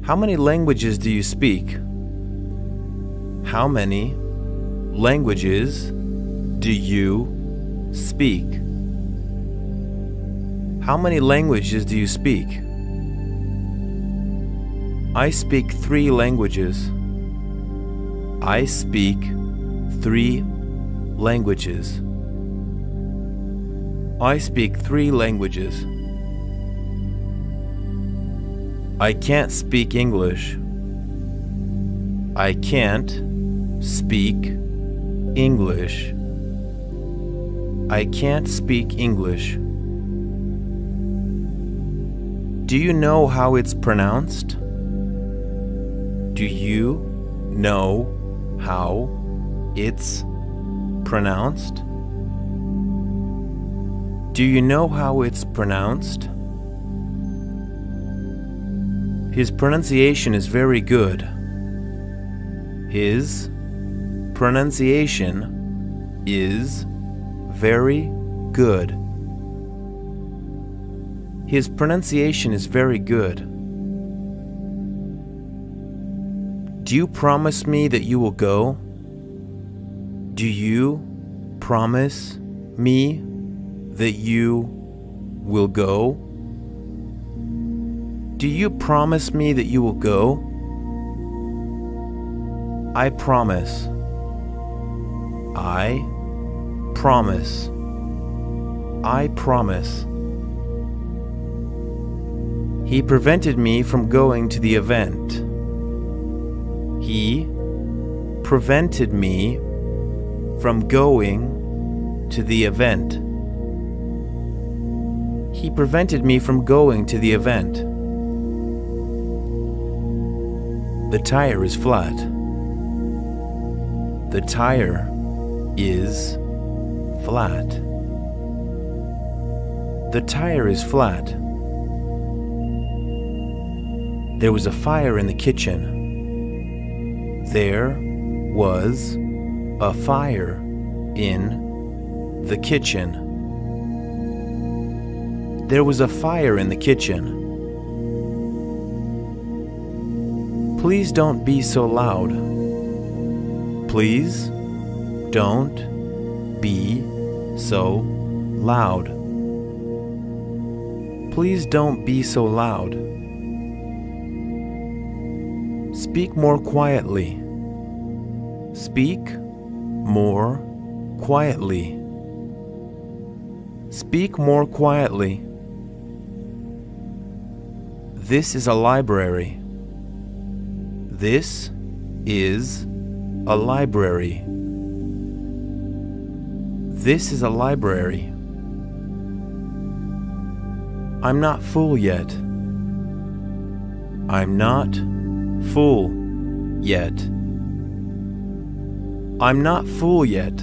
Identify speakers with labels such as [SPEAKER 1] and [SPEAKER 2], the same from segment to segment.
[SPEAKER 1] How many languages do you speak? How many languages do you speak? How many languages do you speak? I speak 3 languages. I speak 3 languages. I speak 3 languages. I can't speak English. I can't speak English. I can't speak English. Do you know how it's pronounced? Do you know how it's pronounced? Do you know how it's pronounced? His pronunciation is very good. His pronunciation is very good. His pronunciation is very good. Do you promise me that you will go? Do you promise me that you will go? Do you promise me that you will go? I promise. I promise. I promise. He prevented me from going to the event. He prevented me from going to the event. He prevented me from going to the event. The tire is flat. The tire is flat. The tire is flat. There was a fire in the kitchen. There was a fire in the kitchen. There was a fire in the kitchen. Please don't be so loud. Please don't be so loud. Please don't be so loud. Speak more quietly. Speak more quietly. Speak more quietly. This is a library. This is a library. This is a library. I'm not full yet. I'm not full yet. I'm not full yet.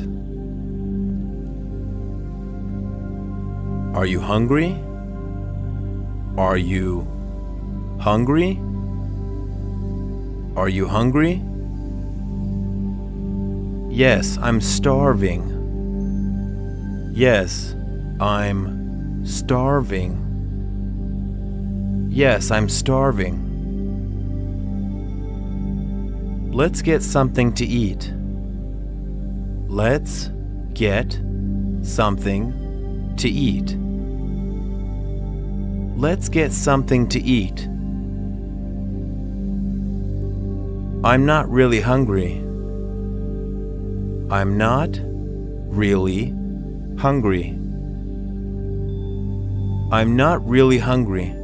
[SPEAKER 1] Are you hungry? Are you hungry? Are you hungry? Yes, I'm starving. Yes, I'm starving. Yes, I'm starving. Let's get something to eat. Let's get something to eat. Let's get something to eat. I'm not really hungry. I'm not really hungry. I'm not really hungry.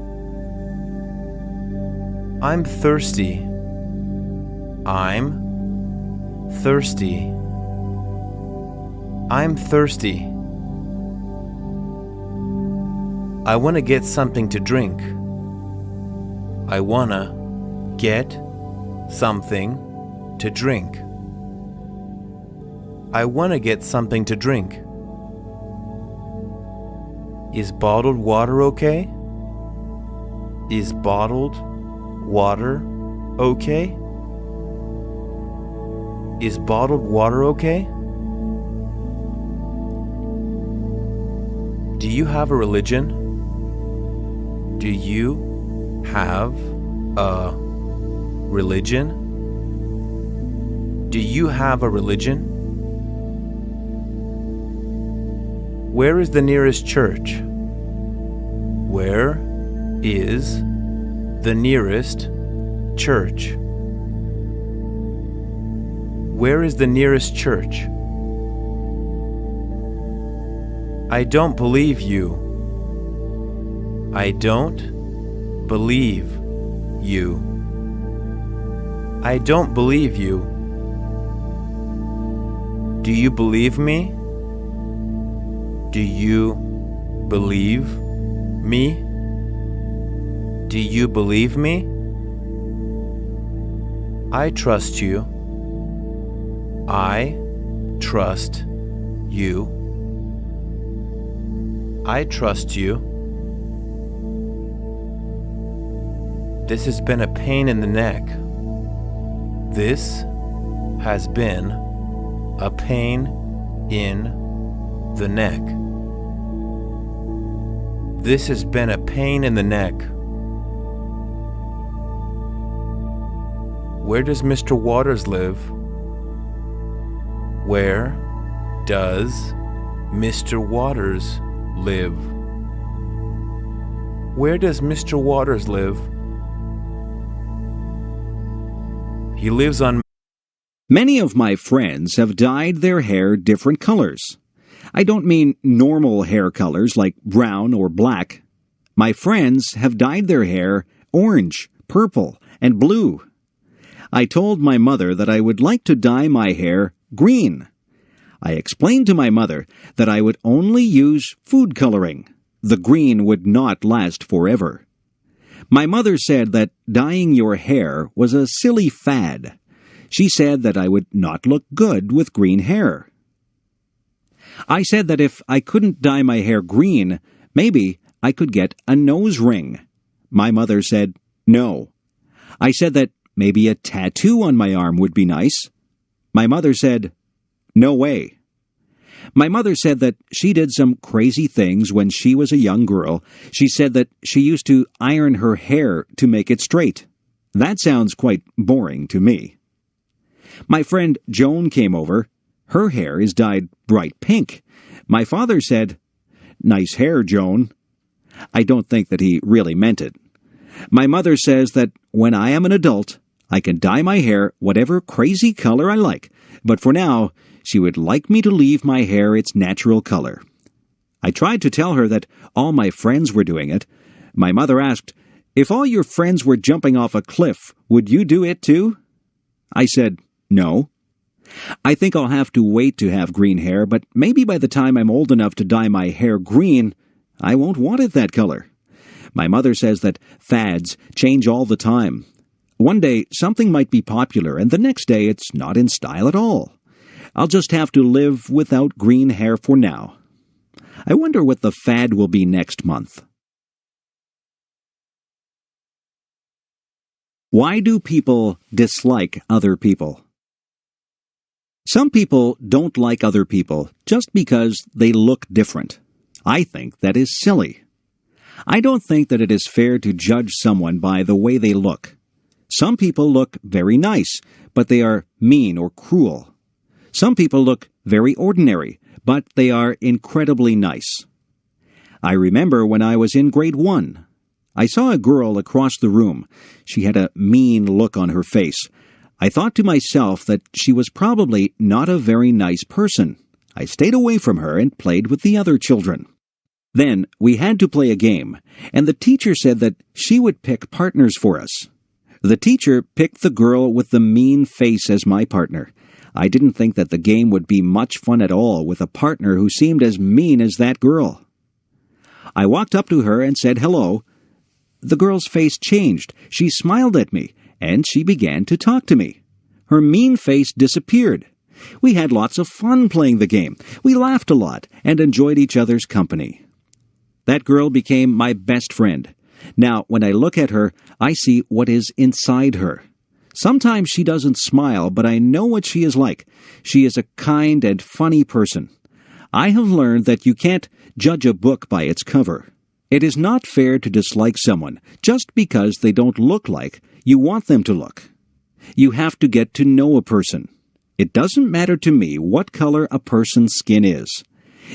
[SPEAKER 1] I'm thirsty. I'm thirsty. I'm thirsty. I want to get something to drink. I wanna get something to drink. I want to get something to drink. Is bottled water okay? Is bottled water okay? Is bottled water okay? Do you have a religion? Do you have a Religion? Do you have a religion? Where is the nearest church? Where is the nearest church? Where is the nearest church? I don't believe you. I don't believe you. I don't believe you. Do you believe me? Do you believe me? Do you believe me? I trust you. I trust you. I trust you. This has been a pain in the neck. This has been a pain in the neck. This has been a pain in the neck. Where does Mr. Waters live? Where does Mr. Waters live? Where does Mr. Waters live? He lives on...
[SPEAKER 2] Many of my friends have dyed their hair different colors. I don't mean normal hair colors like brown or black. My friends have dyed their hair orange, purple, and blue. I told my mother that I would like to dye my hair green. I explained to my mother that I would only use food coloring. The green would not last forever. My mother said that dyeing your hair was a silly fad. She said that I would not look good with green hair. I said that if I couldn't dye my hair green, maybe I could get a nose ring. My mother said no. I said that maybe a tattoo on my arm would be nice. My mother said, no way. My mother said that she did some crazy things when she was a young girl. She said that she used to iron her hair to make it straight. That sounds quite boring to me. My friend Joan came over. Her hair is dyed bright pink. My father said, nice hair, Joan. I don't think that he really meant it. My mother says that when I am an adult, I can dye my hair whatever crazy color I like, but for now, she would like me to leave my hair its natural color. I tried to tell her that all my friends were doing it. My mother asked, if all your friends were jumping off a cliff, would you do it too? I said, no. I think I'll have to wait to have green hair, but maybe by the time I'm old enough to dye my hair green, I won't want it that color. My mother says that fads change all the time. One day, something might be popular, and the next day it's not in style at all. I'll just have to live without green hair for now. I wonder what the fad will be next month. Why do people dislike other people? Some people don't like other people just because they look different. I think that is silly. I don't think that it is fair to judge someone by the way they look. Some people look very nice, but they are mean or cruel. Some people look very ordinary, but they are incredibly nice. I remember when I was in grade 1. I saw a girl across the room. She had a mean look on her face. I thought to myself that she was probably not a very nice person. I stayed away from her and played with the other children. Then we had to play a game, and the teacher said that she would pick partners for us. The teacher picked the girl with the mean face as my partner. I didn't think that the game would be much fun at all with a partner who seemed as mean as that girl. I walked up to her and said hello. The girl's face changed. She smiled at me, and she began to talk to me. Her mean face disappeared. We had lots of fun playing the game. We laughed a lot and enjoyed each other's company. That girl became my best friend. Now, when I look at her, I see what is inside her. Sometimes she doesn't smile, but I know what she is like. She is a kind and funny person. I have learned that you can't judge a book by its cover. It is not fair to dislike someone just because they don't look like you want them to look. You have to get to know a person. It doesn't matter to me what color a person's skin is.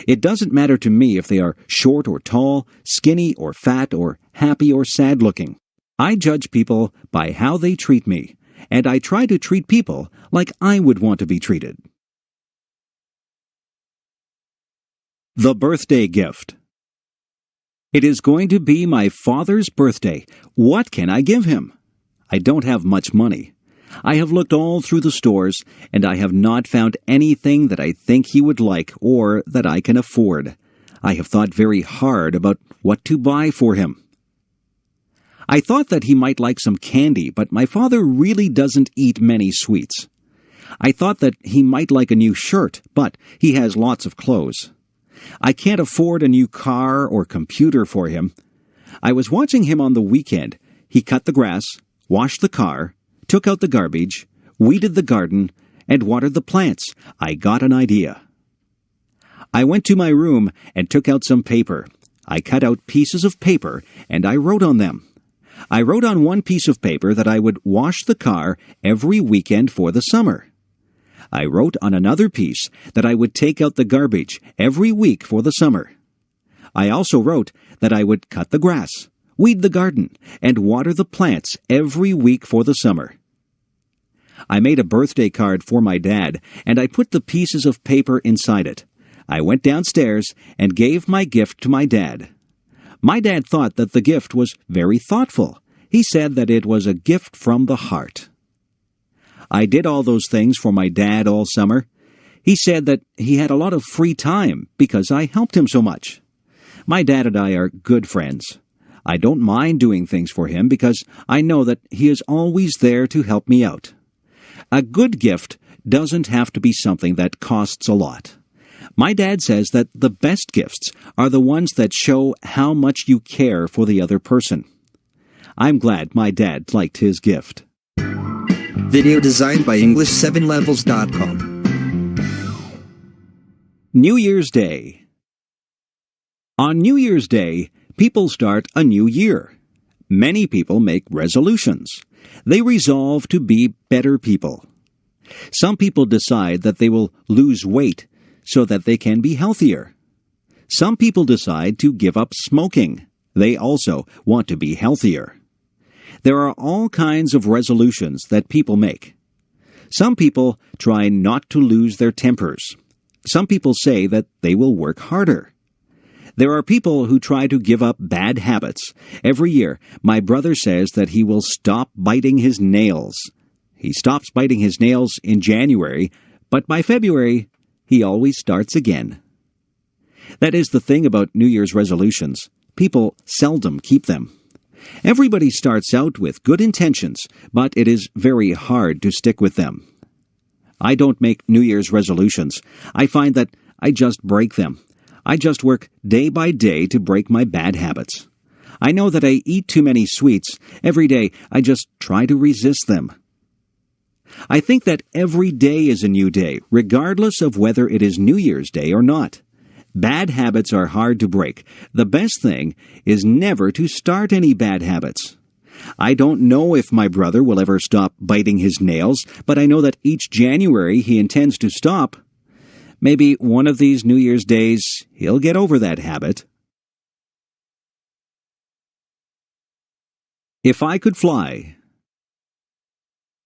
[SPEAKER 2] It doesn't matter to me if they are short or tall, skinny or fat, or happy or sad-looking. I judge people by how they treat me, and I try to treat people like I would want to be treated. The birthday gift. It is going to be my father's birthday. What can I give him? I don't have much money. I have looked all through the stores, and I have not found anything that I think he would like or that I can afford. I have thought very hard about what to buy for him. I thought that he might like some candy, but my father really doesn't eat many sweets. I thought that he might like a new shirt, but he has lots of clothes. I can't afford a new car or computer for him. I was watching him on the weekend. He cut the grass, washed the car, took out the garbage, weeded the garden, and watered the plants. I got an idea. I went to my room and took out some paper. I cut out pieces of paper, and I wrote on them. I wrote on one piece of paper that I would wash the car every weekend for the summer. I wrote on another piece that I would take out the garbage every week for the summer. I also wrote that I would cut the grass, weed the garden, and water the plants every week for the summer. I made a birthday card for my dad, and I put the pieces of paper inside it. I went downstairs and gave my gift to my dad. My dad thought that the gift was very thoughtful. He said that it was a gift from the heart. I did all those things for my dad all summer. He said that he had a lot of free time because I helped him so much. My dad and I are good friends. I don't mind doing things for him because I know that he is always there to help me out. A good gift doesn't have to be something that costs a lot. My dad says that the best gifts are the ones that show how much you care for the other person. I'm glad my dad liked his gift.
[SPEAKER 3] Video designed by English7levels.com.
[SPEAKER 2] New Year's Day. On New Year's Day, people start a new year. Many people make resolutions. They resolve to be better people. Some people decide that they will lose weight so that they can be healthier. Some people decide to give up smoking. They also want to be healthier. There are all kinds of resolutions that people make. Some people try not to lose their tempers. Some people say that they will work harder. There are people who try to give up bad habits. Every year, my brother says that he will stop biting his nails. He stops biting his nails in January, but by February, he always starts again. That is the thing about New Year's resolutions. People seldom keep them. Everybody starts out with good intentions, but it is very hard to stick with them. I don't make New Year's resolutions. I find that I just break them. I just work day by day to break my bad habits. I know that I eat too many sweets. Every day, I just try to resist them. I think that every day is a new day, regardless of whether it is New Year's Day or not. Bad habits are hard to break. The best thing is never to start any bad habits. I don't know if my brother will ever stop biting his nails, but I know that each January he intends to stop. Maybe one of these New Year's days he'll get over that habit. If I could fly.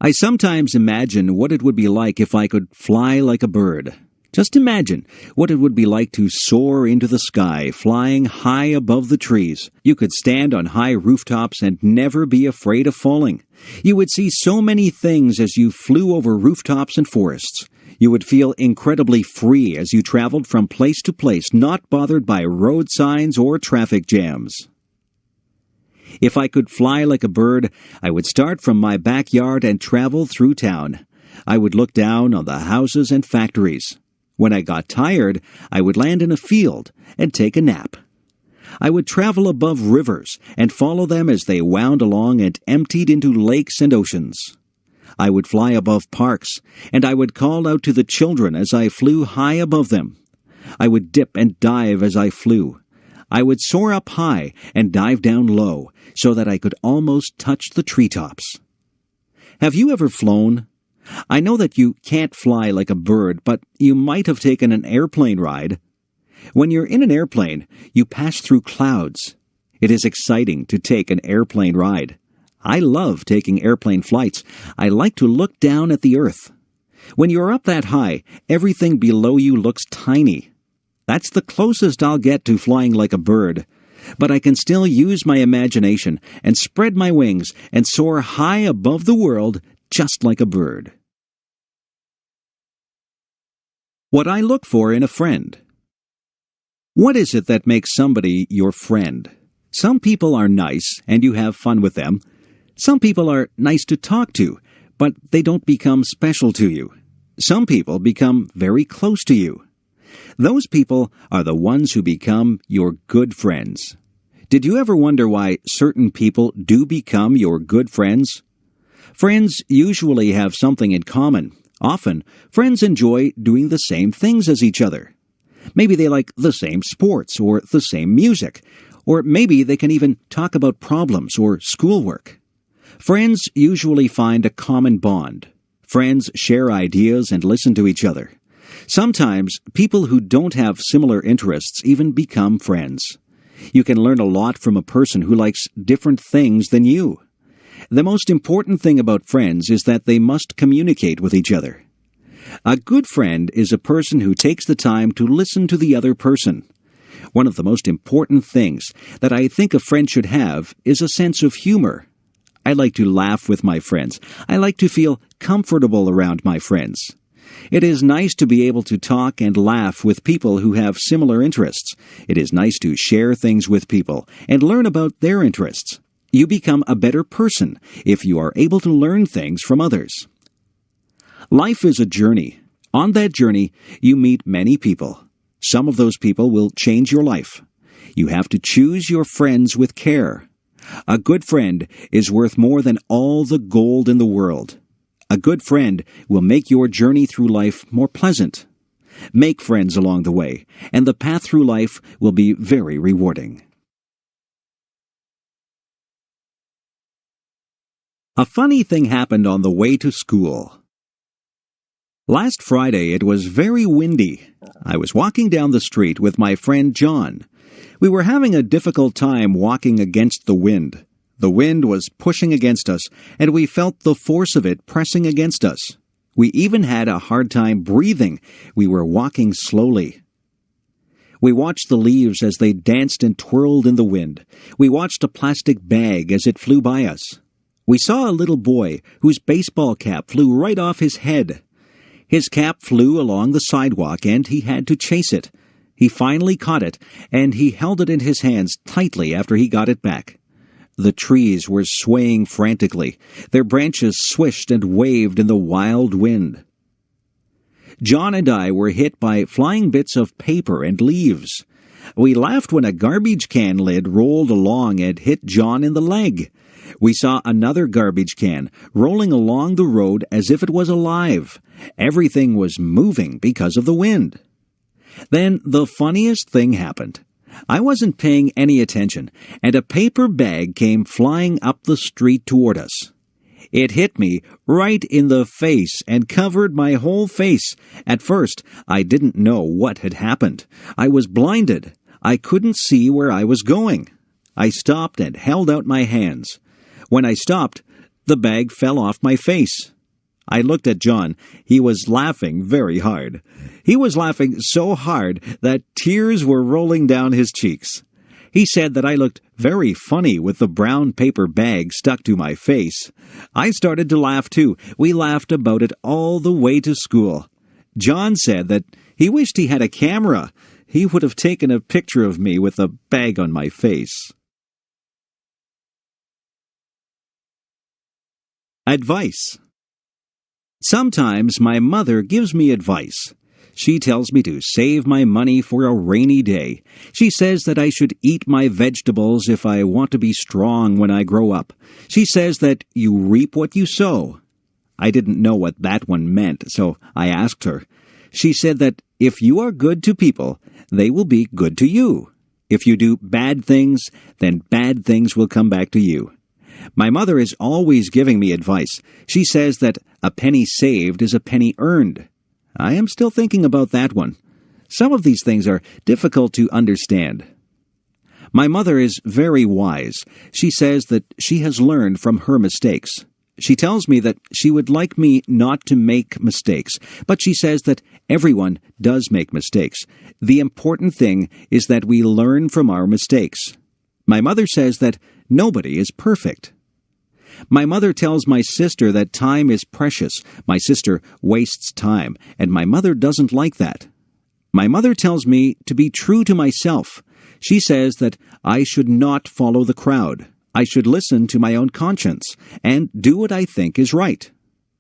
[SPEAKER 2] I sometimes imagine what it would be like if I could fly like a bird. Just imagine what it would be like to soar into the sky, flying high above the trees. You could stand on high rooftops and never be afraid of falling. You would see so many things as you flew over rooftops and forests. You would feel incredibly free as you traveled from place to place, not bothered by road signs or traffic jams. If I could fly like a bird, I would start from my backyard and travel through town. I would look down on the houses and factories. When I got tired, I would land in a field and take a nap. I would travel above rivers and follow them as they wound along and emptied into lakes and oceans. I would fly above parks, and I would call out to the children as I flew high above them. I would dip and dive as I flew. I would soar up high and dive down low so that I could almost touch the treetops. Have you ever flown? I know that you can't fly like a bird, but you might have taken an airplane ride. When you're in an airplane, you pass through clouds. It is exciting to take an airplane ride. I love taking airplane flights. I like to look down at the earth. When you're up that high, everything below you looks tiny. That's the closest I'll get to flying like a bird. But I can still use my imagination and spread my wings and soar high above the world just like a bird. What I look for in a friend. What is it that makes somebody your friend? Some people are nice and you have fun with them. Some people are nice to talk to, but they don't become special to you. Some people become very close to you. Those people are the ones who become your good friends. Did you ever wonder why certain people do become your good friends? Friends usually have something in common. Often, friends enjoy doing the same things as each other. Maybe they like the same sports or the same music, or maybe they can even talk about problems or schoolwork. Friends usually find a common bond. Friends share ideas and listen to each other. Sometimes, people who don't have similar interests even become friends. You can learn a lot from a person who likes different things than you. The most important thing about friends is that they must communicate with each other. A good friend is a person who takes the time to listen to the other person. One of the most important things that I think a friend should have is a sense of humor. I like to laugh with my friends. I like to feel comfortable around my friends. It is nice to be able to talk and laugh with people who have similar interests. It is nice to share things with people and learn about their interests. You become a better person if you are able to learn things from others. Life is a journey. On that journey, you meet many people. Some of those people will change your life. You have to choose your friends with care. A good friend is worth more than all the gold in the world. A good friend will make your journey through life more pleasant. Make friends along the way, and the path through life will be very rewarding. A funny thing happened on the way to school. Last Friday it was very windy. I was walking down the street with my friend John. We were having a difficult time walking against the wind. The wind was pushing against us, and we felt the force of it pressing against us. We even had a hard time breathing. We were walking slowly. We watched the leaves as they danced and twirled in the wind. We watched a plastic bag as it flew by us. We saw a little boy whose baseball cap flew right off his head. His cap flew along the sidewalk, and he had to chase it. He finally caught it, and he held it in his hands tightly after he got it back. The trees were swaying frantically. Their branches swished and waved in the wild wind. John and I were hit by flying bits of paper and leaves. We laughed when a garbage can lid rolled along and hit John in the leg. We saw another garbage can rolling along the road as if it was alive. Everything was moving because of the wind. Then the funniest thing happened. I wasn't paying any attention, and a paper bag came flying up the street toward us. It hit me right in the face and covered my whole face. At first, I didn't know what had happened. I was blinded. I couldn't see where I was going. I stopped and held out my hands. When I stopped, the bag fell off my face. I looked at John. He was laughing very hard. He was laughing so hard that tears were rolling down his cheeks. He said that I looked very funny with the brown paper bag stuck to my face. I started to laugh too. We laughed about it all the way to school. John said that he wished he had a camera. He would have taken a picture of me with a bag on my face. Advice. Sometimes my mother gives me advice. She tells me to save my money for a rainy day. She says that I should eat my vegetables if I want to be strong when I grow up. She says that you reap what you sow. I didn't know what that one meant, so I asked her. She said that if you are good to people, they will be good to you. If you do bad things, then bad things will come back to you. My mother is always giving me advice. She says that a penny saved is a penny earned. I am still thinking about that one. Some of these things are difficult to understand. My mother is very wise. She says that she has learned from her mistakes. She tells me that she would like me not to make mistakes, but she says that everyone does make mistakes. The important thing is that we learn from our mistakes. My mother says that nobody is perfect. My mother tells my sister that time is precious. My sister wastes time, and my mother doesn't like that. My mother tells me to be true to myself. She says that I should not follow the crowd. I should listen to my own conscience and do what I think is right.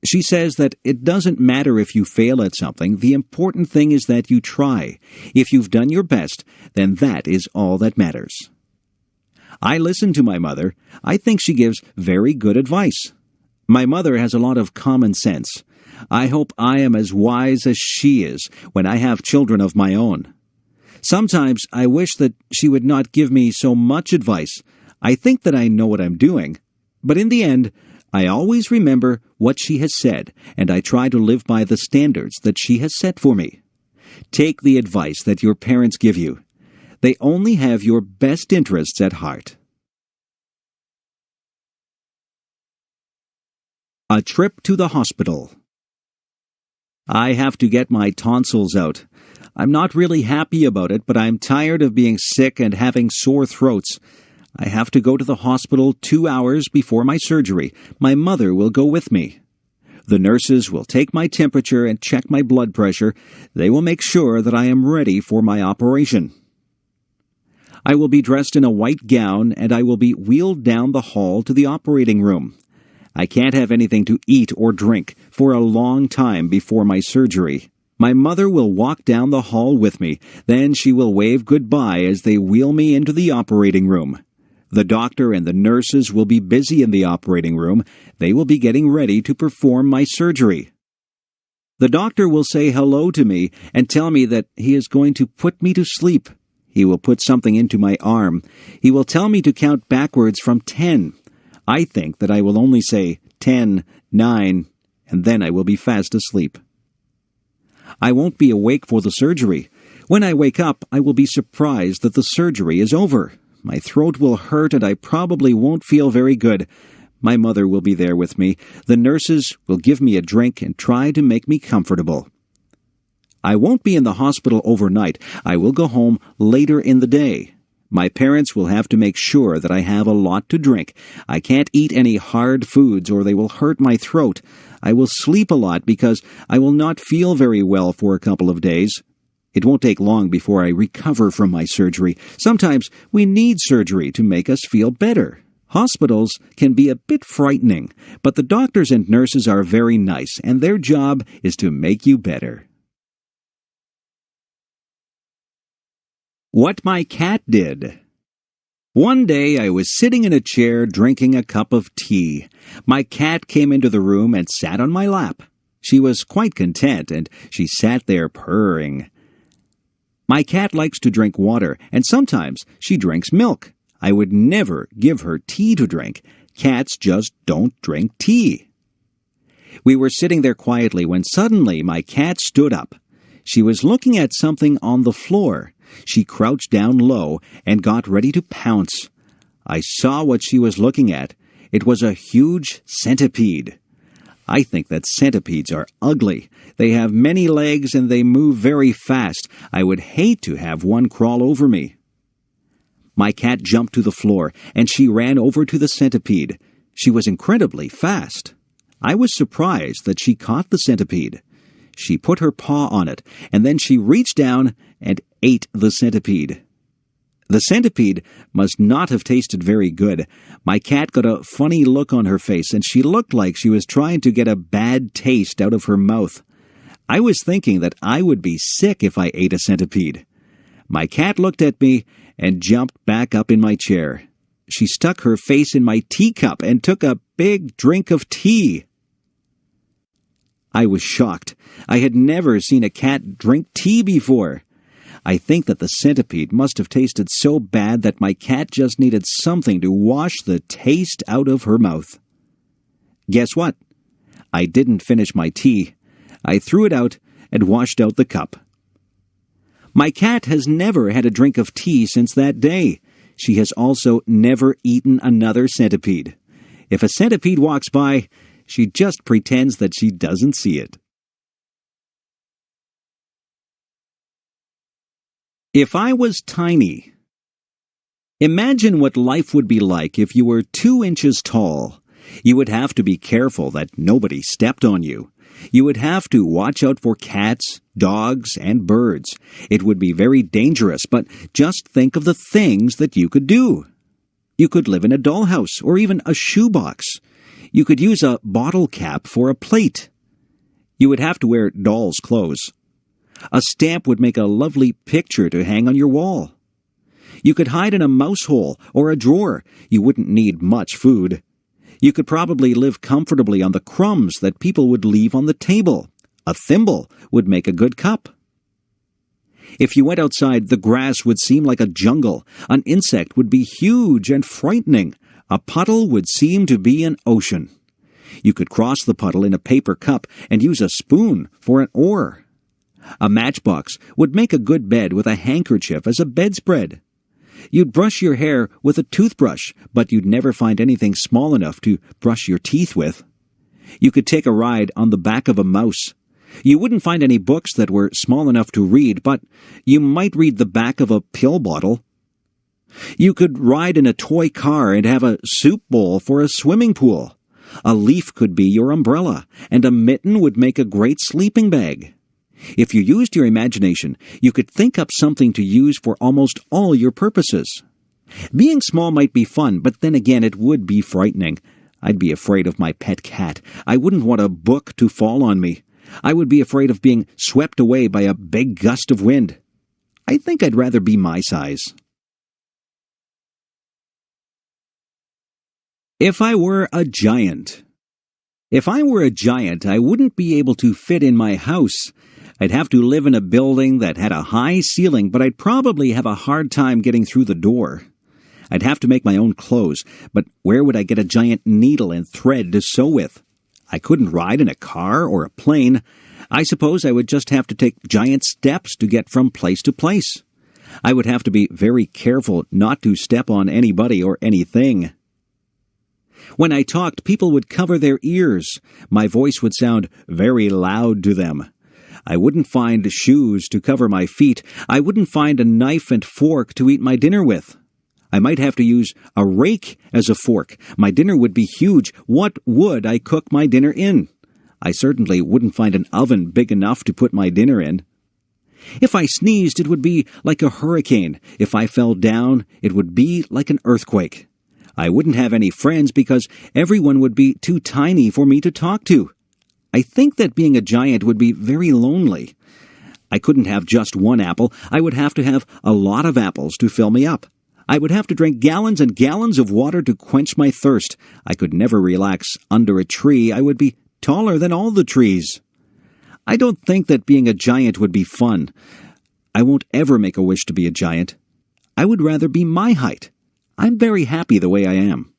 [SPEAKER 2] She says that it doesn't matter if you fail at something. The important thing is that you try. If you've done your best, then that is all that matters. I listen to my mother. I think she gives very good advice. My mother has a lot of common sense. I hope I am as wise as she is when I have children of my own. Sometimes I wish that she would not give me so much advice. I think that I know what I'm doing, but in the end, I always remember what she has said, and I try to live by the standards that she has set for me. Take the advice that your parents give you. They only have your best interests at heart. A trip to the hospital. I have to get my tonsils out. I'm not really happy about it, but I'm tired of being sick and having sore throats. I have to go to the hospital 2 hours before my surgery. My mother will go with me. The nurses will take my temperature and check my blood pressure. They will make sure that I am ready for my operation. I will be dressed in a white gown, and I will be wheeled down the hall to the operating room. I can't have anything to eat or drink for a long time before my surgery. My mother will walk down the hall with me. Then she will wave goodbye as they wheel me into the operating room. The doctor and the nurses will be busy in the operating room. They will be getting ready to perform my surgery. The doctor will say hello to me and tell me that he is going to put me to sleep. He will put something into my arm. He will tell me to count backwards from 10. I think that I will only say 10, 9, and then I will be fast asleep. I won't be awake for the surgery. When I wake up, I will be surprised that the surgery is over. My throat will hurt and I probably won't feel very good. My mother will be there with me. The nurses will give me a drink and try to make me comfortable. I won't be in the hospital overnight. I will go home later in the day. My parents will have to make sure that I have a lot to drink. I can't eat any hard foods or they will hurt my throat. I will sleep a lot because I will not feel very well for a couple of days. It won't take long before I recover from my surgery. Sometimes we need surgery to make us feel better. Hospitals can be a bit frightening, but the doctors and nurses are very nice, and their job is to make you better. What my cat did. One day I was sitting in a chair drinking a cup of tea. My cat came into the room and sat on my lap. She was quite content, and she sat there purring. My cat likes to drink water, and sometimes she drinks milk. I would never give her tea to drink. Cats just don't drink tea. We were sitting there quietly when suddenly my cat stood up. She was looking at something on the floor. She crouched down low and got ready to pounce. I saw what she was looking at. It was a huge centipede. I think that centipedes are ugly. They have many legs and they move very fast. I would hate to have one crawl over me. My cat jumped to the floor and she ran over to the centipede. She was incredibly fast. I was surprised that she caught the centipede. She put her paw on it, and then she reached down and ate the centipede. The centipede must not have tasted very good. My cat got a funny look on her face, and she looked like she was trying to get a bad taste out of her mouth. I was thinking that I would be sick if I ate a centipede. My cat looked at me and jumped back up in my chair. She stuck her face in my teacup and took a big drink of tea. I was shocked. I had never seen a cat drink tea before. I think that the centipede must have tasted so bad that my cat just needed something to wash the taste out of her mouth. Guess what? I didn't finish my tea. I threw it out and washed out the cup. My cat has never had a drink of tea since that day. She has also never eaten another centipede. If a centipede walks by, she just pretends that she doesn't see it. If I was tiny. Imagine what life would be like if you were 2 inches tall. You would have to be careful that nobody stepped on you. You would have to watch out for cats, dogs, and birds. It would be very dangerous, but just think of the things that you could do. You could live in a dollhouse or even a shoebox. You could use a bottle cap for a plate. You would have to wear doll's clothes. A stamp would make a lovely picture to hang on your wall. You could hide in a mouse hole or a drawer. You wouldn't need much food. You could probably live comfortably on the crumbs that people would leave on the table. A thimble would make a good cup. If you went outside, the grass would seem like a jungle. An insect would be huge and frightening. A puddle would seem to be an ocean. You could cross the puddle in a paper cup and use a spoon for an oar. A matchbox would make a good bed with a handkerchief as a bedspread. You'd brush your hair with a toothbrush, but you'd never find anything small enough to brush your teeth with. You could take a ride on the back of a mouse. You wouldn't find any books that were small enough to read, but you might read the back of a pill bottle. You could ride in a toy car and have a soup bowl for a swimming pool. A leaf could be your umbrella, and a mitten would make a great sleeping bag. If you used your imagination, you could think up something to use for almost all your purposes. Being small might be fun, but then again it would be frightening. I'd be afraid of my pet cat. I wouldn't want a book to fall on me. I would be afraid of being swept away by a big gust of wind. I think I'd rather be my size. If I were a giant. If I were a giant, I wouldn't be able to fit in my house. I'd have to live in a building that had a high ceiling, but I'd probably have a hard time getting through the door. I'd have to make my own clothes, but where would I get a giant needle and thread to sew with? I couldn't ride in a car or a plane. I suppose I would just have to take giant steps to get from place to place. I would have to be very careful not to step on anybody or anything. When I talked, people would cover their ears. My voice would sound very loud to them. I wouldn't find shoes to cover my feet. I wouldn't find a knife and fork to eat my dinner with. I might have to use a rake as a fork. My dinner would be huge. What would I cook my dinner in? I certainly wouldn't find an oven big enough to put my dinner in. If I sneezed, it would be like a hurricane. If I fell down, it would be like an earthquake. I wouldn't have any friends because everyone would be too tiny for me to talk to. I think that being a giant would be very lonely. I couldn't have just one apple. I would have to have a lot of apples to fill me up. I would have to drink gallons and gallons of water to quench my thirst. I could never relax under a tree. I would be taller than all the trees. I don't think that being a giant would be fun. I won't ever make a wish to be a giant. I would rather be my height. I'm very happy the way I am.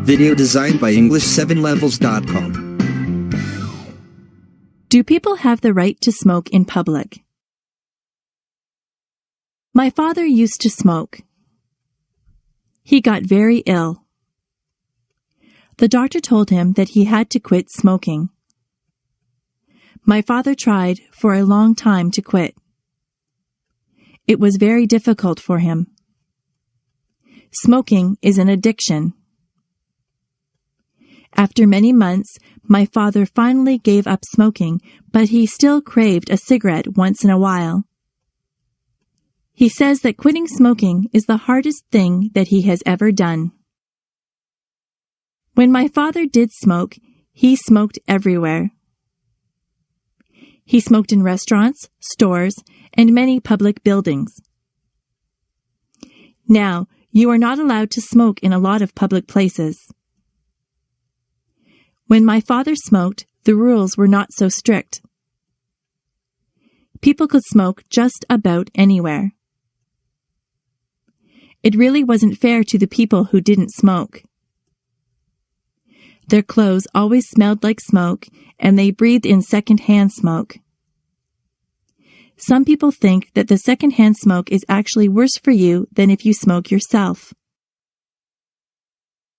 [SPEAKER 3] Video designed by English7levels.com.
[SPEAKER 4] Do people have the right to smoke in public? My father used to smoke. He got very ill. The doctor told him that he had to quit smoking. My father tried for a long time to quit. It was very difficult for him. Smoking is an addiction. After many months, my father finally gave up smoking, but he still craved a cigarette once in a while. He says that quitting smoking is the hardest thing that he has ever done. When my father did smoke, he smoked everywhere. He smoked in restaurants, stores, and many public buildings. Now, you are not allowed to smoke in a lot of public places. When my father smoked, the rules were not so strict. people could smoke just about anywhere. It really wasn't fair to the people who didn't smoke. Their clothes always smelled like smoke, and they breathed in second-hand smoke. Some people think that the second-hand smoke is actually worse for you than if you smoke yourself.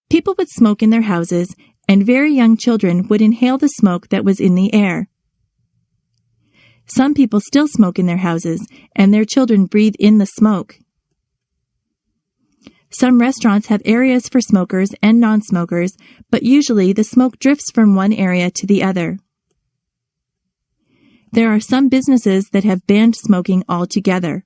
[SPEAKER 4] People would smoke in their houses, and very young children would inhale the smoke that was in the air. Some people still smoke in their houses, and their children breathe in the smoke. Some restaurants have areas for smokers and non-smokers, but usually the smoke drifts from one area to the other. There are some businesses that have banned smoking altogether.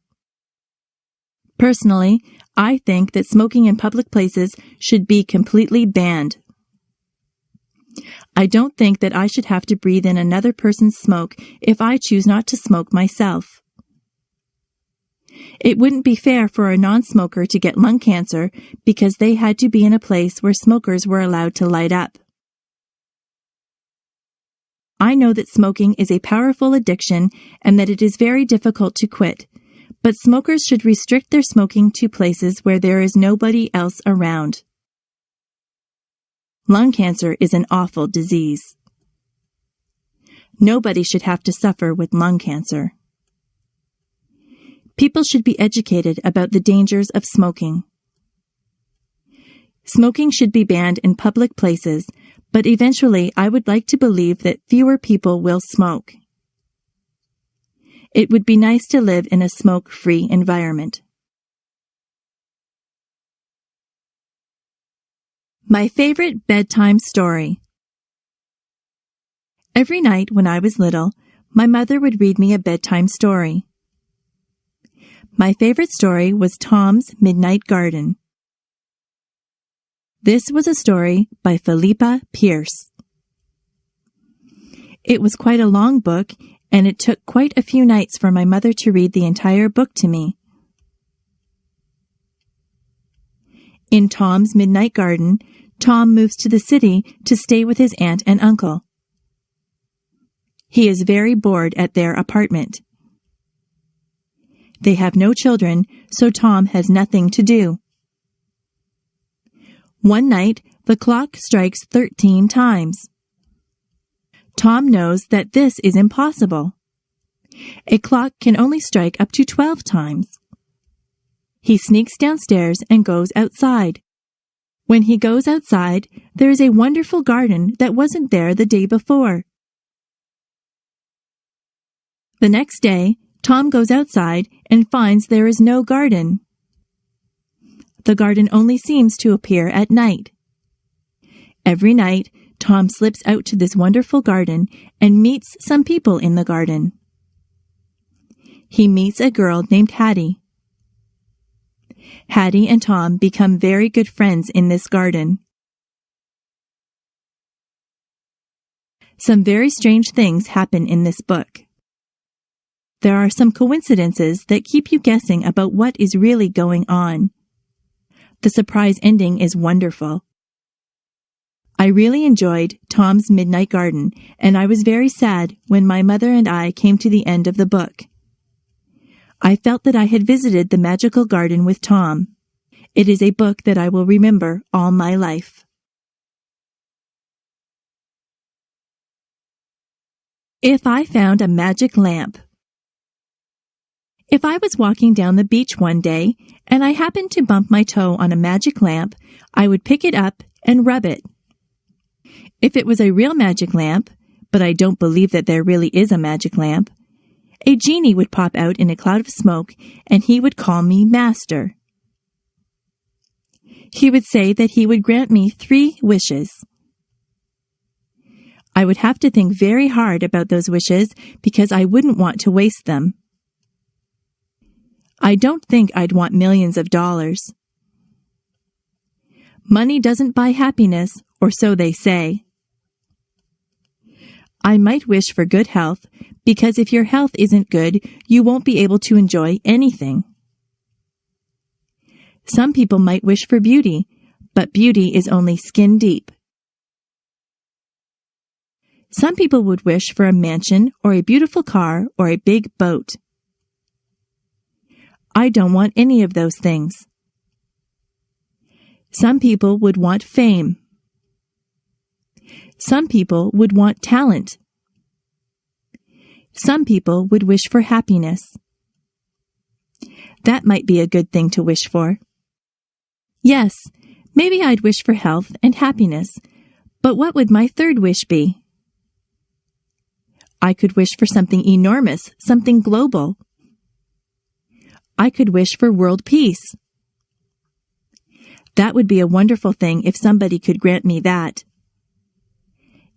[SPEAKER 4] Personally, I think that smoking in public places should be completely banned. I don't think that I should have to breathe in another person's smoke if I choose not to smoke myself. It wouldn't be fair for a non-smoker to get lung cancer because they had to be in a place where smokers were allowed to light up. I know that smoking is a powerful addiction and that it is very difficult to quit, but smokers should restrict their smoking to places where there is nobody else around. Lung cancer is an awful disease. Nobody should have to suffer with lung cancer. People should be educated about the dangers of smoking. Smoking should be banned in public places, but eventually I would like to believe that fewer people will smoke. It would be nice to live in a smoke-free environment. My favorite bedtime story. Every night when I was little, my mother would read me a bedtime story. My favorite story was Tom's Midnight Garden. This was a story by Philippa Pierce. It was quite a long book, and it took quite a few nights for my mother to read the entire book to me. In Tom's Midnight Garden, Tom moves to the city to stay with his aunt and uncle. He is very bored at their apartment. They have no children, so Tom has nothing to do. One night, the clock strikes 13 times. Tom knows that this is impossible. A clock can only strike up to 12 times. He sneaks downstairs and goes outside. When he goes outside, there is a wonderful garden that wasn't there the day before. The next day, Tom goes outside and finds there is no garden. The garden only seems to appear at night. Every night, Tom slips out to this wonderful garden and meets some people in the garden. He meets a girl named Hattie. Hattie and Tom become very good friends in this garden. Some very strange things happen in this book. There are some coincidences that keep you guessing about what is really going on. The surprise ending is wonderful. I really enjoyed Tom's Midnight Garden, and I was very sad when my mother and I came to the end of the book. I felt that I had visited the magical garden with Tom. It is a book that I will remember all my life. If I found a magic lamp. If I was walking down the beach one day and I happened to bump my toe on a magic lamp, I would pick it up and rub it. If it was a real magic lamp, but I don't believe that there really is a magic lamp, a genie would pop out in a cloud of smoke and he would call me Master. He would say that he would grant me 3 wishes. I would have to think very hard about those wishes because I wouldn't want to waste them. I don't think I'd want millions of dollars. Money doesn't buy happiness, or so they say. I might wish for good health, because if your health isn't good, you won't be able to enjoy anything. Some people might wish for beauty, but beauty is only skin deep. Some people would wish for a mansion or a beautiful car or a big boat. I don't want any of those things. Some people would want fame. Some people would want talent. Some people would wish for happiness. That might be a good thing to wish for. Yes, maybe I'd wish for health and happiness, but what would my third wish be? I could wish for something enormous, something global. I could wish for world peace. That would be a wonderful thing if somebody could grant me that.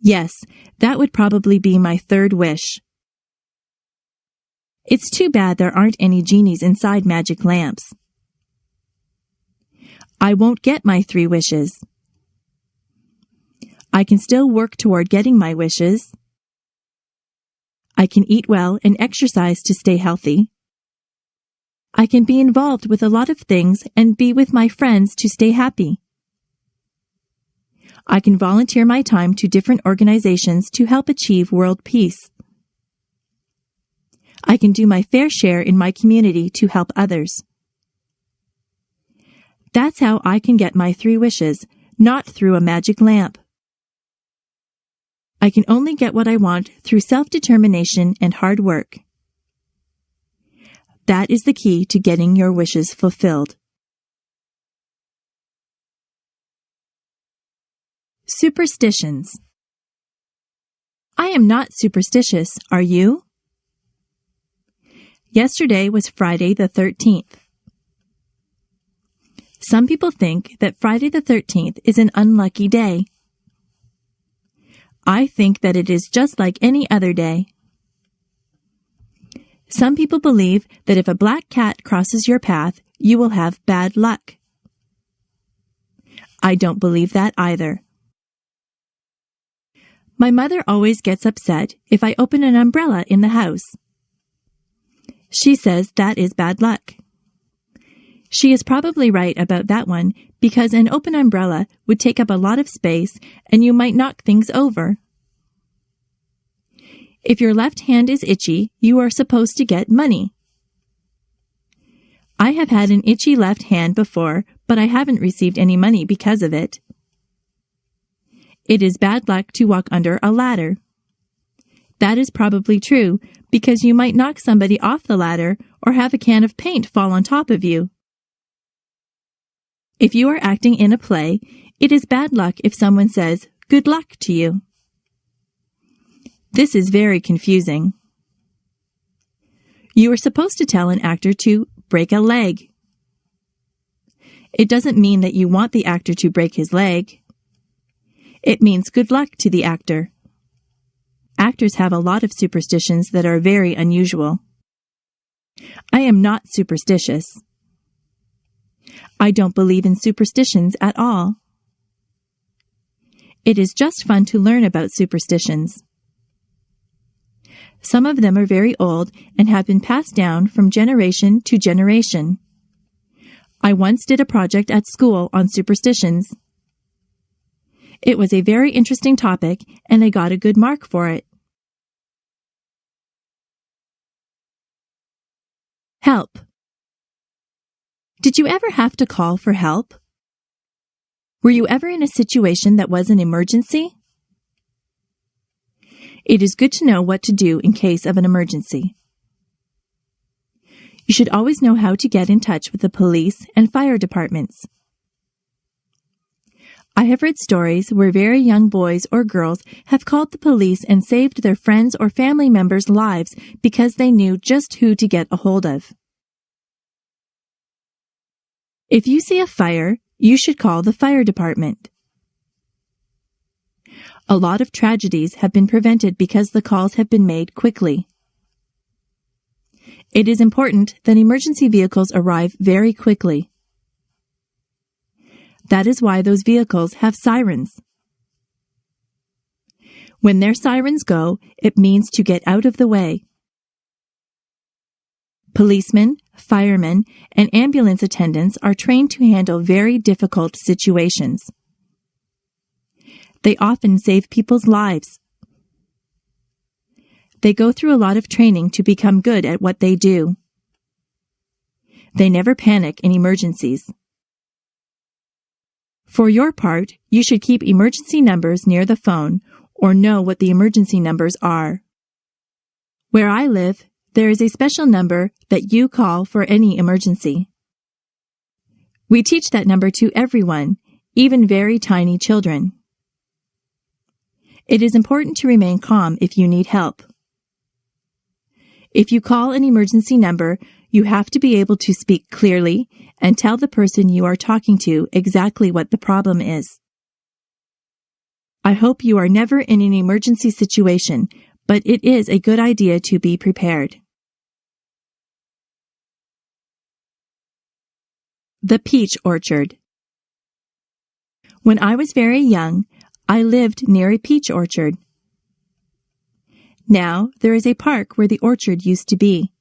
[SPEAKER 4] Yes, that would probably be my third wish. It's too bad there aren't any genies inside magic lamps. I won't get my 3 wishes. I can still work toward getting my wishes. I can eat well and exercise to stay healthy. I can be involved with a lot of things and be with my friends to stay happy. I can volunteer my time to different organizations to help achieve world peace. I can do my fair share in my community to help others. That's how I can get my 3 wishes, not through a magic lamp. I can only get what I want through self-determination and hard work. That is the key to getting your wishes fulfilled. Superstitions. I am not superstitious, are you? Yesterday was Friday the 13th. Some people think that Friday the 13th is an unlucky day. I think that it is just like any other day. Some people believe that if a black cat crosses your path, you will have bad luck. I don't believe that either. My mother always gets upset if I open an umbrella in the house. She says that is bad luck. She is probably right about that one because an open umbrella would take up a lot of space and you might knock things over. If your left hand is itchy, you are supposed to get money. I have had an itchy left hand before, but I haven't received any money because of it. It is bad luck to walk under a ladder. That is probably true because you might knock somebody off the ladder or have a can of paint fall on top of you. If you are acting in a play, it is bad luck if someone says, "Good luck" to you. This is very confusing. You are supposed to tell an actor to break a leg. It doesn't mean that you want the actor to break his leg. It means good luck to the actor. Actors have a lot of superstitions that are very unusual. I am not superstitious. I don't believe in superstitions at all. It is just fun to learn about superstitions. Some of them are very old and have been passed down from generation to generation. I once did a project at school on superstitions. It was a very interesting topic, and I got a good mark for it. Help. Did you ever have to call for help? Were you ever in a situation that was an emergency? It is good to know what to do in case of an emergency. You should always know how to get in touch with the police and fire departments. I have read stories where very young boys or girls have called the police and saved their friends or family members' lives because they knew just who to get a hold of. If you see a fire, you should call the fire department. A lot of tragedies have been prevented because the calls have been made quickly. It is important that emergency vehicles arrive very quickly. That is why those vehicles have sirens. When their sirens go, it means to get out of the way. Policemen, firemen, and ambulance attendants are trained to handle very difficult situations. They often save people's lives. They go through a lot of training to become good at what they do. They never panic in emergencies. For your part, you should keep emergency numbers near the phone or know what the emergency numbers are. Where I live, there is a special number that you call for any emergency. We teach that number to everyone, even very tiny children. It is important to remain calm if you need help. If you call an emergency number, you have to be able to speak clearly and tell the person you are talking to exactly what the problem is. I hope you are never in an emergency situation, but it is a good idea to be prepared. The peach orchard. When I was very young, I lived near a peach orchard. Now there is a park where the orchard used to be.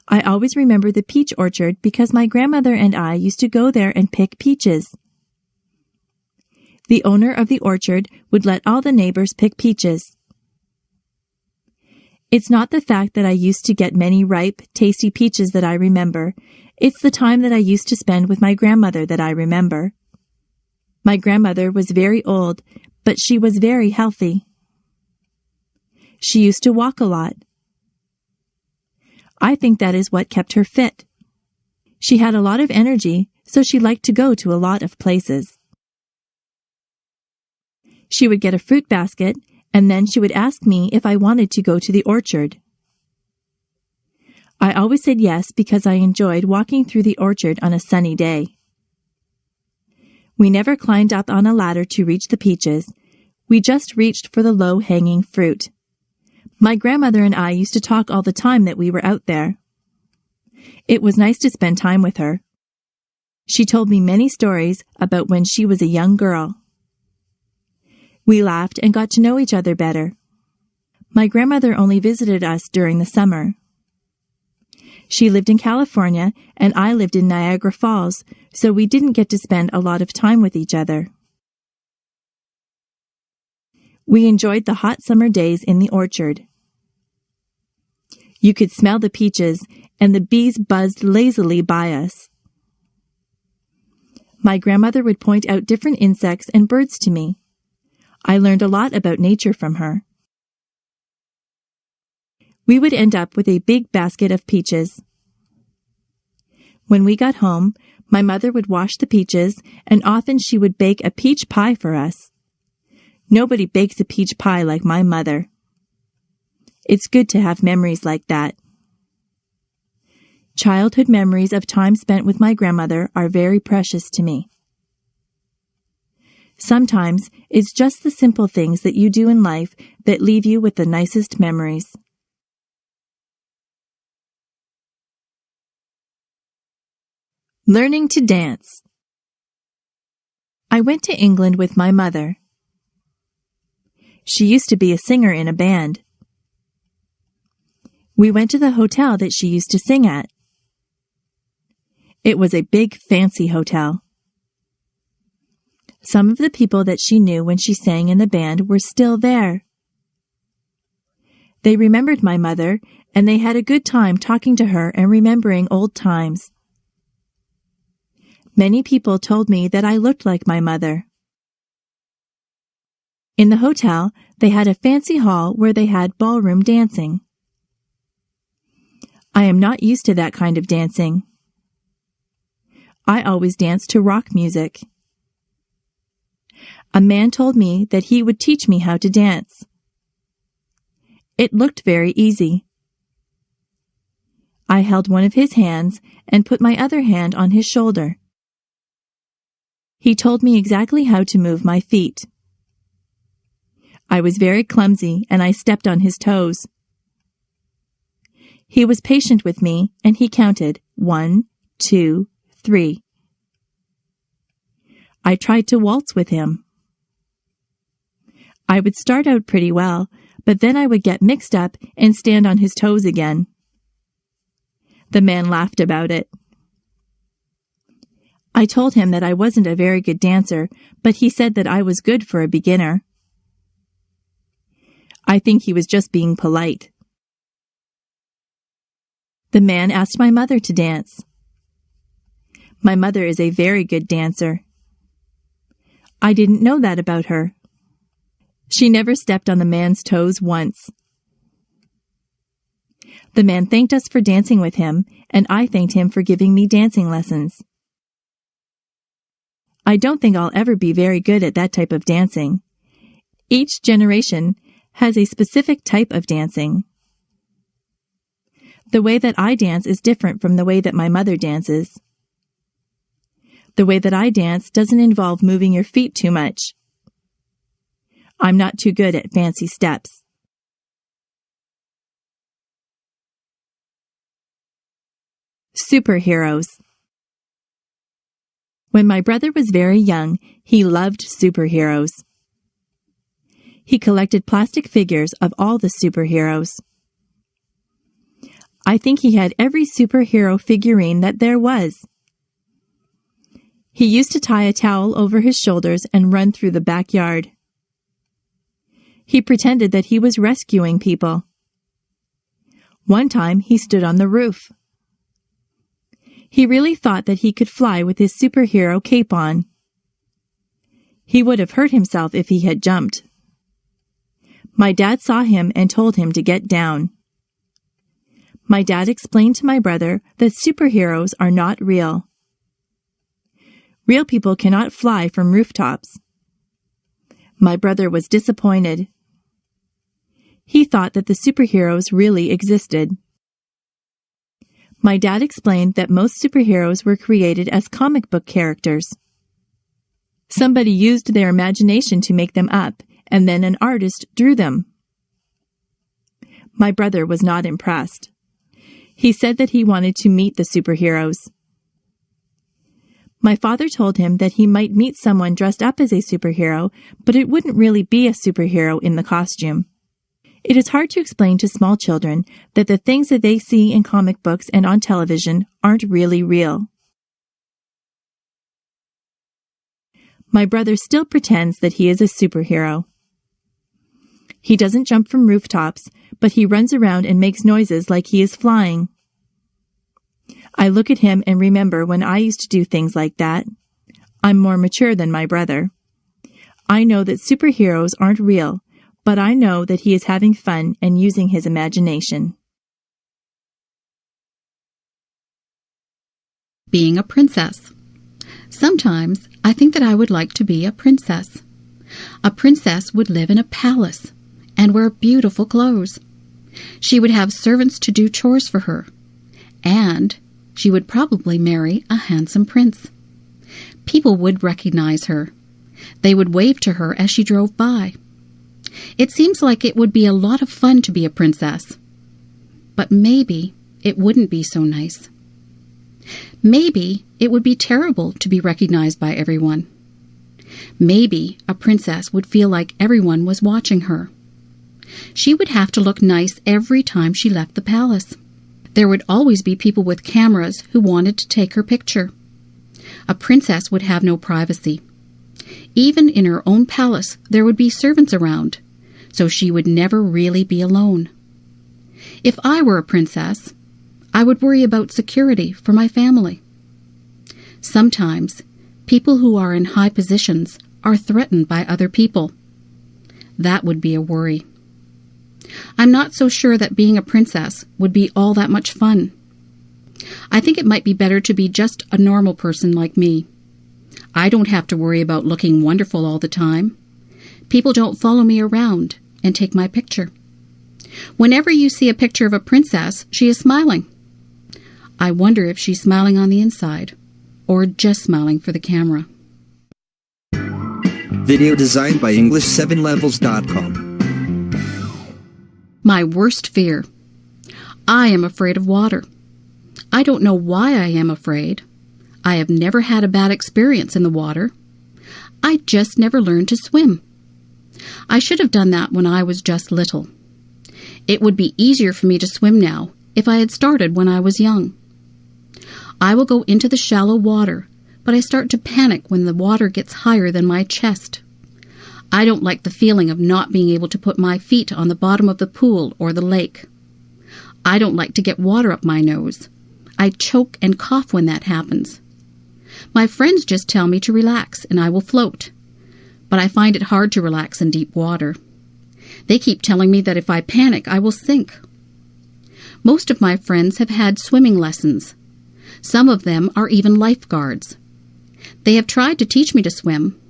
[SPEAKER 4] I always remember the peach orchard because my grandmother and I used to go there and pick peaches. The owner of the orchard would let all the neighbors pick peaches. It's not the fact that I used to get many ripe, tasty peaches that I remember. It's the time that I used to spend with my grandmother that I remember. My grandmother was very old, but she was very healthy. She used to walk a lot. I think that is what kept her fit. She had a lot of energy, so she liked to go to a lot of places. She would get a fruit basket, and then she would ask me if I wanted to go to the orchard. I always said yes because I enjoyed walking through the orchard on a sunny day. We never climbed up on a ladder to reach the peaches. We just reached for the low-hanging fruit. My grandmother and I used to talk all the time that we were out there. It was nice to spend time with her. She told me many stories about when she was a young girl. We laughed and got to know each other better. My grandmother only visited us during the summer. She lived in California and I lived in Niagara Falls, so we didn't get to spend a lot of time with each other. We enjoyed the hot summer days in the orchard. You could smell the peaches, and the bees buzzed lazily by us. My grandmother would point out different insects and birds to me. I learned a lot about nature from her. We would end up with a big basket of peaches. When we got home, my mother would wash the peaches, and often she would bake a peach pie for us. Nobody bakes a peach pie like my mother. It's good to have memories like that. Childhood memories of time spent with my grandmother are very precious to me. Sometimes it's just the simple things that you do in life that leave you with the nicest memories. Learning to dance. I went to England with my mother. She used to be a singer in a band. We went to the hotel that she used to sing at. It was a big, fancy hotel. Some of the people that she knew when she sang in the band were still there. They remembered my mother, and they had a good time talking to her and remembering old times. Many people told me that I looked like my mother. In the hotel, they had a fancy hall where they had ballroom dancing. I am not used to that kind of dancing. I always danced to rock music. A man told me that he would teach me how to dance. It looked very easy. I held one of his hands and put my other hand on his shoulder. He told me exactly how to move my feet. I was very clumsy and I stepped on his toes. He was patient with me and he counted 1, 2, 3. I tried to waltz with him. I would start out pretty well, but then I would get mixed up and stand on his toes again. The man laughed about it. I told him that I wasn't a very good dancer, but he said that I was good for a beginner. I think he was just being polite. The man asked my mother to dance. My mother is a very good dancer. I didn't know that about her. She never stepped on the man's toes once. The man thanked us for dancing with him, and I thanked him for giving me dancing lessons. I don't think I'll ever be very good at that type of dancing. Each generation has a specific type of dancing. The way that I dance is different from the way that my mother dances. The way that I dance doesn't involve moving your feet too much. I'm not too good at fancy steps. Superheroes. When my brother was very young, he loved superheroes. He collected plastic figures of all the superheroes. I think he had every superhero figurine that there was. He used to tie a towel over his shoulders and run through the backyard. He pretended that he was rescuing people. One time he stood on the roof. He really thought that he could fly with his superhero cape on. He would have hurt himself if he had jumped. My dad saw him and told him to get down. My dad explained to my brother that superheroes are not real. Real people cannot fly from rooftops. My brother was disappointed. He thought that the superheroes really existed. My dad explained that most superheroes were created as comic book characters. Somebody used their imagination to make them up, and then an artist drew them. My brother was not impressed. He said that he wanted to meet the superheroes. My father told him that he might meet someone dressed up as a superhero, but it wouldn't really be a superhero in the costume. It is hard to explain to small children that the things that they see in comic books and on television aren't really real. My brother still pretends that he is a superhero. He doesn't jump from rooftops, but he runs around and makes noises like he is flying. I look at him and remember when I used to do things like that. I'm more mature than my brother. I know that superheroes aren't real, but I know that he is having fun and using his imagination.
[SPEAKER 5] Being a princess. Sometimes I think that I would like to be a princess. A princess would live in a palace and wear beautiful clothes. She would have servants to do chores for her, and she would probably marry a handsome prince. People would recognize her. They would wave to her as she drove by. It seems like it would be a lot of fun to be a princess. But maybe it wouldn't be so nice. Maybe it would be terrible to be recognized by everyone. Maybe a princess would feel like everyone was watching her. She would have to look nice every time she left the palace. There would always be people with cameras who wanted to take her picture. A princess would have no privacy. Even in her own palace, there would be servants around, so she would never really be alone. If I were a princess, I would worry about security for my family. Sometimes, people who are in high positions are threatened by other people. That would be a worry. I'm not so sure that being a princess would be all that much fun. I think it might be better to be just a normal person like me. I don't have to worry about looking wonderful all the time. People don't follow me around and take my picture. Whenever you see a picture of a princess, she is smiling. I wonder if she's smiling on the inside, or just smiling for the camera.
[SPEAKER 3] Video designed by English7levels.com.
[SPEAKER 5] My worst fear. I am afraid of water. I don't know why I am afraid. I have never had a bad experience in the water. I just never learned to swim. I should have done that when I was just little. It would be easier for me to swim now if I had started when I was young. I will go into the shallow water, but I start to panic when the water gets higher than my chest. I don't like the feeling of not being able to put my feet on the bottom of the pool or the lake. I don't like to get water up my nose. I choke and cough when that happens. My friends just tell me to relax and I will float, but I find it hard to relax in deep water. They keep telling me that if I panic, I will sink. Most of my friends have had swimming lessons. Some of them are even lifeguards. They have tried to teach me to swim,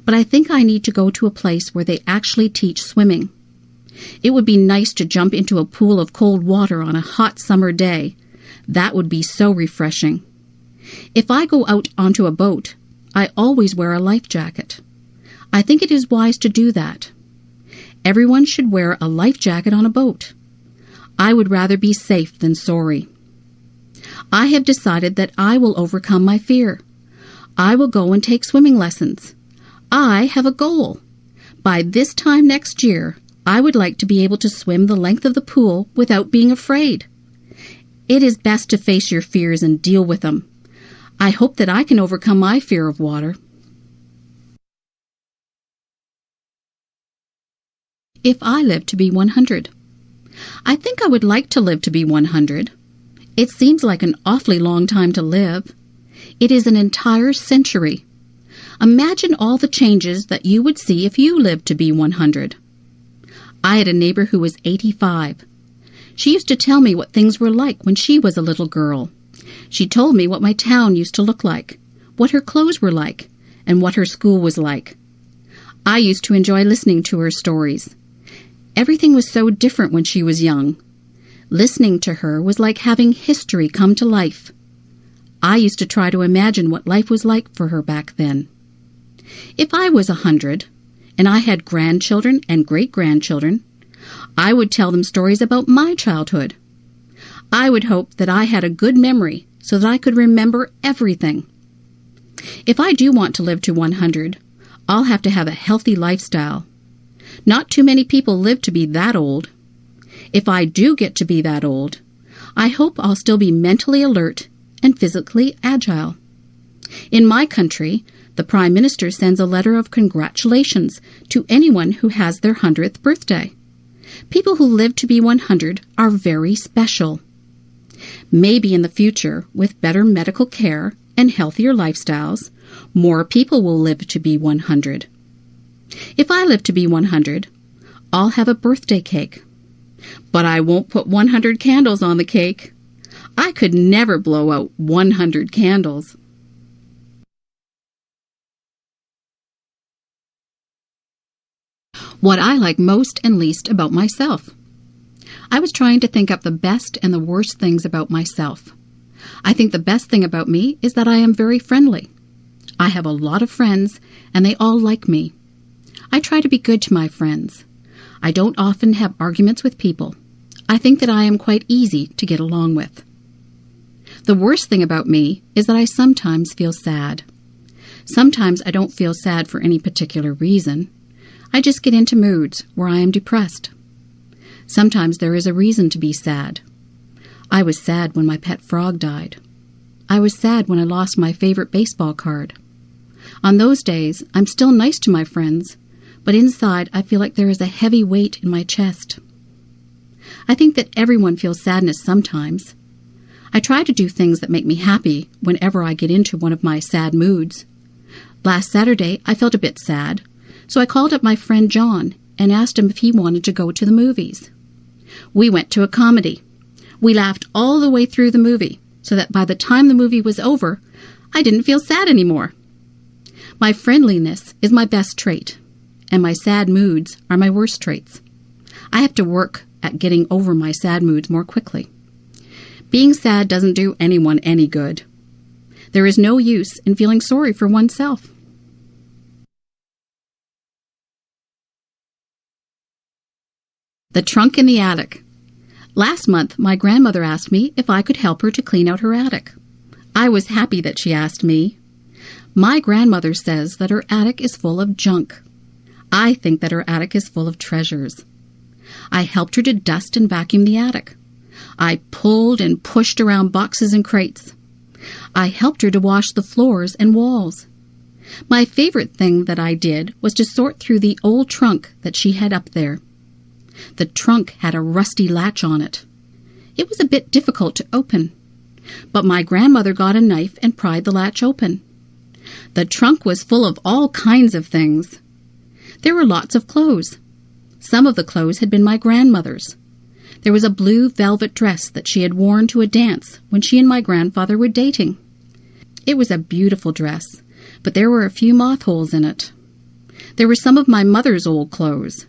[SPEAKER 5] but I think I need to go to a place where they actually teach swimming. It would be nice to jump into a pool of cold water on a hot summer day. That would be so refreshing. If I go out onto a boat, I always wear a life jacket. I think it is wise to do that. Everyone should wear a life jacket on a boat. I would rather be safe than sorry. I have decided that I will overcome my fear. I will go and take swimming lessons. I have a goal. By this time next year, I would like to be able to swim the length of the pool without being afraid. It is best to face your fears and deal with them. I hope that I can overcome my fear of water. If I live to be 100. I think I would like to live to be 100. It seems like an awfully long time to live. It is an entire century. Imagine all the changes that you would see if you lived to be 100. I had a neighbor who was 85. She used to tell me what things were like when she was a little girl. She told me what my town used to look like, what her clothes were like, and what her school was like. I used to enjoy listening to her stories. Everything was so different when she was young. Listening to her was like having history come to life. I used to try to imagine what life was like for her back then. If I was 100, and I had grandchildren and great-grandchildren, I would tell them stories about my childhood. I would hope that I had a good memory so that I could remember everything. If I do want to live to 100, I'll have to have a healthy lifestyle. Not too many people live to be that old. If I do get to be that old, I hope I'll still be mentally alert and physically agile. In my country, the Prime Minister sends a letter of congratulations to anyone who has their 100th birthday. People who live to be 100 are very special. Maybe in the future, with better medical care and healthier lifestyles, more people will live to be 100. If I live to be 100, I'll have a birthday cake. But I won't put 100 candles on the cake. I could never blow out 100 candles. What I like most and least about myself. I was trying to think up the best and the worst things about myself. I think the best thing about me is that I am very friendly. I have a lot of friends, and they all like me. I try to be good to my friends. I don't often have arguments with people. I think that I am quite easy to get along with. The worst thing about me is that I sometimes feel sad. Sometimes I don't feel sad for any particular reason. I just get into moods where I am depressed. Sometimes there is a reason to be sad. I was sad when my pet frog died. I was sad when I lost my favorite baseball card. On those days, I'm still nice to my friends, but inside I feel like there is a heavy weight in my chest. I think that everyone feels sadness sometimes. I try to do things that make me happy whenever I get into one of my sad moods. Last Saturday, I felt a bit sad, so I called up my friend John and asked him if he wanted to go to the movies. We went to a comedy. We laughed all the way through the movie, so that by the time the movie was over, I didn't feel sad anymore. My friendliness is my best trait, and my sad moods are my worst traits. I have to work at getting over my sad moods more quickly. Being sad doesn't do anyone any good. There is no use in feeling sorry for oneself. The trunk in the attic. Last month, my grandmother asked me if I could help her to clean out her attic. I was happy that she asked me. My grandmother says that her attic is full of junk. I think that her attic is full of treasures. I helped her to dust and vacuum the attic. I pulled and pushed around boxes and crates. I helped her to wash the floors and walls. My favorite thing that I did was to sort through the old trunk that she had up there. The trunk had a rusty latch on it. It was a bit difficult to open, but my grandmother got a knife and pried the latch open. The trunk was full of all kinds of things. There were lots of clothes. Some of the clothes had been my grandmother's. There was a blue velvet dress that she had worn to a dance when she and my grandfather were dating. It was a beautiful dress, but there were a few moth holes in it. There were some of my mother's old clothes.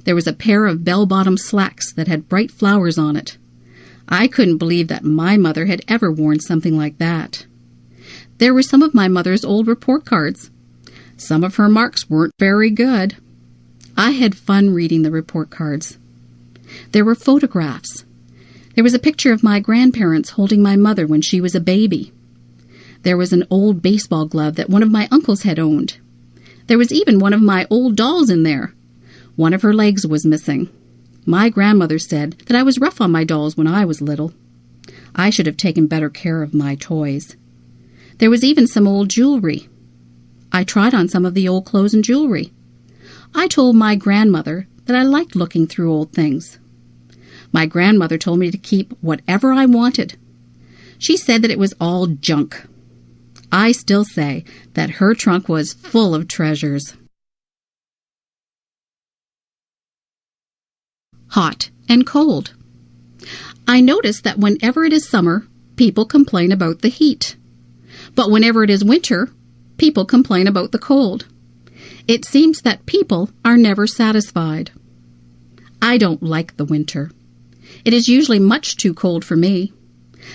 [SPEAKER 5] There was a pair of bell-bottom slacks that had bright flowers on it. I couldn't believe that my mother had ever worn something like that. There were some of my mother's old report cards. Some of her marks weren't very good. I had fun reading the report cards. There were photographs. There was a picture of my grandparents holding my mother when she was a baby. There was an old baseball glove that one of my uncles had owned. There was even one of my old dolls in there. One of her legs was missing. My grandmother said that I was rough on my dolls when I was little. I should have taken better care of my toys. There was even some old jewelry. I tried on some of the old clothes and jewelry. I told my grandmother that I liked looking through old things. My grandmother told me to keep whatever I wanted. She said that it was all junk. I still say that her trunk was full of treasures. Hot and cold. I notice that whenever it is summer, people complain about the heat. But whenever it is winter, people complain about the cold. It seems that people are never satisfied. I don't like the winter. It is usually much too cold for me.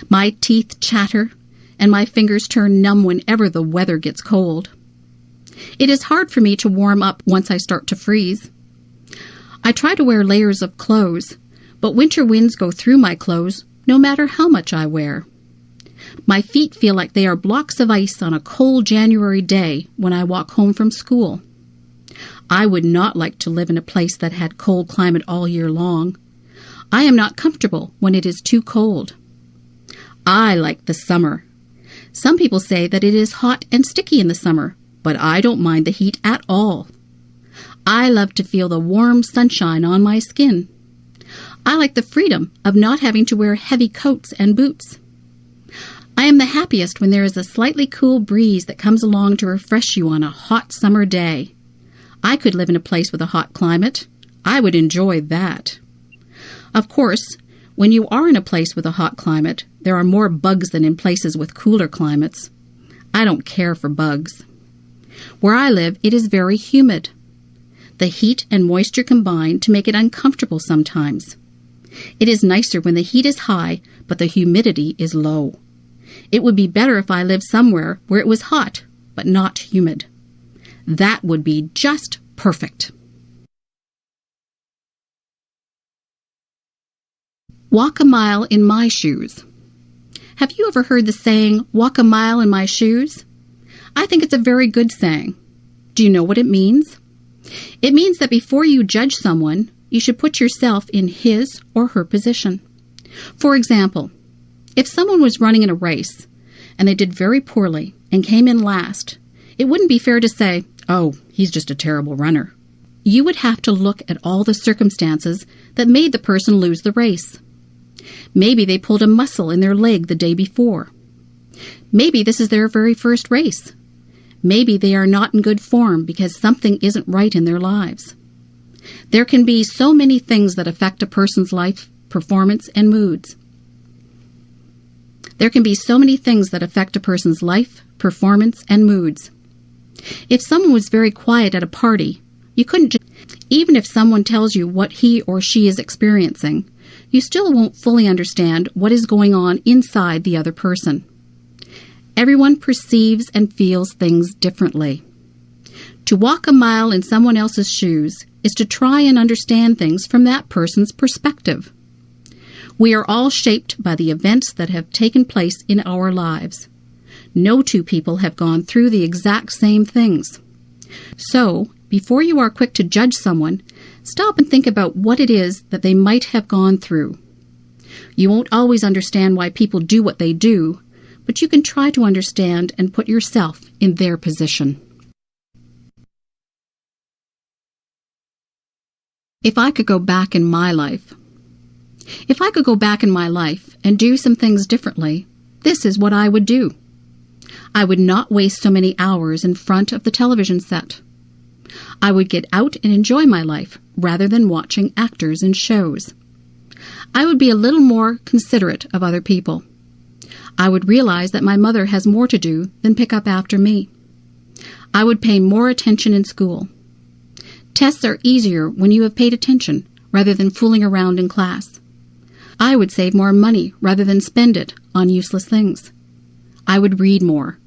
[SPEAKER 5] My teeth chatter, and my fingers turn numb whenever the weather gets cold. It is hard for me to warm up once I start to freeze. I try to wear layers of clothes, but winter winds go through my clothes no matter how much I wear. My feet feel like they are blocks of ice on a cold January day when I walk home from school. I would not like to live in a place that had cold climate all year long. I am not comfortable when it is too cold. I like the summer. Some people say that it is hot and sticky in the summer, but I don't mind the heat at all. I love to feel the warm sunshine on my skin. I like the freedom of not having to wear heavy coats and boots. I am the happiest when there is a slightly cool breeze that comes along to refresh you on a hot summer day. I could live in a place with a hot climate. I would enjoy that. Of course, when you are in a place with a hot climate, there are more bugs than in places with cooler climates. I don't care for bugs. Where I live, it is very humid. The heat and moisture combine to make it uncomfortable sometimes. It is nicer when the heat is high, but the humidity is low. It would be better if I lived somewhere where it was hot, but not humid. That would be just perfect. Walk a mile in my shoes. Have you ever heard the saying, walk a mile in my shoes? I think it's a very good saying. Do you know what it means? It means that before you judge someone, you should put yourself in his or her position. For example, if someone was running in a race and they did very poorly and came in last, it wouldn't be fair to say, oh, he's just a terrible runner. You would have to look at all the circumstances that made the person lose the race. Maybe they pulled a muscle in their leg the day before. Maybe this is their very first race. Maybe they are not in good form because something isn't right in their lives. There can be so many things that affect a person's life, performance, and moods. There can be so many things that affect a person's life, performance, and moods. If someone was very quiet at a party, you couldn't just... Even if someone tells you what he or she is experiencing, you still won't fully understand what is going on inside the other person. Everyone perceives and feels things differently. To walk a mile in someone else's shoes is to try and understand things from that person's perspective. We are all shaped by the events that have taken place in our lives. No two people have gone through the exact same things. So, before you are quick to judge someone, stop and think about what it is that they might have gone through. You won't always understand why people do what they do, but you can try to understand and put yourself in their position. If I could go back in my life. If I could go back in my life and do some things differently, this is what I would do. I would not waste so many hours in front of the television set. I would get out and enjoy my life rather than watching actors in shows. I would be a little more considerate of other people. I would realize that my mother has more to do than pick up after me. I would pay more attention in school. Tests are easier when you have paid attention rather than fooling around in class. I would save more money rather than spend it on useless things. I would read more.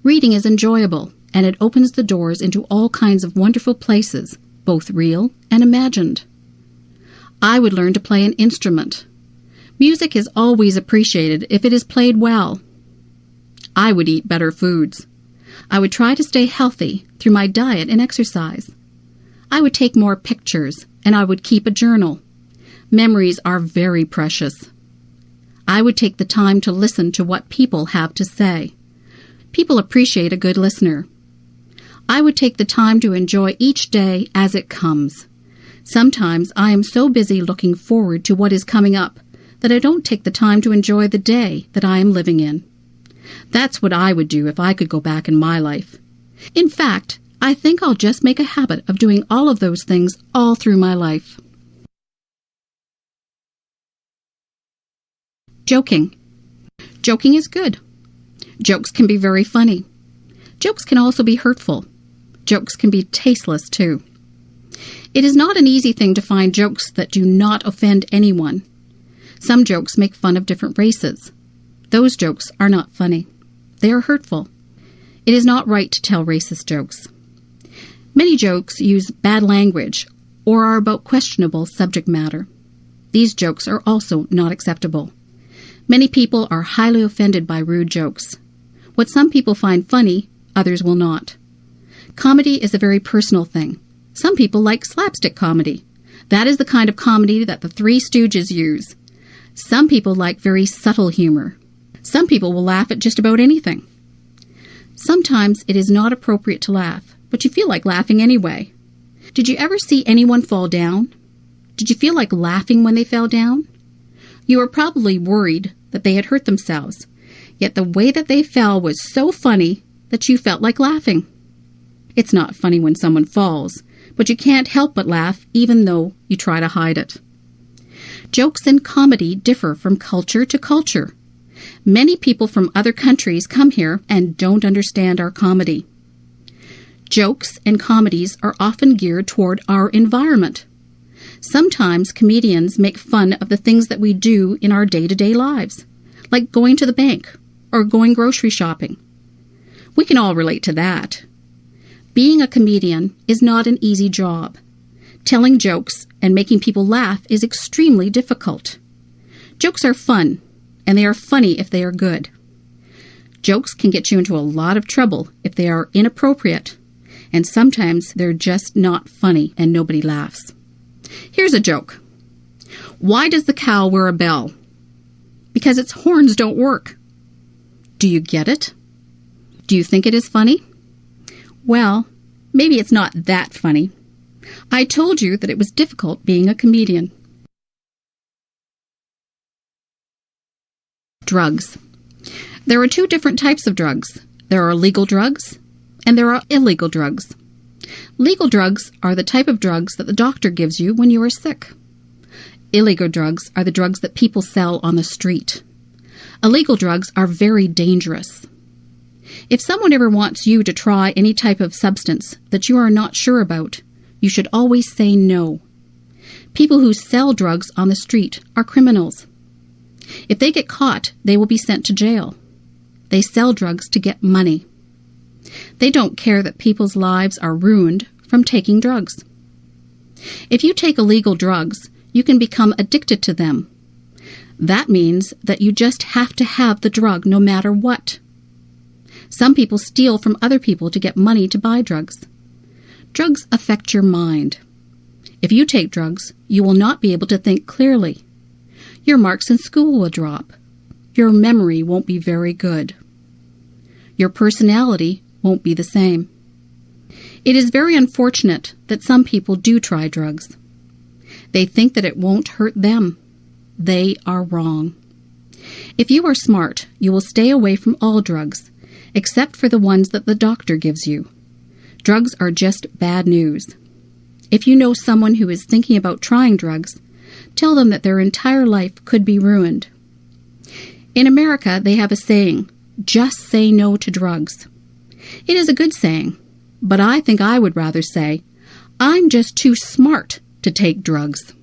[SPEAKER 5] Reading is enjoyable, and it opens the doors into all kinds of wonderful places, both real and imagined. I would learn to play an instrument. Music is always appreciated if it is played well. I would eat better foods. I would try to stay healthy through my diet and exercise. I would take more pictures, and I would keep a journal. Memories are very precious. I would take the time to listen to what people have to say. People appreciate a good listener. I would take the time to enjoy each day as it comes. Sometimes I am so busy looking forward to what is coming up that I don't take the time to enjoy the day that I am living in. That's what I would do if I could go back in my life. In fact, I think I'll just make a habit of doing all of those things all through my life. Joking. Joking is good. Jokes can be very funny. Jokes can also be hurtful. Jokes can be tasteless, too. It is not an easy thing to find jokes that do not offend anyone. Some jokes make fun of different races. Those jokes are not funny. They are hurtful. It is not right to tell racist jokes. Many jokes use bad language or are about questionable subject matter. These jokes are also not acceptable. Many people are highly offended by rude jokes. What some people find funny, others will not. Comedy is a very personal thing. Some people like slapstick comedy. That is the kind of comedy that the Three Stooges use. Some people like very subtle humor. Some people will laugh at just about anything. Sometimes it is not appropriate to laugh, but you feel like laughing anyway. Did you ever see anyone fall down? Did you feel like laughing when they fell down? You were probably worried that they had hurt themselves, yet the way that they fell was so funny that you felt like laughing. It's not funny when someone falls, but you can't help but laugh even though you try to hide it. Jokes and comedy differ from culture to culture. Many people from other countries come here and don't understand our comedy. Jokes and comedies are often geared toward our environment. Sometimes comedians make fun of the things that we do in our day-to-day lives, like going to the bank or going grocery shopping. We can all relate to that. Being a comedian is not an easy job. Telling jokes and making people laugh is extremely difficult. Jokes are fun, and they are funny if they are good. Jokes can get you into a lot of trouble if they are inappropriate, and sometimes they're just not funny and nobody laughs. Here's a joke. Why does the cow wear a bell? Because its horns don't work. Do you get it? Do you think it is funny? Well, maybe it's not that funny. I told you that it was difficult being a comedian. Drugs. There are two different types of drugs. There are legal drugs and there are illegal drugs. Legal drugs are the type of drugs that the doctor gives you when you are sick. Illegal drugs are the drugs that people sell on the street. Illegal drugs are very dangerous. If someone ever wants you to try any type of substance that you are not sure about, you should always say no. People who sell drugs on the street are criminals. If they get caught, they will be sent to jail. They sell drugs to get money. They don't care that people's lives are ruined from taking drugs. If you take illegal drugs, you can become addicted to them. That means that you just have to have the drug no matter what. Some people steal from other people to get money to buy drugs. Drugs affect your mind. If you take drugs, you will not be able to think clearly. Your marks in school will drop. Your memory won't be very good. Your personality won't be the same. It is very unfortunate that some people do try drugs. They think that it won't hurt them. They are wrong. If you are smart, you will stay away from all drugs, except for the ones that the doctor gives you. Drugs are just bad news. If you know someone who is thinking about trying drugs, tell them that their entire life could be ruined. In America, they have a saying, just say no to drugs. It is a good saying, but I think I would rather say, I'm just too smart to take drugs.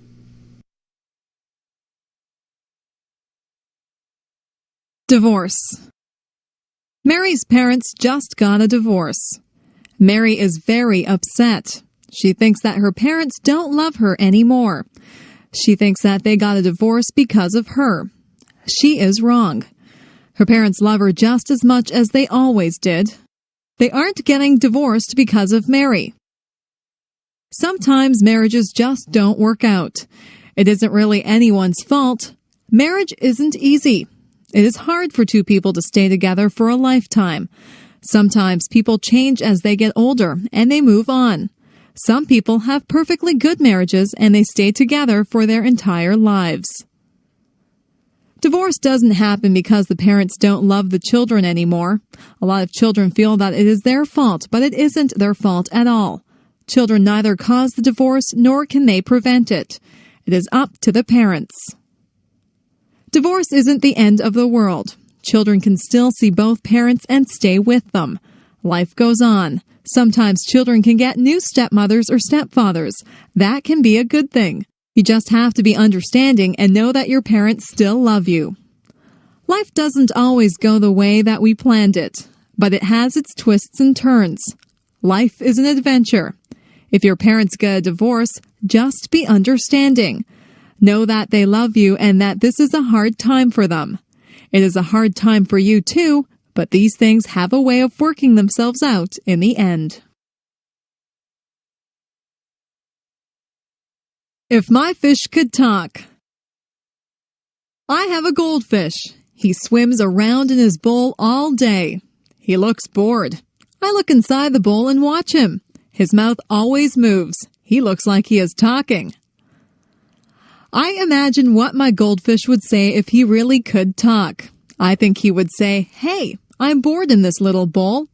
[SPEAKER 6] Divorce. Mary's parents just got a divorce. Mary is very upset. She thinks that her parents don't love her anymore. She thinks that they got a divorce because of her. She is wrong. Her parents love her just as much as they always did. They aren't getting divorced because of Mary. Sometimes marriages just don't work out. It isn't really anyone's fault. Marriage isn't easy. It is hard for two people to stay together for a lifetime. Sometimes people change as they get older and they move on. Some people have perfectly good marriages and they stay together for their entire lives. Divorce doesn't happen because the parents don't love the children anymore. A lot of children feel that it is their fault, but it isn't their fault at all. Children neither cause the divorce nor can they prevent it. It is up to the parents. Divorce isn't the end of the world. Children can still see both parents and stay with them. Life goes on. Sometimes children can get new stepmothers or stepfathers. That can be a good thing. You just have to be understanding and know that your parents still love you. Life doesn't always go the way that we planned it, but it has its twists and turns. Life is an adventure. If your parents get a divorce, just be understanding. Know that they love you and that this is a hard time for them. It is a hard time for you too, but these things have a way of working themselves out in the end. If my fish could talk. I have a goldfish. He swims around in his bowl all day. He looks bored. I look inside the bowl and watch him. His mouth always moves. He looks like he is talking. I imagine what my goldfish would say if he really could talk. I think he would say, "Hey, I'm bored in this little bowl.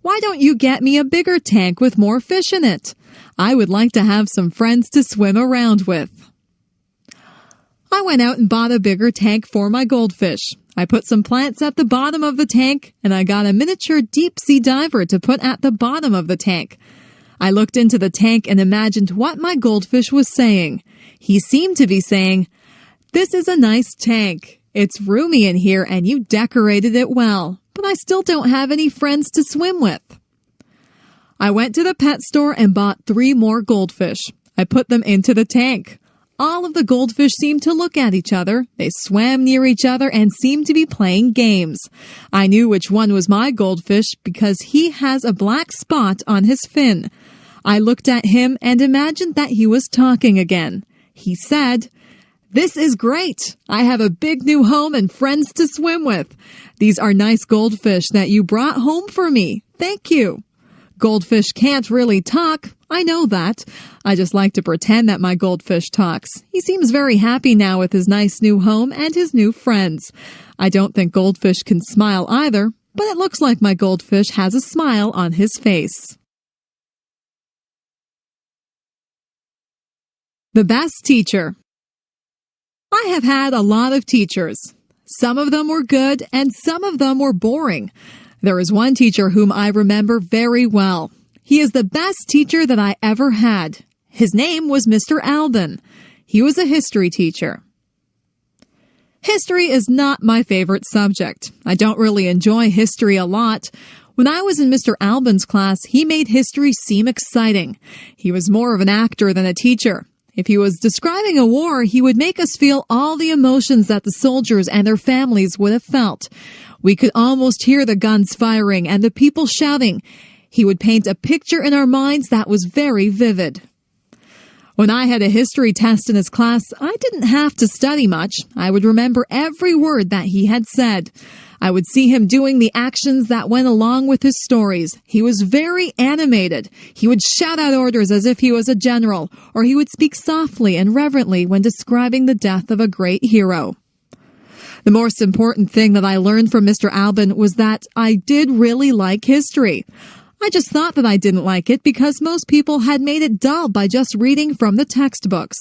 [SPEAKER 6] Why don't you get me a bigger tank with more fish in it? I would like to have some friends to swim around with." I went out and bought a bigger tank for my goldfish. I put some plants at the bottom of the tank, and I got a miniature deep-sea diver to put at the bottom of the tank. I looked into the tank and imagined what my goldfish was saying. He seemed to be saying, "This is a nice tank. It's roomy in here and you decorated it well, but I still don't have any friends to swim with." I went to the pet store and bought 3 more goldfish. I put them into the tank. All of the goldfish seemed to look at each other. They swam near each other and seemed to be playing games. I knew which one was my goldfish because he has a black spot on his fin. I looked at him and imagined that he was talking again. He said, "This is great. I have a big new home and friends to swim with. These are nice goldfish that you brought home for me. Thank you." Goldfish can't really talk. I know that. I just like to pretend that my goldfish talks. He seems very happy now with his nice new home and his new friends. I don't think goldfish can smile either, but it looks like my goldfish has a smile on his face. The best teacher. I have had a lot of teachers. Some of them were good and some of them were boring. There is one teacher whom I remember very well. He is the best teacher that I ever had. His name was Mr. Alban. He was a history teacher. History is not my favorite subject. I don't really enjoy history a lot. When I was in Mr. Alban's class, he made history seem exciting. He was more of an actor than a teacher. If he was describing a war, he would make us feel all the emotions that the soldiers and their families would have felt. We could almost hear the guns firing and the people shouting. He would paint a picture in our minds that was very vivid. When I had a history test in his class, I didn't have to study much. I would remember every word that he had said. I would see him doing the actions that went along with his stories. He was very animated. He would shout out orders as if he was a general, or he would speak softly and reverently when describing the death of a great hero. The most important thing that I learned from Mr. Albin was that I did really like history. I just thought that I didn't like it because most people had made it dull by just reading from the textbooks.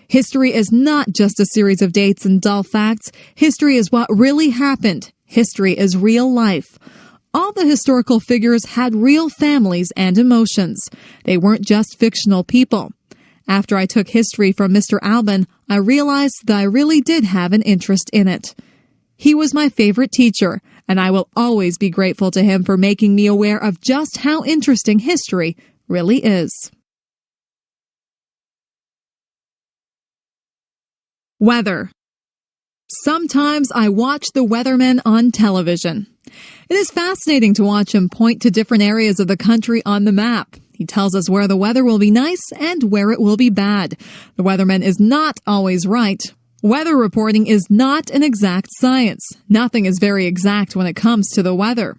[SPEAKER 6] History is not just a series of dates and dull facts. History is what really happened. History is real life. All the historical figures had real families and emotions. They weren't just fictional people. After I took history from Mr. Albin, I realized that I really did have an interest in it. He was my favorite teacher, and I will always be grateful to him for making me aware of just how interesting history really is. Weather. Sometimes I watch the weatherman on television. It is fascinating to watch him point to different areas of the country on the map. He tells us where the weather will be nice and where it will be bad. The weatherman is not always right. Weather reporting is not an exact science. Nothing is very exact when it comes to the weather.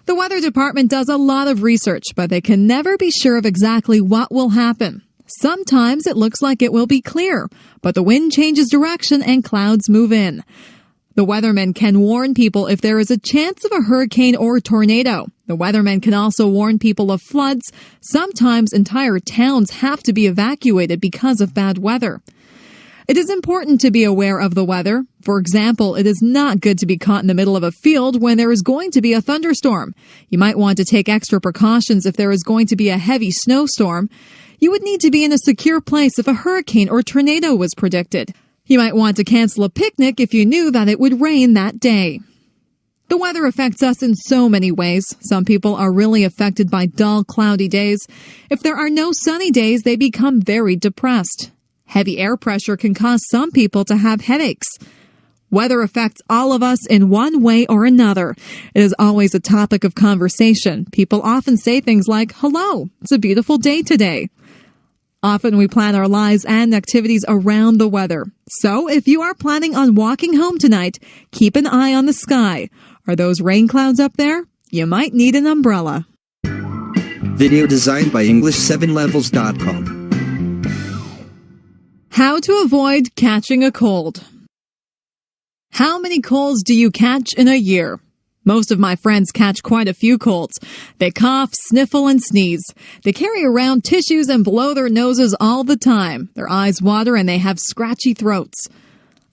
[SPEAKER 6] The weather department does a lot of research, but they can never be sure of exactly what will happen. Sometimes it looks like it will be clear, but the wind changes direction and clouds move in. The weatherman can warn people if there is a chance of a hurricane or a tornado. The weatherman can also warn people of floods. Sometimes entire towns have to be evacuated because of bad weather. It is important to be aware of the weather. For example, it is not good to be caught in the middle of a field when there is going to be a thunderstorm. You might want to take extra precautions if there is going to be a heavy snowstorm. You would need to be in a secure place if a hurricane or tornado was predicted. You might want to cancel a picnic if you knew that it would rain that day. The weather affects us in so many ways. Some people are really affected by dull, cloudy days. If there are no sunny days, they become very depressed. Heavy air pressure can cause some people to have headaches. Weather affects all of us in one way or another. It is always a topic of conversation. People often say things like, "Hello, it's a beautiful day today." Often we plan our lives and activities around the weather. So if you are planning on walking home tonight, keep an eye on the sky. Are those rain clouds up there? You might need an umbrella.
[SPEAKER 3] Video designed by English7levels.com.
[SPEAKER 6] How to avoid catching a cold. How many colds do you catch in a year? Most of my friends catch quite a few colds. They cough, sniffle, and sneeze. They carry around tissues and blow their noses all the time. Their eyes water and they have scratchy throats.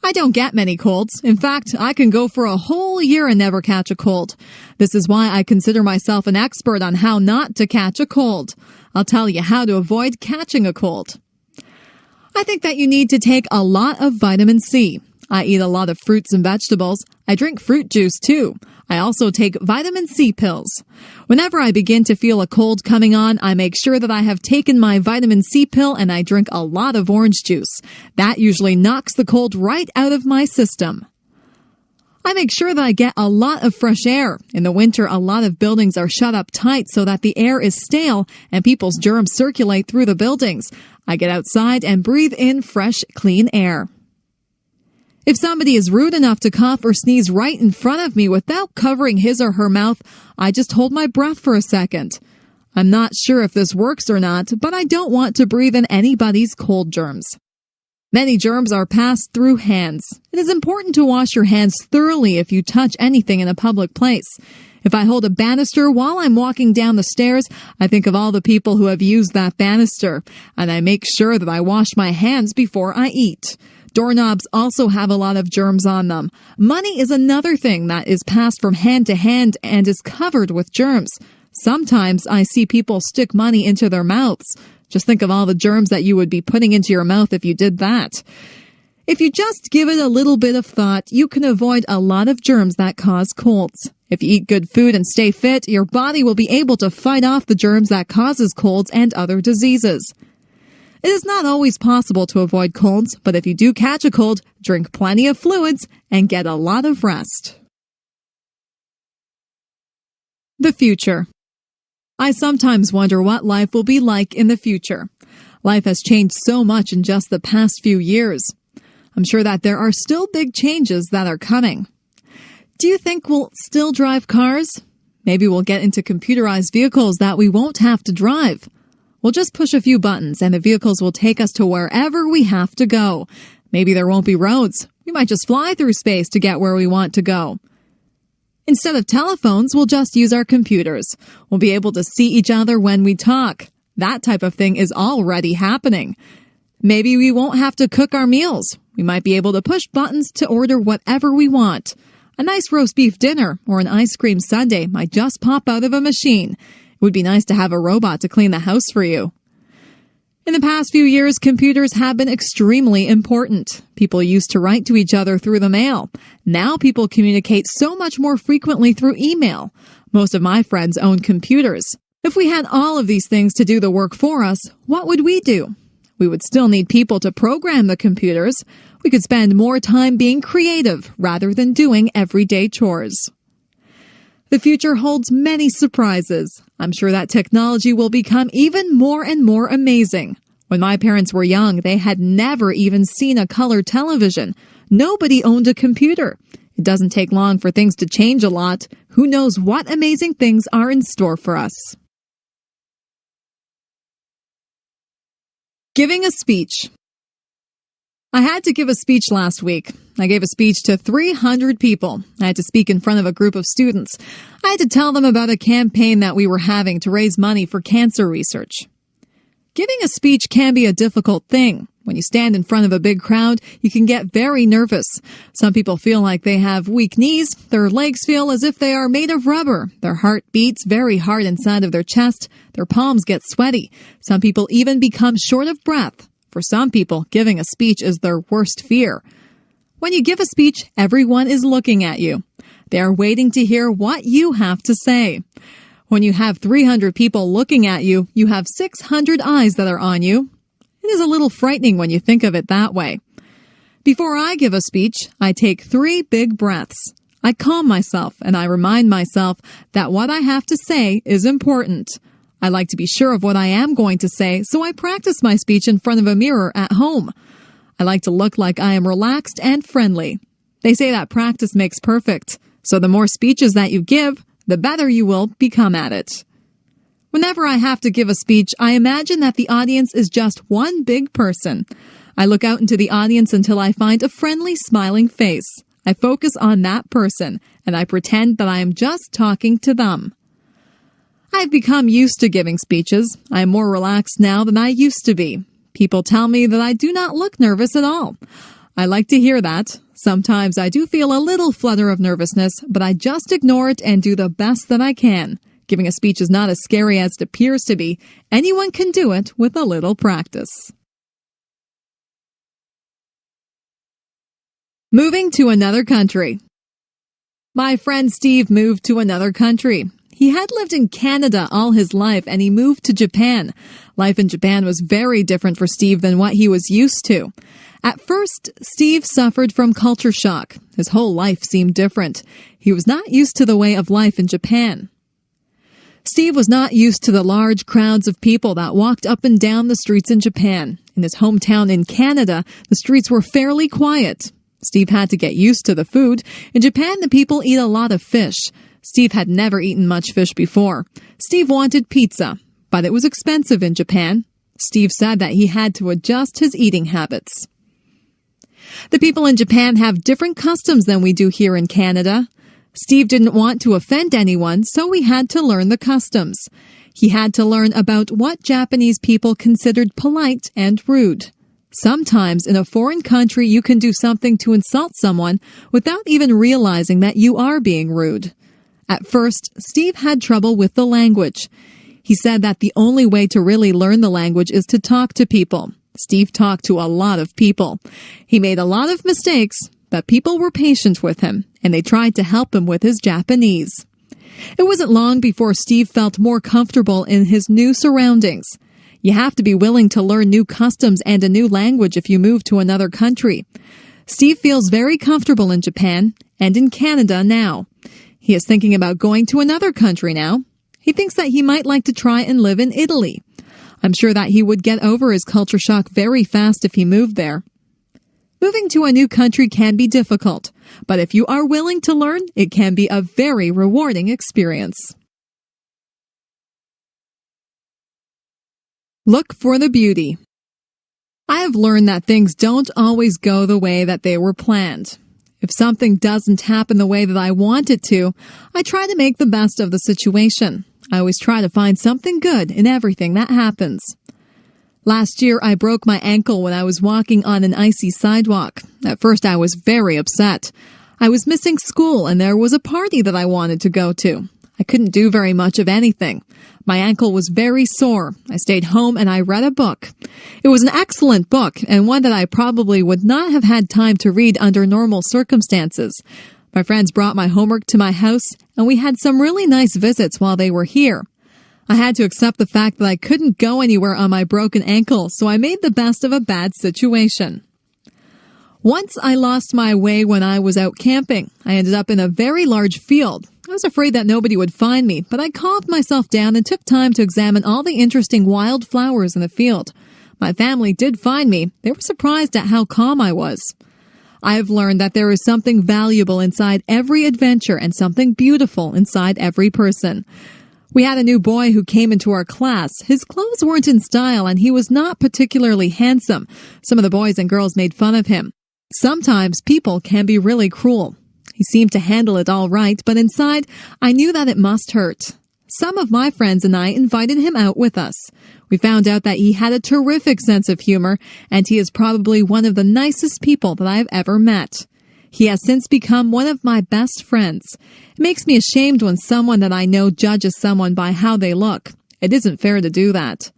[SPEAKER 6] I don't get many colds. In fact, I can go for a whole year and never catch a cold. This is why I consider myself an expert on how not to catch a cold. I'll tell you how to avoid catching a cold. I think that you need to take a lot of vitamin C. I eat a lot of fruits and vegetables. I drink fruit juice too. I also take vitamin C pills. Whenever I begin to feel a cold coming on, I make sure that I have taken my vitamin C pill and I drink a lot of orange juice. That usually knocks the cold right out of my system. I make sure that I get a lot of fresh air. In the winter, a lot of buildings are shut up tight so that the air is stale and people's germs circulate through the buildings. I get outside and breathe in fresh, clean air. If somebody is rude enough to cough or sneeze right in front of me without covering his or her mouth, I just hold my breath for a second. I'm not sure if this works or not, but I don't want to breathe in anybody's cold germs. Many germs are passed through hands. It is important to wash your hands thoroughly if you touch anything in a public place. If I hold a banister while I'm walking down the stairs, I think of all the people who have used that banister, and I make sure that I wash my hands before I eat. Doorknobs also have a lot of germs on them. Money is another thing that is passed from hand to hand and is covered with germs. Sometimes I see people stick money into their mouths. Just think of all the germs that you would be putting into your mouth if you did that. If you just give it a little bit of thought, you can avoid a lot of germs that cause colds. If you eat good food and stay fit, your body will be able to fight off the germs that causes colds and other diseases. It is not always possible to avoid colds, but if you do catch a cold, drink plenty of fluids and get a lot of rest. The future. I sometimes wonder what life will be like in the future. Life has changed so much in just the past few years. I'm sure that there are still big changes that are coming. Do you think we'll still drive cars? Maybe we'll get into computerized vehicles that we won't have to drive. We'll just push a few buttons and the vehicles will take us to wherever we have to go. Maybe there won't be roads. We might just fly through space to get where we want to go. Instead of telephones, we'll just use our computers. We'll be able to see each other when we talk. That type of thing is already happening. Maybe we won't have to cook our meals. We might be able to push buttons to order whatever we want. A nice roast beef dinner or an ice cream sundae might just pop out of a machine. It would be nice to have a robot to clean the house for you. In the past few years, computers have been extremely important. People used to write to each other through the mail. Now people communicate so much more frequently through email. Most of my friends own computers. If we had all of these things to do the work for us, what would we do? We would still need people to program the computers. We could spend more time being creative rather than doing everyday chores. The future holds many surprises. I'm sure that technology will become even more and more amazing. When my parents were young, they had never even seen a color television. Nobody owned a computer. It doesn't take long for things to change a lot. Who knows what amazing things are in store for us? Giving a speech. I had to give a speech last week. I gave a speech to 300 people. I had to speak in front of a group of students. I had to tell them about a campaign that we were having to raise money for cancer research. Giving a speech can be a difficult thing. When you stand in front of a big crowd, you can get very nervous. Some people feel like they have weak knees. Their legs feel as if they are made of rubber. Their heart beats very hard inside of their chest. Their palms get sweaty. Some people even become short of breath. For some people, giving a speech is their worst fear. When you give a speech, everyone is looking at you. They are waiting to hear what you have to say. When you have 300 people looking at you, you have 600 eyes that are on you. It is a little frightening when you think of it that way. Before I give a speech, I take 3 big breaths. I calm myself and I remind myself that what I have to say is important. I like to be sure of what I am going to say, so I practice my speech in front of a mirror at home. I like to look like I am relaxed and friendly. They say that practice makes perfect, so the more speeches that you give, the better you will become at it. Whenever I have to give a speech, I imagine that the audience is just one big person. I look out into the audience until I find a friendly, smiling face. I focus on that person, and I pretend that I am just talking to them. I've become used to giving speeches. I am more relaxed now than I used to be. People tell me that I do not look nervous at all. I like to hear that. Sometimes I do feel a little flutter of nervousness, but I just ignore it and do the best that I can. Giving a speech is not as scary as it appears to be. Anyone can do it with a little practice. Moving to another country. My friend Steve moved to another country. He had lived in Canada all his life and he moved to Japan. Life in Japan was very different for Steve than what he was used to. At first, Steve suffered from culture shock. His whole life seemed different. He was not used to the way of life in Japan. Steve was not used to the large crowds of people that walked up and down the streets in Japan. In his hometown in Canada, the streets were fairly quiet. Steve had to get used to the food. In Japan, the people eat a lot of fish. Steve had never eaten much fish before. Steve wanted pizza, but it was expensive in Japan. Steve said that he had to adjust his eating habits. The people in Japan have different customs than we do here in Canada. Steve didn't want to offend anyone, so he had to learn the customs. He had to learn about what Japanese people considered polite and rude. Sometimes in a foreign country, you can do something to insult someone without even realizing that you are being rude. At first, Steve had trouble with the language. He said that the only way to really learn the language is to talk to people. Steve talked to a lot of people. He made a lot of mistakes, but people were patient with him, and they tried to help him with his Japanese. It wasn't long before Steve felt more comfortable in his new surroundings. You have to be willing to learn new customs and a new language if you move to another country. Steve feels very comfortable in Japan and in Canada now. He is thinking about going to another country now. He thinks that he might like to try and live in Italy. I'm sure that he would get over his culture shock very fast if he moved there. Moving to a new country can be difficult, but if you are willing to learn, it can be a very rewarding experience. Look for the beauty. I have learned that things don't always go the way that they were planned. If something doesn't happen the way that I want it to, I try to make the best of the situation. I always try to find something good in everything that happens. Last year, I broke my ankle when I was walking on an icy sidewalk. At first, I was very upset. I was missing school and there was a party that I wanted to go to. I couldn't do very much of anything. My ankle was very sore. I stayed home and I read a book. It was an excellent book and one that I probably would not have had time to read under normal circumstances. My friends brought my homework to my house and we had some really nice visits while they were here. I had to accept the fact that I couldn't go anywhere on my broken ankle, so I made the best of a bad situation. Once I lost my way when I was out camping. I ended up in a very large field. I was afraid that nobody would find me, but I calmed myself down and took time to examine all the interesting wild flowers in the field. My family did find me. They were surprised at how calm I was. I have learned that there is something valuable inside every adventure and something beautiful inside every person. We had a new boy who came into our class. His clothes weren't in style and he was not particularly handsome. Some of the boys and girls made fun of him. Sometimes people can be really cruel. He seemed to handle it all right, but inside, I knew that it must hurt. Some of my friends and I invited him out with us. We found out that he had a terrific sense of humor, and he is probably one of the nicest people that I have ever met. He has since become one of my best friends. It makes me ashamed when someone that I know judges someone by how they look. It isn't fair to do that.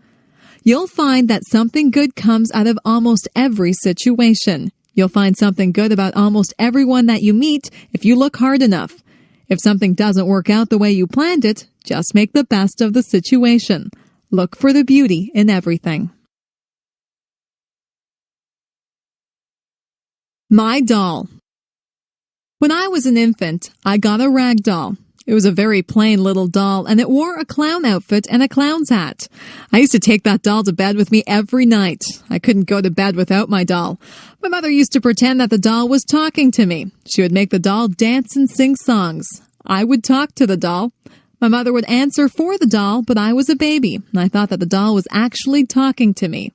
[SPEAKER 6] You'll find that something good comes out of almost every situation. You'll find something good about almost everyone that you meet if you look hard enough. If something doesn't work out the way you planned it, just make the best of the situation. Look for the beauty in everything. My doll. When I was an infant, I got a rag doll. It was a very plain little doll, and it wore a clown outfit and a clown's hat. I used to take that doll to bed with me every night. I couldn't go to bed without my doll. My mother used to pretend that the doll was talking to me. She would make the doll dance and sing songs. I would talk to the doll. My mother would answer for the doll, but I was a baby, and I thought that the doll was actually talking to me.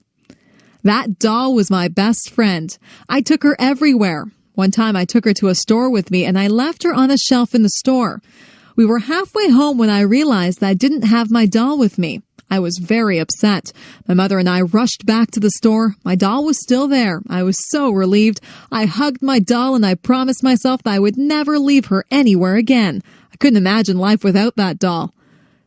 [SPEAKER 6] That doll was my best friend. I took her everywhere. One time I took her to a store with me and I left her on a shelf in the store. We were halfway home when I realized that I didn't have my doll with me. I was very upset. My mother and I rushed back to the store. My doll was still there. I was so relieved. I hugged my doll and I promised myself that I would never leave her anywhere again. I couldn't imagine life without that doll.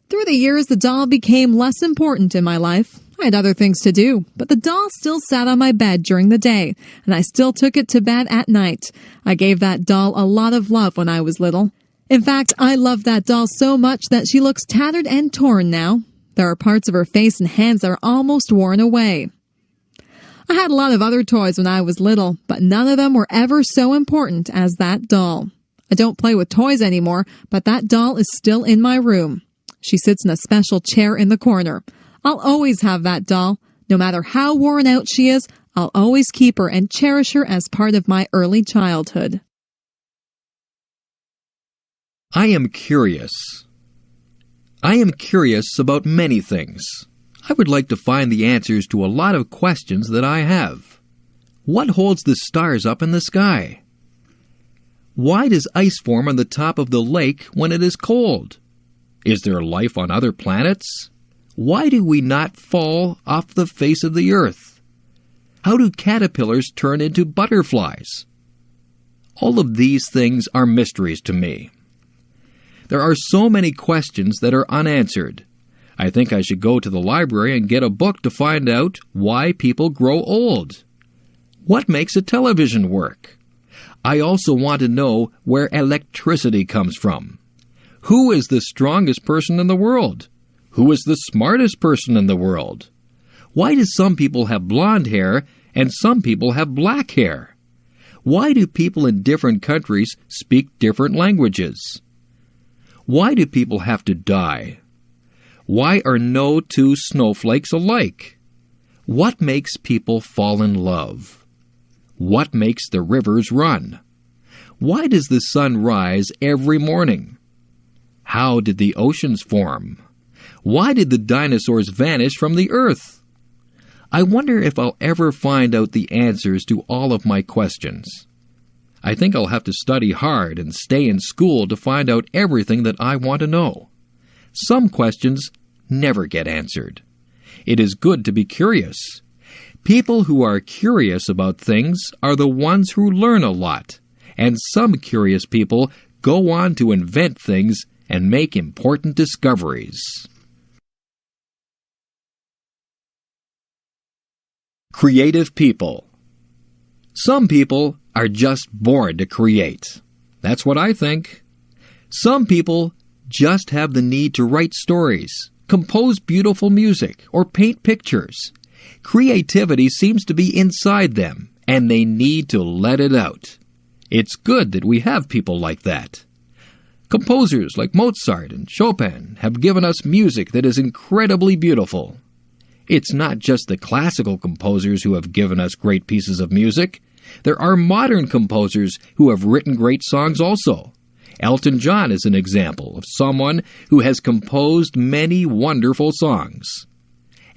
[SPEAKER 6] Through the years, the doll became less important in my life. I had other things to do, but the doll still sat on my bed during the day, and I still took it to bed at night. I gave that doll a lot of love when I was little. In fact, I love that doll so much that she looks tattered and torn now. There are parts of her face and hands that are almost worn away. I had a lot of other toys when I was little, but none of them were ever so important as that doll. I don't play with toys anymore, but that doll is still in my room. She sits in a special chair in the corner. I'll always have that doll. No matter how worn out she is, I'll always keep her and cherish her as part of my early childhood.
[SPEAKER 2] I am curious. I am curious about many things. I would like to find the answers to a lot of questions that I have. What holds the stars up in the sky? Why does ice form on the top of the lake when it is cold? Is there life on other planets? Why do we not fall off the face of the earth? How do caterpillars turn into butterflies? All of these things are mysteries to me. There are so many questions that are unanswered. I think I should go to the library and get a book to find out why people grow old. What makes a television work? I also want to know where electricity comes from. Who is the strongest person in the world? Who is the smartest person in the world? Why do some people have blonde hair and some people have black hair? Why do people in different countries speak different languages? Why do people have to die? Why are no two snowflakes alike? What makes people fall in love?
[SPEAKER 7] What makes the rivers run? Why does the sun rise every morning? How did the oceans form? Why did the dinosaurs vanish from the earth? I wonder if I'll ever find out the answers to all of my questions. I think I'll have to study hard and stay in school to find out everything that I want to know. Some questions never get answered. It is good to be curious. People who are curious about things are the ones who learn a lot, and some curious people go on to invent things and make important discoveries. Creative people. Some people are just born to create. That's what I think. Some people just have the need to write stories, compose beautiful music, or paint pictures. Creativity seems to be inside them, and they need to let it out. It's good that we have people like that. Composers like Mozart and Chopin have given us music that is incredibly beautiful. It's not just the classical composers who have given us great pieces of music. There are modern composers who have written great songs also. Elton John is an example of someone who has composed many wonderful songs.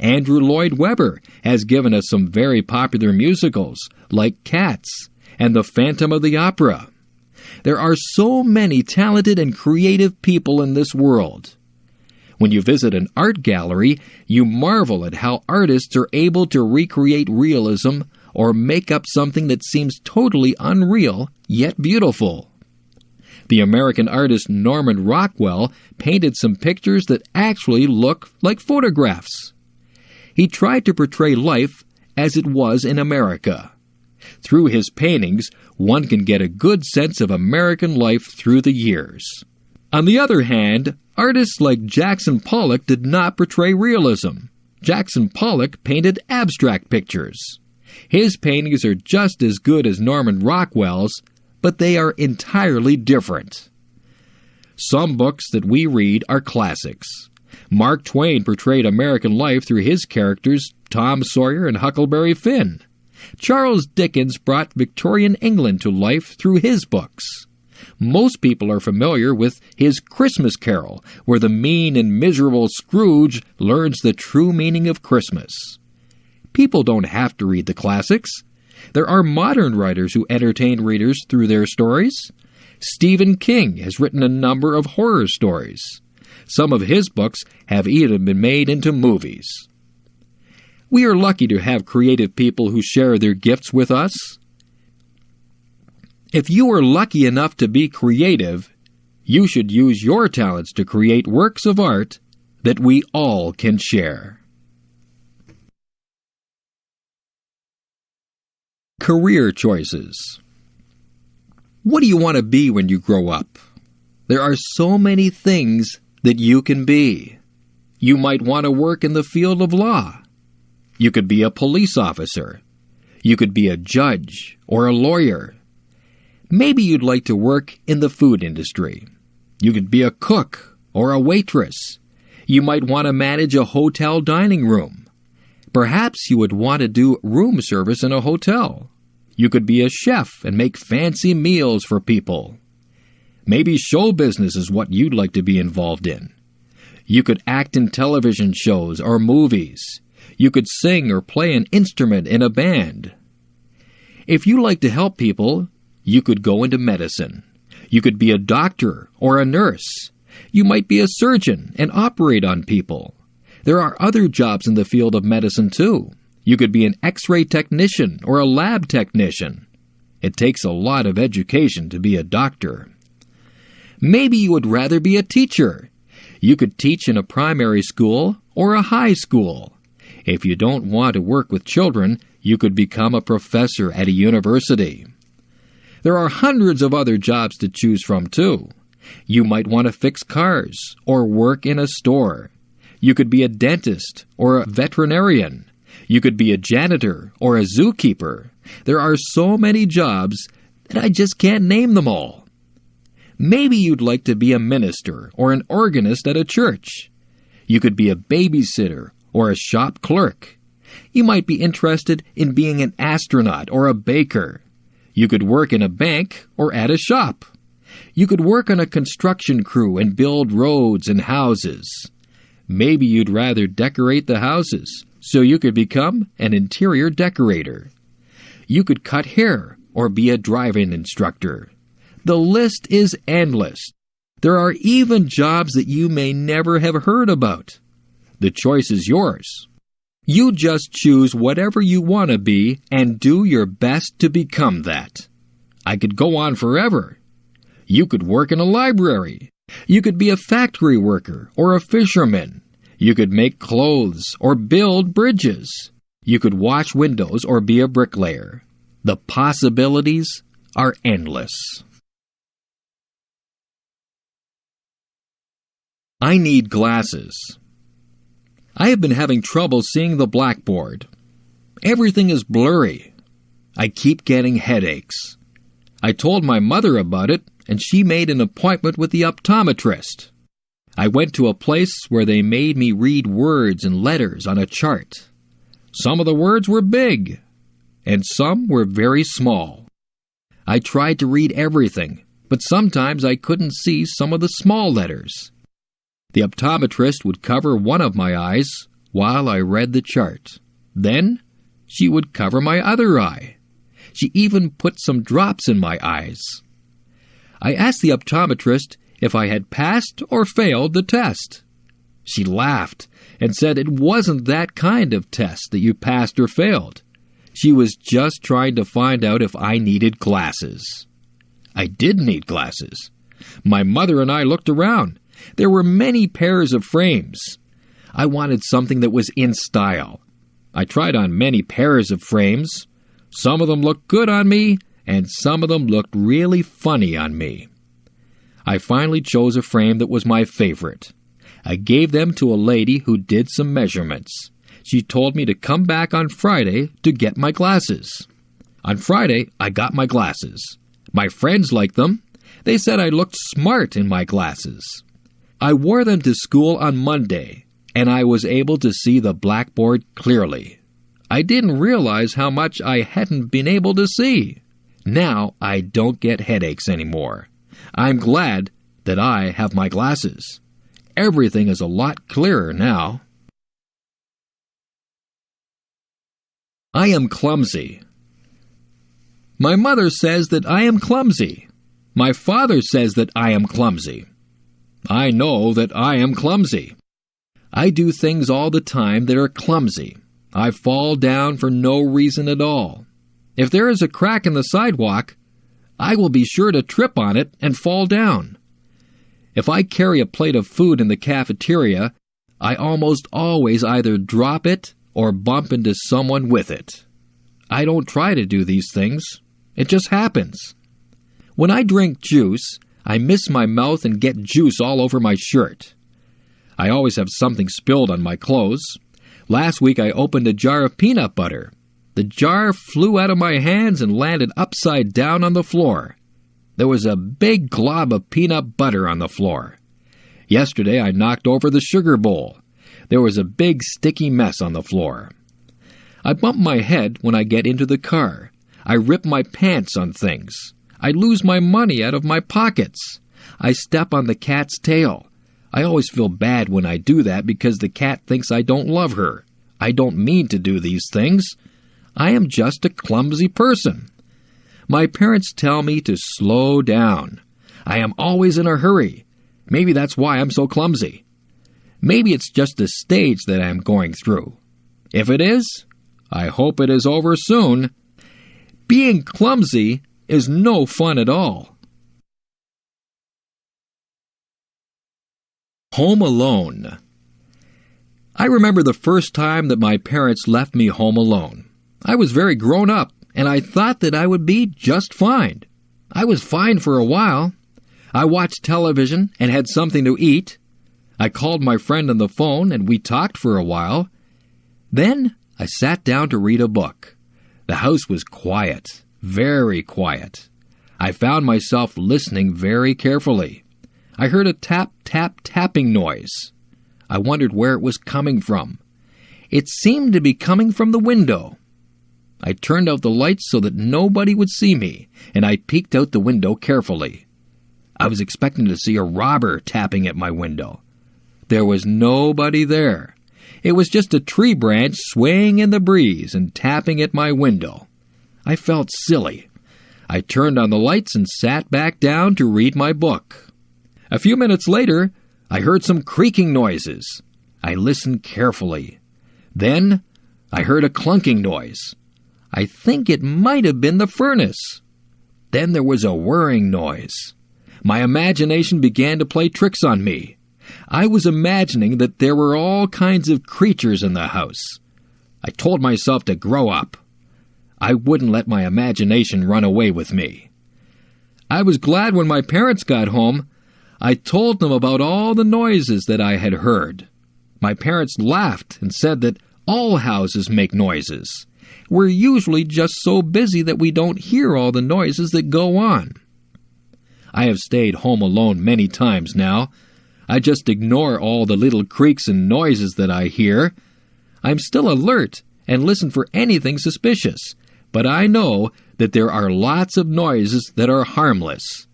[SPEAKER 7] Andrew Lloyd Webber has given us some very popular musicals like Cats and The Phantom of the Opera. There are so many talented and creative people in this world. When you visit an art gallery, you marvel at how artists are able to recreate realism or make up something that seems totally unreal, yet beautiful. The American artist Norman Rockwell painted some pictures that actually look like photographs. He tried to portray life as it was in America. Through his paintings, one can get a good sense of American life through the years. On the other hand, artists like Jackson Pollock did not portray realism. Jackson Pollock painted abstract pictures. His paintings are just as good as Norman Rockwell's, but they are entirely different. Some books that we read are classics. Mark Twain portrayed American life through his characters Tom Sawyer and Huckleberry Finn. Charles Dickens brought Victorian England to life through his books. Most people are familiar with his Christmas Carol, where the mean and miserable Scrooge learns the true meaning of Christmas. People don't have to read the classics. There are modern writers who entertain readers through their stories. Stephen King has written a number of horror stories. Some of his books have even been made into movies. We are lucky to have creative people who share their gifts with us. If you are lucky enough to be creative, you should use your talents to create works of art that we all can share. Career choices. What do you want to be when you grow up? There are so many things that you can be. You might want to work in the field of law. You could be a police officer. You could be a judge or a lawyer. Maybe you'd like to work in the food industry. You could be a cook or a waitress. You might want to manage a hotel dining room. Perhaps you would want to do room service in a hotel. You could be a chef and make fancy meals for people. Maybe show business is what you'd like to be involved in. You could act in television shows or movies. You could sing or play an instrument in a band. If you like to help people, you could go into medicine. You could be a doctor or a nurse. You might be a surgeon and operate on people. There are other jobs in the field of medicine too. You could be an X-ray technician or a lab technician. It takes a lot of education to be a doctor. Maybe you would rather be a teacher. You could teach in a primary school or a high school. If you don't want to work with children, you could become a professor at a university. There are hundreds of other jobs to choose from too. You might want to fix cars or work in a store. You could be a dentist or a veterinarian. You could be a janitor or a zookeeper. There are so many jobs that I just can't name them all. Maybe you'd like to be a minister or an organist at a church. You could be a babysitter or a shop clerk. You might be interested in being an astronaut or a baker. You could work in a bank or at a shop. You could work on a construction crew and build roads and houses. Maybe you'd rather decorate the houses, so you could become an interior decorator. You could cut hair or be a driving instructor. The list is endless. There are even jobs that you may never have heard about. The choice is yours. You just choose whatever you want to be and do your best to become that. I could go on forever. You could work in a library. You could be a factory worker or a fisherman. You could make clothes or build bridges. You could wash windows or be a bricklayer. The possibilities are endless. I need glasses. I have been having trouble seeing the blackboard. Everything is blurry. I keep getting headaches. I told my mother about it, and she made an appointment with the optometrist. I went to a place where they made me read words and letters on a chart. Some of the words were big, and some were very small. I tried to read everything, but sometimes I couldn't see some of the small letters. The optometrist would cover one of my eyes while I read the chart. Then she would cover my other eye. She even put some drops in my eyes. I asked the optometrist if I had passed or failed the test. She laughed and said it wasn't that kind of test that you passed or failed. She was just trying to find out if I needed glasses. I did need glasses. My mother and I looked around. There were many pairs of frames. I wanted something that was in style. I tried on many pairs of frames. Some of them looked good on me, and some of them looked really funny on me. I finally chose a frame that was my favorite. I gave them to a lady who did some measurements. She told me to come back on Friday to get my glasses. On Friday, I got my glasses. My friends liked them. They said I looked smart in my glasses. I wore them to school on Monday, and I was able to see the blackboard clearly. I didn't realize how much I hadn't been able to see. Now I don't get headaches anymore. I'm glad that I have my glasses. Everything is a lot clearer now. I am clumsy. My mother says that I am clumsy. My father says that I am clumsy. I know that I am clumsy. I do things all the time that are clumsy. I fall down for no reason at all. If there is a crack in the sidewalk, I will be sure to trip on it and fall down. If I carry a plate of food in the cafeteria, I almost always either drop it or bump into someone with it. I don't try to do these things. It just happens. When I drink juice, I miss my mouth and get juice all over my shirt. I always have something spilled on my clothes. Last week I opened a jar of peanut butter. The jar flew out of my hands and landed upside down on the floor. There was a big glob of peanut butter on the floor. Yesterday I knocked over the sugar bowl. There was a big sticky mess on the floor. I bump my head when I get into the car. I rip my pants on things. I lose my money out of my pockets. I step on the cat's tail. I always feel bad when I do that because the cat thinks I don't love her. I don't mean to do these things. I am just a clumsy person. My parents tell me to slow down. I am always in a hurry. Maybe that's why I'm so clumsy. Maybe it's just a stage that I am going through. If it is, I hope it is over soon. Being clumsy is no fun at all. Home alone. I remember the first time that my parents left me home alone. I was very grown up, and I thought that I would be just fine. I was fine for a while. I watched television and had something to eat. I called my friend on the phone, and we talked for a while. Then I sat down to read a book. The house was quiet, very quiet. I found myself listening very carefully. I heard a tap-tap-tapping noise. I wondered where it was coming from. It seemed to be coming from the window. I turned out the lights so that nobody would see me, and I peeked out the window carefully. I was expecting to see a robber tapping at my window. There was nobody there. It was just a tree branch swaying in the breeze and tapping at my window. I felt silly. I turned on the lights and sat back down to read my book. A few minutes later, I heard some creaking noises. I listened carefully. Then I heard a clunking noise. I think it might have been the furnace. Then there was a whirring noise. My imagination began to play tricks on me. I was imagining that there were all kinds of creatures in the house. I told myself to grow up. I wouldn't let my imagination run away with me. I was glad when my parents got home. I told them about all the noises that I had heard. My parents laughed and said that all houses make noises. We're usually just so busy that we don't hear all the noises that go on. I have stayed home alone many times now. I just ignore all the little creaks and noises that I hear. I'm still alert and listen for anything suspicious, but I know that there are lots of noises that are harmless.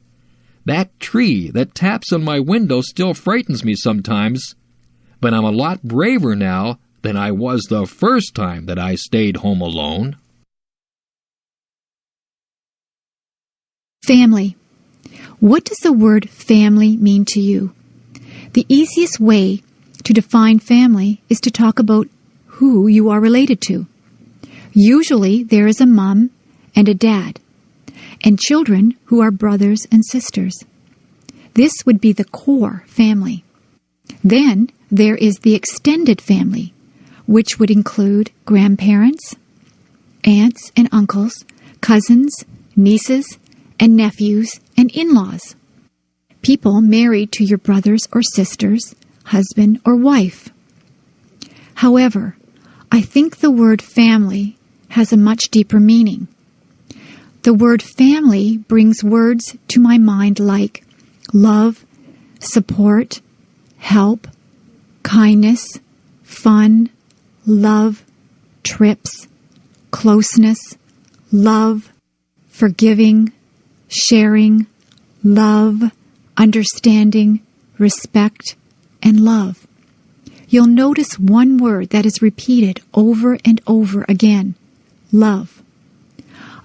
[SPEAKER 7] That tree that taps on my window still frightens me sometimes, but I'm a lot braver now than I was the first time that I stayed home alone.
[SPEAKER 5] Family. What does the word family mean to you? The easiest way to define family is to talk about who you are related to. Usually there is a mom and a dad, and children who are brothers and sisters. This would be the core family. Then there is the extended family, which would include grandparents, aunts and uncles, cousins, nieces, and nephews, and in-laws. People married to your brothers or sisters, husband or wife. However, I think the word family has a much deeper meaning. The word family brings words to my mind like love, support, help, kindness, fun, love, trips, closeness, love, forgiving, sharing, love, understanding, respect, and love. You'll notice one word that is repeated over and over again: love.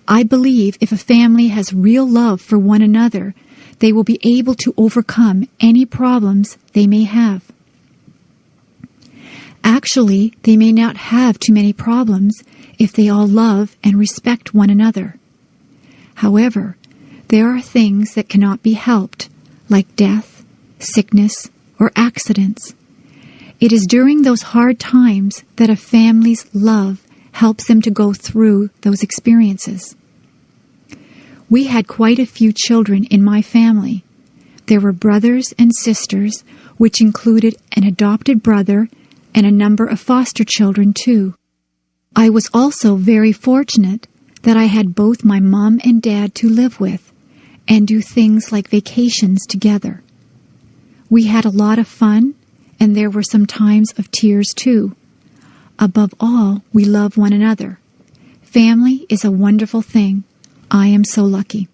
[SPEAKER 5] I believe if a family has real love for one another, they will be able to overcome any problems they may have. Actually, they may not have too many problems if they all love and respect one another. However, there are things that cannot be helped, like death, sickness, or accidents. It is during those hard times that a family's love helps them to go through those experiences. We had quite a few children in my family. There were brothers and sisters, which included an adopted brother and a number of foster children too. I was also very fortunate that I had both my mom and dad to live with and do things like vacations together. We had a lot of fun, and there were some times of tears too. Above all, we love one another. Family is a wonderful thing. I am so lucky.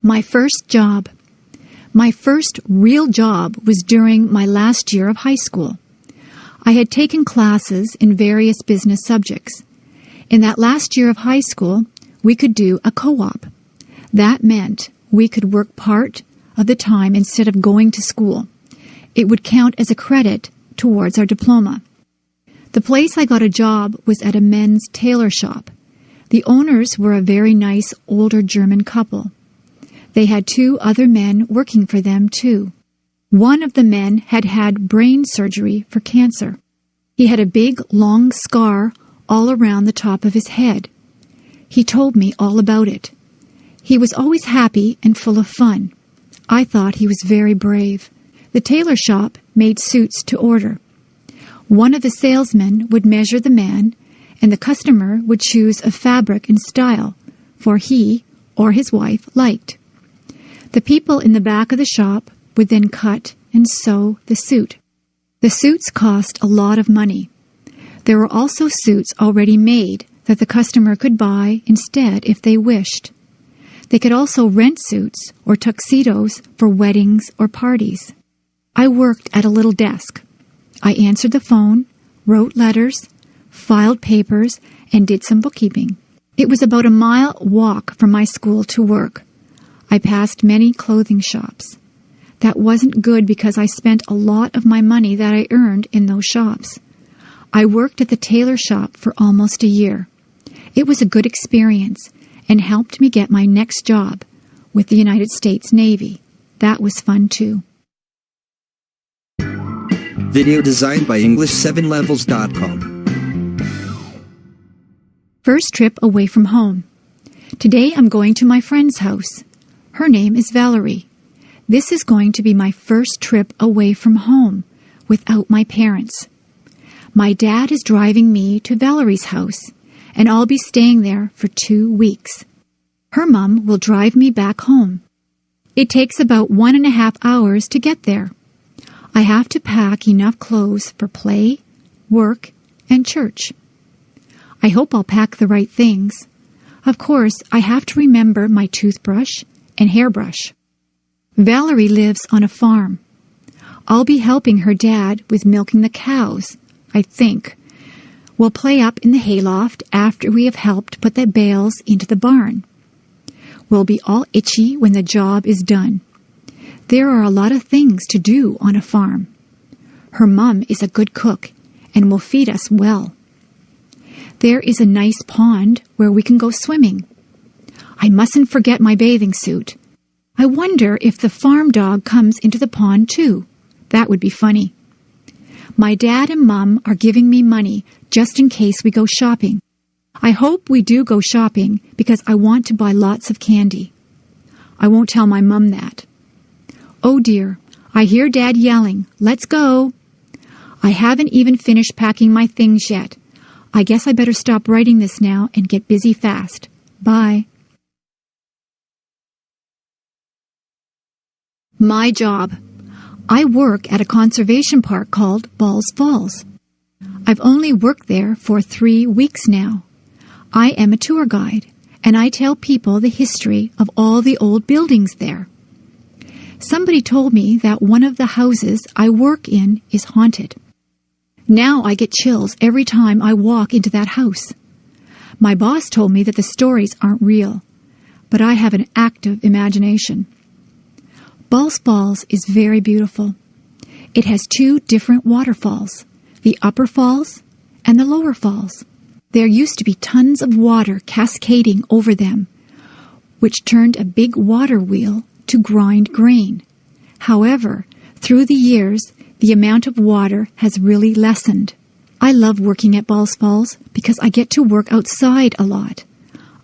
[SPEAKER 5] My first job. My first real job was during my last year of high school. I had taken classes in various business subjects. In that last year of high school, we could do a co-op. That meant we could work part of the time instead of going to school. It would count as a credit towards our diploma. The place I got a job was at a men's tailor shop. The owners were a very nice older German couple. They had 2 other men working for them too. One of the men had had brain surgery for cancer. He had a big, long scar all around the top of his head. He told me all about it. He was always happy and full of fun. I thought he was very brave. The tailor shop made suits to order. One of the salesmen would measure the man, and the customer would choose a fabric and style, for he or his wife liked. The people in the back of the shop would then cut and sew the suit.
[SPEAKER 8] The suits cost a lot of money. There were also suits already made that the customer could buy instead if they wished. They could also rent suits or tuxedos for weddings or parties. I worked at a little desk. I answered the phone, wrote letters, filed papers, and did some bookkeeping. It was about a mile walk from my school to work. I passed many clothing shops. That wasn't good because I spent a lot of my money that I earned in those shops. I worked at the tailor shop for almost a year. It was a good experience and helped me get my next job with the United States Navy. That was fun too.
[SPEAKER 3] Video designed by English7levels.com.
[SPEAKER 8] First trip away from home. Today I'm going to my friend's house. Her name is Valerie. This is going to be my first trip away from home without my parents. My dad is driving me to Valerie's house, and I'll be staying there for 2 weeks. Her mom will drive me back home. It takes about 1.5 hours to get there. I have to pack enough clothes for play, work, and church. I hope I'll pack the right things. Of course, I have to remember my toothbrush and hairbrush. Valerie lives on a farm. I'll be helping her dad with milking the cows, I think. We'll play up in the hayloft after we have helped put the bales into the barn. We'll be all itchy when the job is done. There are a lot of things to do on a farm. Her mom is a good cook and will feed us well. There is a nice pond where we can go swimming. I mustn't forget my bathing suit. I wonder if the farm dog comes into the pond too. That would be funny. My dad and Mom are giving me money just in case we go shopping. I hope we do go shopping because I want to buy lots of candy. I won't tell my Mom that. Oh dear, I hear Dad yelling, "Let's go!" I haven't even finished packing my things yet. I guess I better stop writing this now and get busy fast. Bye. My job. I work at a conservation park called Balls Falls. I've only worked there for 3 weeks now. I am a tour guide, and I tell people the history of all the old buildings there. Somebody told me that one of the houses I work in is haunted. Now I get chills every time I walk into that house. My boss told me that the stories aren't real, but I have an active imagination. Balls Falls is very beautiful. It has 2 different waterfalls, the upper falls and the lower falls. There used to be tons of water cascading over them, which turned a big water wheel to grind grain. However, through the years, the amount of water has really lessened. I love working at Balls Falls because I get to work outside a lot.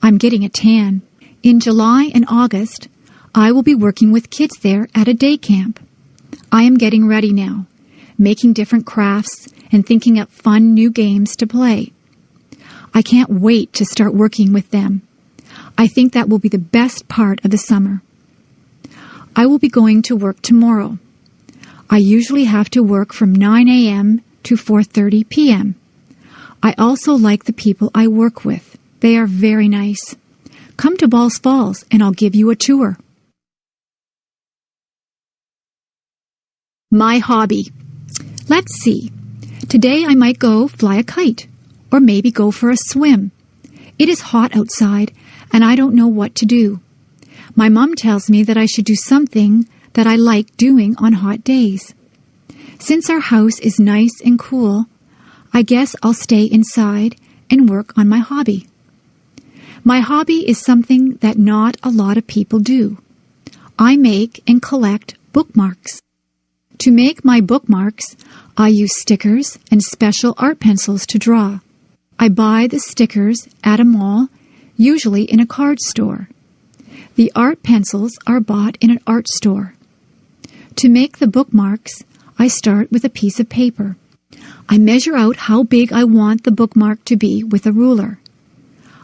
[SPEAKER 8] I'm getting a tan. In July and August, I will be working with kids there at a day camp. I am getting ready now, making different crafts and thinking up fun new games to play. I can't wait to start working with them. I think that will be the best part of the summer. I will be going to work tomorrow. I usually have to work from 9 a.m. to 4:30 p.m. I also like the people I work with. They are very nice. Come to Balls Falls and I'll give you a tour. My hobby. Let's see. Today I might go fly a kite or maybe go for a swim. It is hot outside and I don't know what to do. My mom tells me that I should do something that I like doing on hot days. Since our house is nice and cool, I guess I'll stay inside and work on my hobby. My hobby is something that not a lot of people do. I make and collect bookmarks. To make my bookmarks, I use stickers and special art pencils to draw. I buy the stickers at a mall, usually in a card store. The art pencils are bought in an art store. To make the bookmarks, I start with a piece of paper. I measure out how big I want the bookmark to be with a ruler.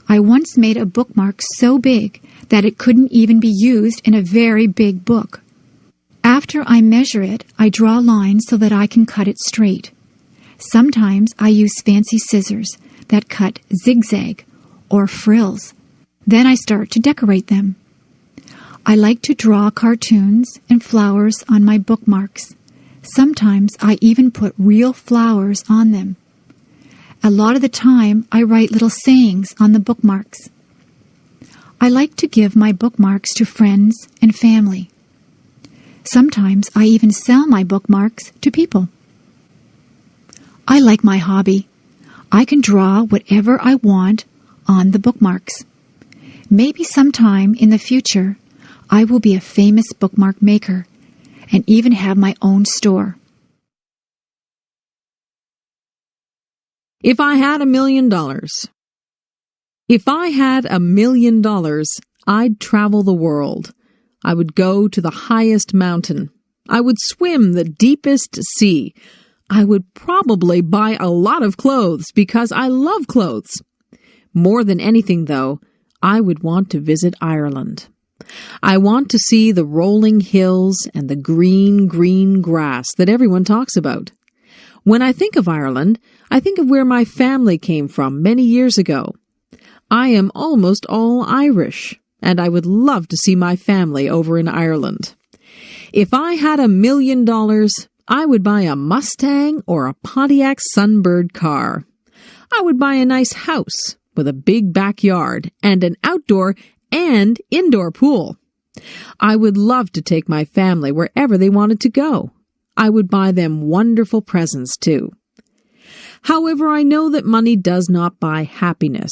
[SPEAKER 8] I once made a bookmark so big that it couldn't even be used in a very big book. After I measure it, I draw lines so that I can cut it straight. Sometimes I use fancy scissors that cut zigzag or frills. Then I start to decorate them. I like to draw cartoons and flowers on my bookmarks. Sometimes I even put real flowers on them. A lot of the time, I write little sayings on the bookmarks. I like to give my bookmarks to friends and family. Sometimes I even sell my bookmarks to people. I like my hobby. I can draw whatever I want on the bookmarks. Maybe sometime in the future, I will be a famous bookmark maker and even have my own store.
[SPEAKER 6] If I had $1 million. If I had $1 million, I'd travel the world. I would go to the highest mountain. I would swim the deepest sea. I would probably buy a lot of clothes because I love clothes. More than anything, though, I would want to visit Ireland. I want to see the rolling hills and the green, green grass that everyone talks about. When I think of Ireland, I think of where my family came from many years ago. I am almost all Irish, and I would love to see my family over in Ireland. If I had $1 million, I would buy a Mustang or a Pontiac Sunbird car. I would buy a nice house with a big backyard and an outdoor and indoor pool. I would love to take my family wherever they wanted to go. I would buy them wonderful presents, too. However, I know that money does not buy happiness.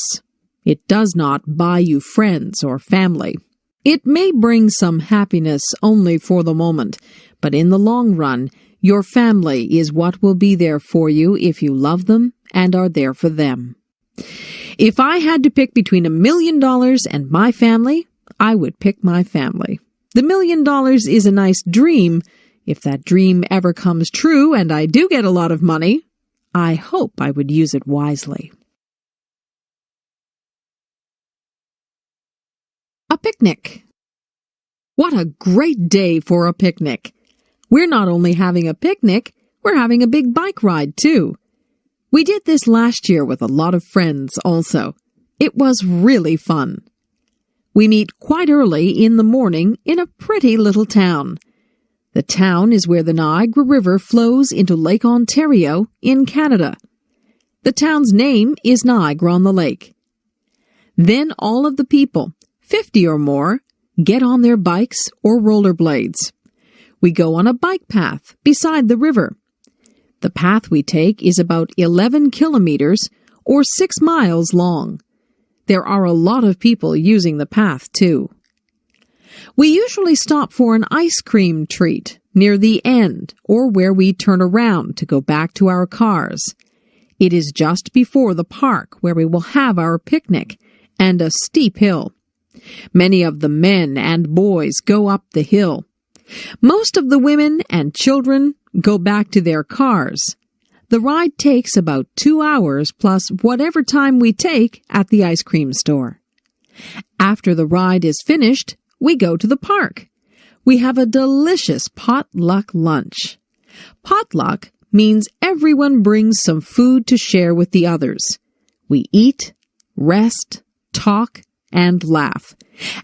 [SPEAKER 6] It does not buy you friends or family. It may bring some happiness only for the moment, but in the long run, your family is what will be there for you if you love them and are there for them. If I had to pick between $1 million and my family, I would pick my family. The $1 million is a nice dream. If that dream ever comes true and I do get a lot of money, I hope I would use it wisely. A picnic. What a great day for a picnic. We're not only having a picnic, we're having a big bike ride too. We did this last year with a lot of friends also. It was really fun. We meet quite early in the morning in a pretty little town. The town is where the Niagara River flows into Lake Ontario in Canada. The town's name is Niagara-on-the-Lake. Then all of the people, 50 or more, get on their bikes or rollerblades. We go on a bike path beside the river. The path we take is about 11 kilometers or 6 miles long. There are a lot of people using the path, too. We usually stop for an ice cream treat near the end or where we turn around to go back to our cars. It is just before the park where we will have our picnic and a steep hill. Many of the men and boys go up the hill. Most of the women and children go back to their cars. The ride takes about 2 hours plus whatever time we take at the ice cream store. After the ride is finished, we go to the park. We have a delicious potluck lunch. Potluck means everyone brings some food to share with the others. We eat, rest, talk, and laugh.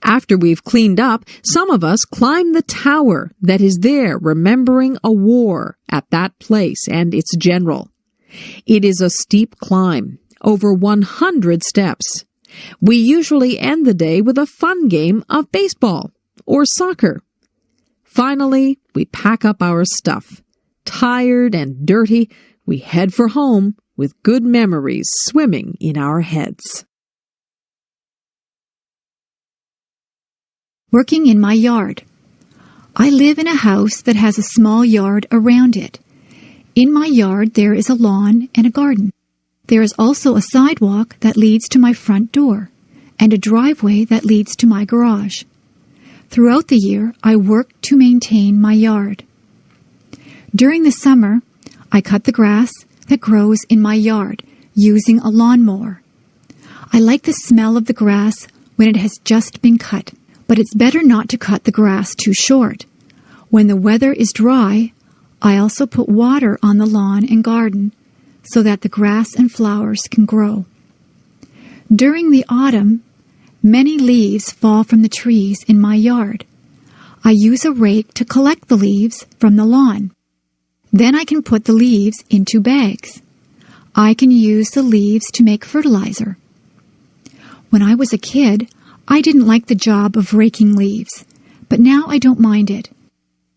[SPEAKER 6] After we've cleaned up, some of us climb the tower that is there remembering a war at that place and its general. It is a steep climb, over 100 steps. We usually end the day with a fun game of baseball or soccer. Finally, we pack up our stuff. Tired and dirty, we head for home with good memories swimming in our heads.
[SPEAKER 8] Working in my yard. I live in a house that has a small yard around it. In my yard there is a lawn and a garden. There is also a sidewalk that leads to my front door and a driveway that leads to my garage. Throughout the year, I work to maintain my yard. During the summer, I cut the grass that grows in my yard using a lawnmower. I like the smell of the grass when it has just been cut, but it's better not to cut the grass too short. When the weather is dry, I also put water on the lawn and garden so that the grass and flowers can grow. During the autumn, many leaves fall from the trees in my yard. I use a rake to collect the leaves from the lawn. Then I can put the leaves into bags. I can use the leaves to make fertilizer. When I was a kid, I didn't like the job of raking leaves, but now I don't mind it.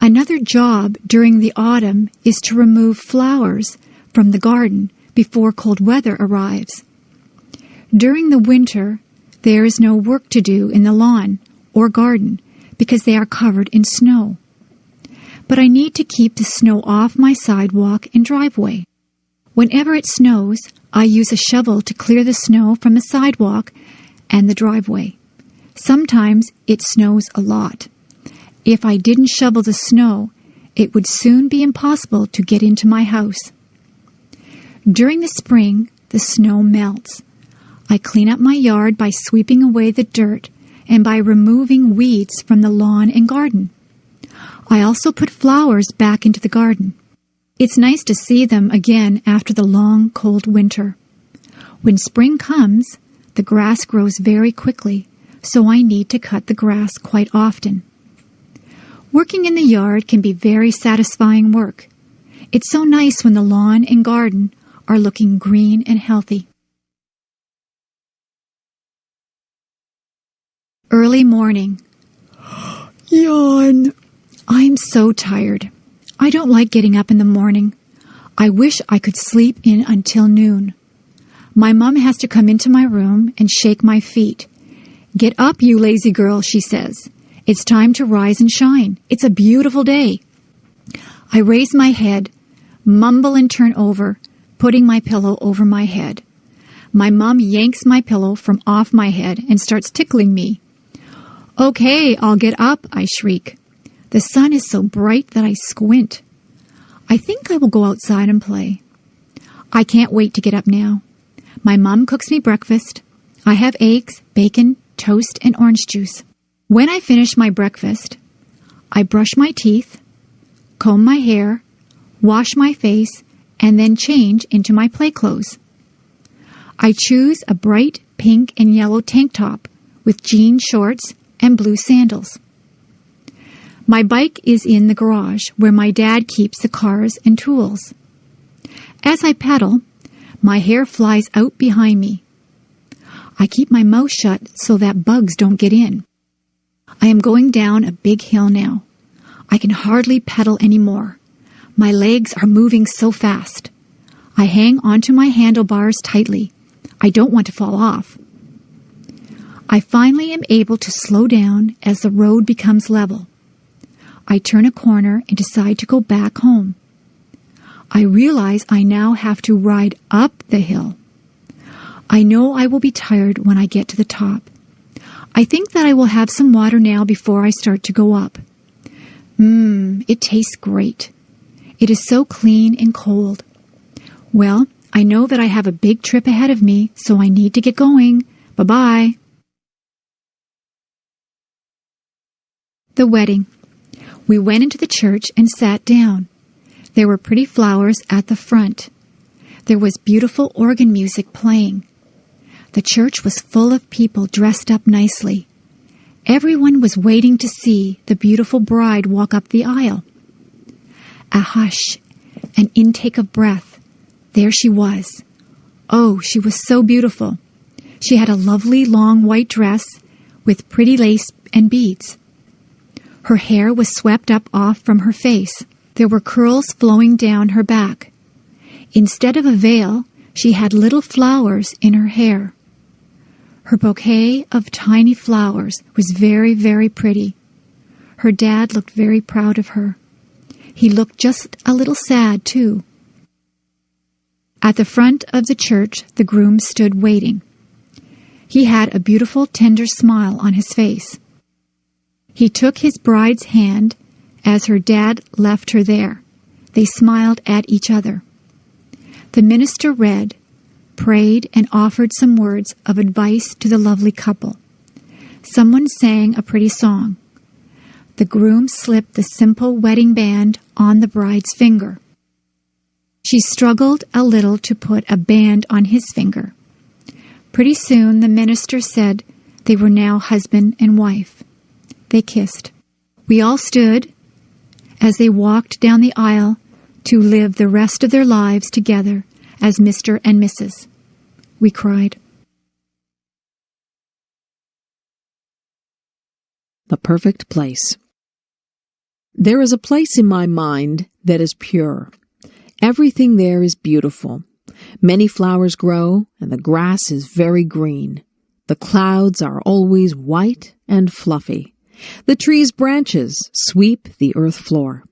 [SPEAKER 8] Another job during the autumn is to remove flowers from the garden before cold weather arrives. During the winter, there is no work to do in the lawn or garden because they are covered in snow. But I need to keep the snow off my sidewalk and driveway. Whenever it snows, I use a shovel to clear the snow from the sidewalk and the driveway. Sometimes it snows a lot. If I didn't shovel the snow, it would soon be impossible to get into my house. During the spring, the snow melts. I clean up my yard by sweeping away the dirt and by removing weeds from the lawn and garden. I also put flowers back into the garden. It's nice to see them again after the long, cold winter. When spring comes, the grass grows very quickly, so I need to cut the grass quite often. Working in the yard can be very satisfying work. It's so nice when the lawn and garden are looking green and healthy. Early morning. Yawn. I'm so tired. I don't like getting up in the morning. I wish I could sleep in until noon. My mom has to come into my room and shake my feet. "Get up, you lazy girl," she says. "It's time to rise and shine. It's a beautiful day." I raise my head, mumble and turn over, putting my pillow over my head. My mom yanks my pillow from off my head and starts tickling me. "Okay, I'll get up," I shriek. The sun is so bright that I squint. I think I will go outside and play. I can't wait to get up now. My mom cooks me breakfast. I have eggs, bacon, toast, and orange juice. When I finish my breakfast, I brush my teeth, comb my hair, wash my face, and then change into my play clothes. I choose a bright pink and yellow tank top with jean shorts and blue sandals. My bike is in the garage where my dad keeps the cars and tools. As I pedal, my hair flies out behind me. I keep my mouth shut so that bugs don't get in. I am going down a big hill now. I can hardly pedal anymore. My legs are moving so fast. I hang onto my handlebars tightly. I don't want to fall off. I finally am able to slow down as the road becomes level. I turn a corner and decide to go back home. I realize I now have to ride up the hill. I know I will be tired when I get to the top. I think that I will have some water now before I start to go up. It tastes great. It is so clean and cold. Well, I know that I have a big trip ahead of me, so I need to get going. Bye-bye. The wedding. We went into the church and sat down. There were pretty flowers at the front. There was beautiful organ music playing. The church was full of people dressed up nicely. Everyone was waiting to see the beautiful bride walk up the aisle. A hush, an intake of breath. There she was. Oh, she was so beautiful. She had a lovely long white dress with pretty lace and beads. Her hair was swept up off from her face. There were curls flowing down her back. Instead of a veil, she had little flowers in her hair. Her bouquet of tiny flowers was very, very pretty. Her dad looked very proud of her. He looked just a little sad, too. At the front of the church, the groom stood waiting. He had a beautiful, tender smile on his face. He took his bride's hand as her dad left her there. They smiled at each other. The minister read, prayed, and offered some words of advice to the lovely couple. Someone sang a pretty song. the groom slipped the simple wedding band on the bride's finger. She struggled a little to put a band on his finger. Pretty soon the minister said they were now husband and wife. They kissed. We all stood as they walked down the aisle to live the rest of their lives together as Mr. and Mrs. We cried.
[SPEAKER 9] The perfect place. There is a place in my mind that is pure. Everything there is beautiful. Many flowers grow, and the grass is very green. The clouds are always white and fluffy. The tree's branches sweep the earth floor.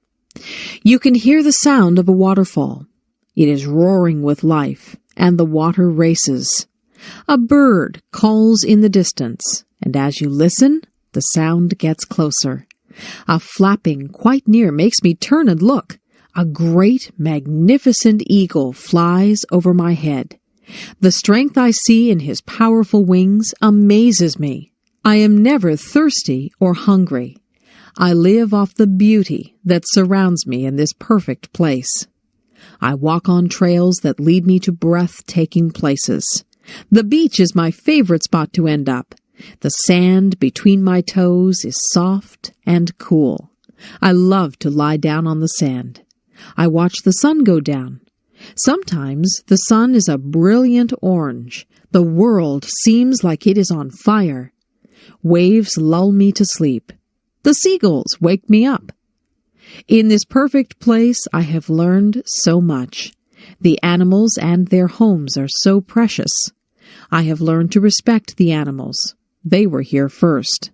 [SPEAKER 9] You can hear the sound of a waterfall. It is roaring with life, and the water races. A bird calls in the distance, and as you listen, the sound gets closer. A flapping quite near makes me turn and look. A great, magnificent eagle flies over my head. The strength I see in his powerful wings amazes me. I am never thirsty or hungry. I live off the beauty that surrounds me in this perfect place. I walk on trails that lead me to breathtaking places. The beach is my favorite spot to end up. The sand between my toes is soft and cool. I love to lie down on the sand. I watch the sun go down. Sometimes the sun is a brilliant orange. The world seems like it is on fire. Waves lull me to sleep. The seagulls wake me up. In this perfect place I have learned so much. The animals and their homes are so precious. I have learned to respect the animals. They were here first.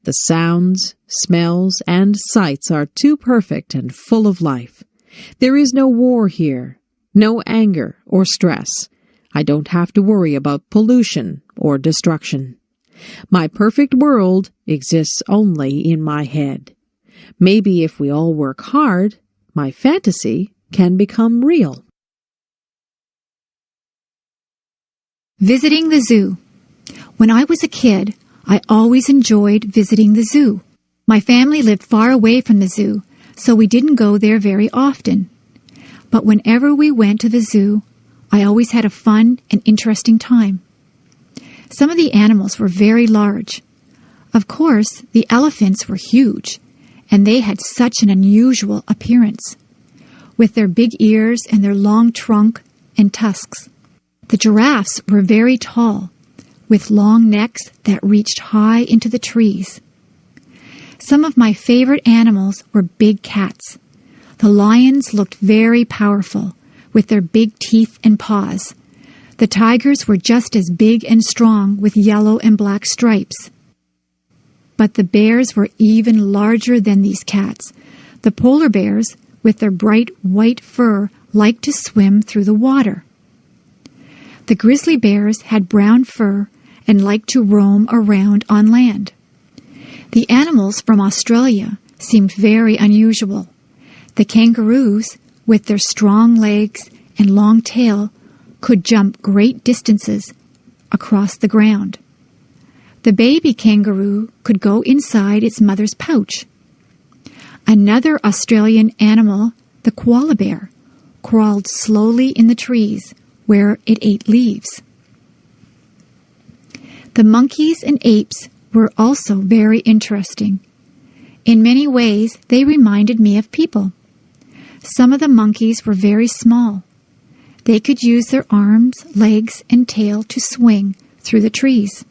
[SPEAKER 9] The sounds, smells, and sights are too perfect and full of life. There is no war here, no anger or stress. I don't have to worry about pollution or destruction. My perfect world exists only in my head. Maybe if we all work hard, my fantasy can become real.
[SPEAKER 8] Visiting the zoo. When I was a kid, I always enjoyed visiting the zoo. My family lived far away from the zoo, so we didn't go there very often. But whenever we went to the zoo, I always had a fun and interesting time. Some of the animals were very large. Of course, the elephants were huge, and they had such an unusual appearance, with their big ears and their long trunk and tusks. The giraffes were very tall, with long necks that reached high into the trees. Some of my favorite animals were big cats. The lions looked very powerful, with their big teeth and paws. The tigers were just as big and strong, with yellow and black stripes. But the bears were even larger than these cats. The polar bears, with their bright white fur, liked to swim through the water. The grizzly bears had brown fur and liked to roam around on land. The animals from Australia seemed very unusual. The kangaroos, with their strong legs and long tail, could jump great distances across the ground. The baby kangaroo could go inside its mother's pouch. Another Australian animal, the koala bear, crawled slowly in the trees where it ate leaves. The monkeys and apes were also very interesting. In many ways, they reminded me of people. Some of the monkeys were very small. They could use their arms, legs, and tail to swing through the trees.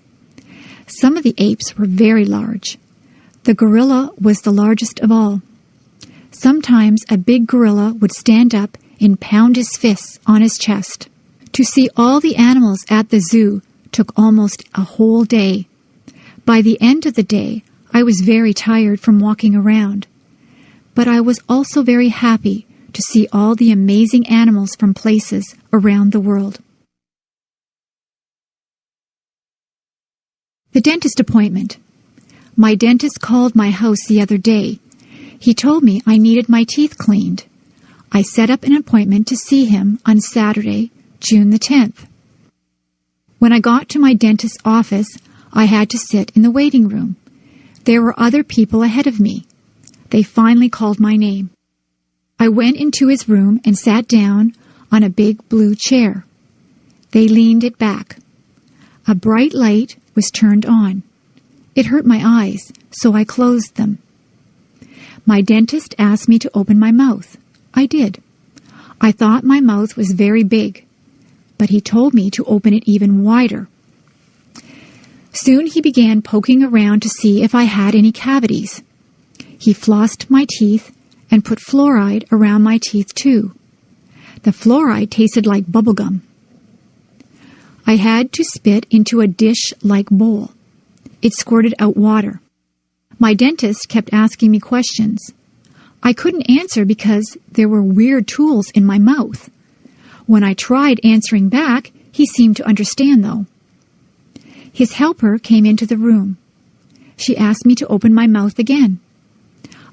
[SPEAKER 8] Some of the apes were very large. The gorilla was the largest of all. Sometimes a big gorilla would stand up and pound his fists on his chest. To see all the animals at the zoo took almost a whole day. By the end of the day, I was very tired from walking around. But I was also very happy to see all the amazing animals from places around the world. The dentist appointment. My dentist called my house the other day. He told me I needed my teeth cleaned. I set up an appointment to see him on Saturday, June the 10th. When I got to my dentist's office, I had to sit in the waiting room. There were other people ahead of me. They finally called my name. I went into his room and sat down on a big blue chair. They leaned it back. A bright light was turned on. It hurt my eyes, so I closed them. My dentist asked me to open my mouth. I did. I thought my mouth was very big, but he told me to open it even wider. Soon he began poking around to see if I had any cavities. He flossed my teeth and put fluoride around my teeth too. The fluoride tasted like bubblegum. I had to spit into a dish-like bowl. It squirted out water. My dentist kept asking me questions. I couldn't answer because there were weird tools in my mouth. When I tried answering back, he seemed to understand, though. His helper came into the room. She asked me to open my mouth again.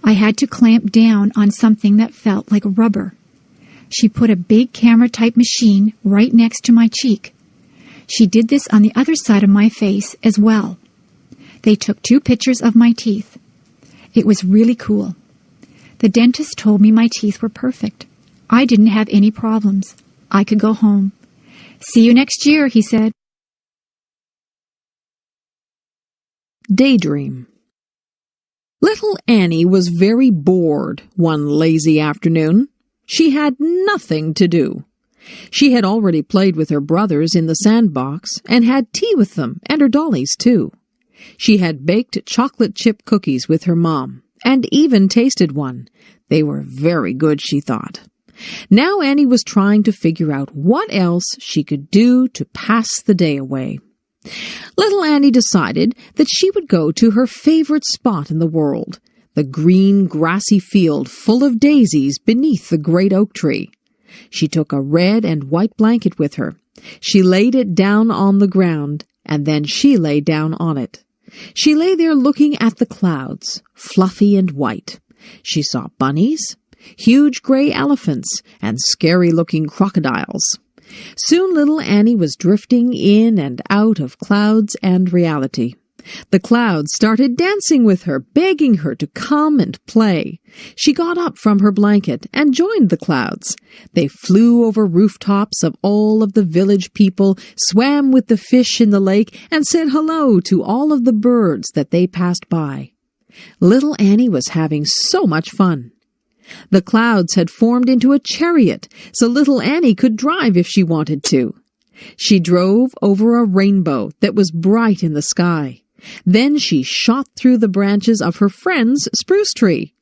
[SPEAKER 8] I had to clamp down on something that felt like rubber. She put a big camera-type machine right next to my cheek. She did this on the other side of my face as well. They took 2 pictures of my teeth. It was really cool. The dentist told me my teeth were perfect. I didn't have any problems. I could go home. "See you next year," he said.
[SPEAKER 9] Daydream. Little Annie was very bored one lazy afternoon. She had nothing to do. She had already played with her brothers in the sandbox and had tea with them and her dollies too. She had baked chocolate chip cookies with her mom and even tasted one. They were very good, she thought. Now Annie was trying to figure out what else she could do to pass the day away. Little Annie decided that she would go to her favorite spot in the world, the green, grassy field full of daisies beneath the great oak tree. She took a red and white blanket with her. She laid it down on the ground, and then she lay down on it. She lay there looking at the clouds, fluffy and white. She saw bunnies, huge gray elephants, and scary-looking crocodiles. Soon little Annie was drifting in and out of clouds and reality. The clouds started dancing with her, begging her to come and play. She got up from her blanket and joined the clouds. They flew over rooftops of all of the village people, swam with the fish in the lake, and said hello to all of the birds that they passed by. Little Annie was having so much fun. The clouds had formed into a chariot, so little Annie could drive if she wanted to. She drove over a rainbow that was bright in the sky. Then she shot through the branches of her friend's spruce tree.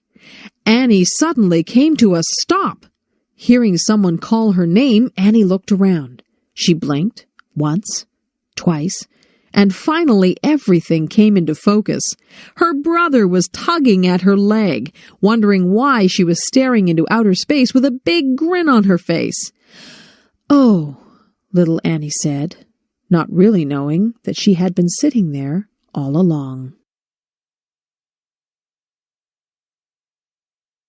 [SPEAKER 9] Annie suddenly came to a stop. Hearing someone call her name, Annie looked around. She blinked once, twice, and finally everything came into focus. Her brother was tugging at her leg, wondering why she was staring into outer space with a big grin on her face. "Oh," little Annie said, not really knowing that she had been sitting there all along.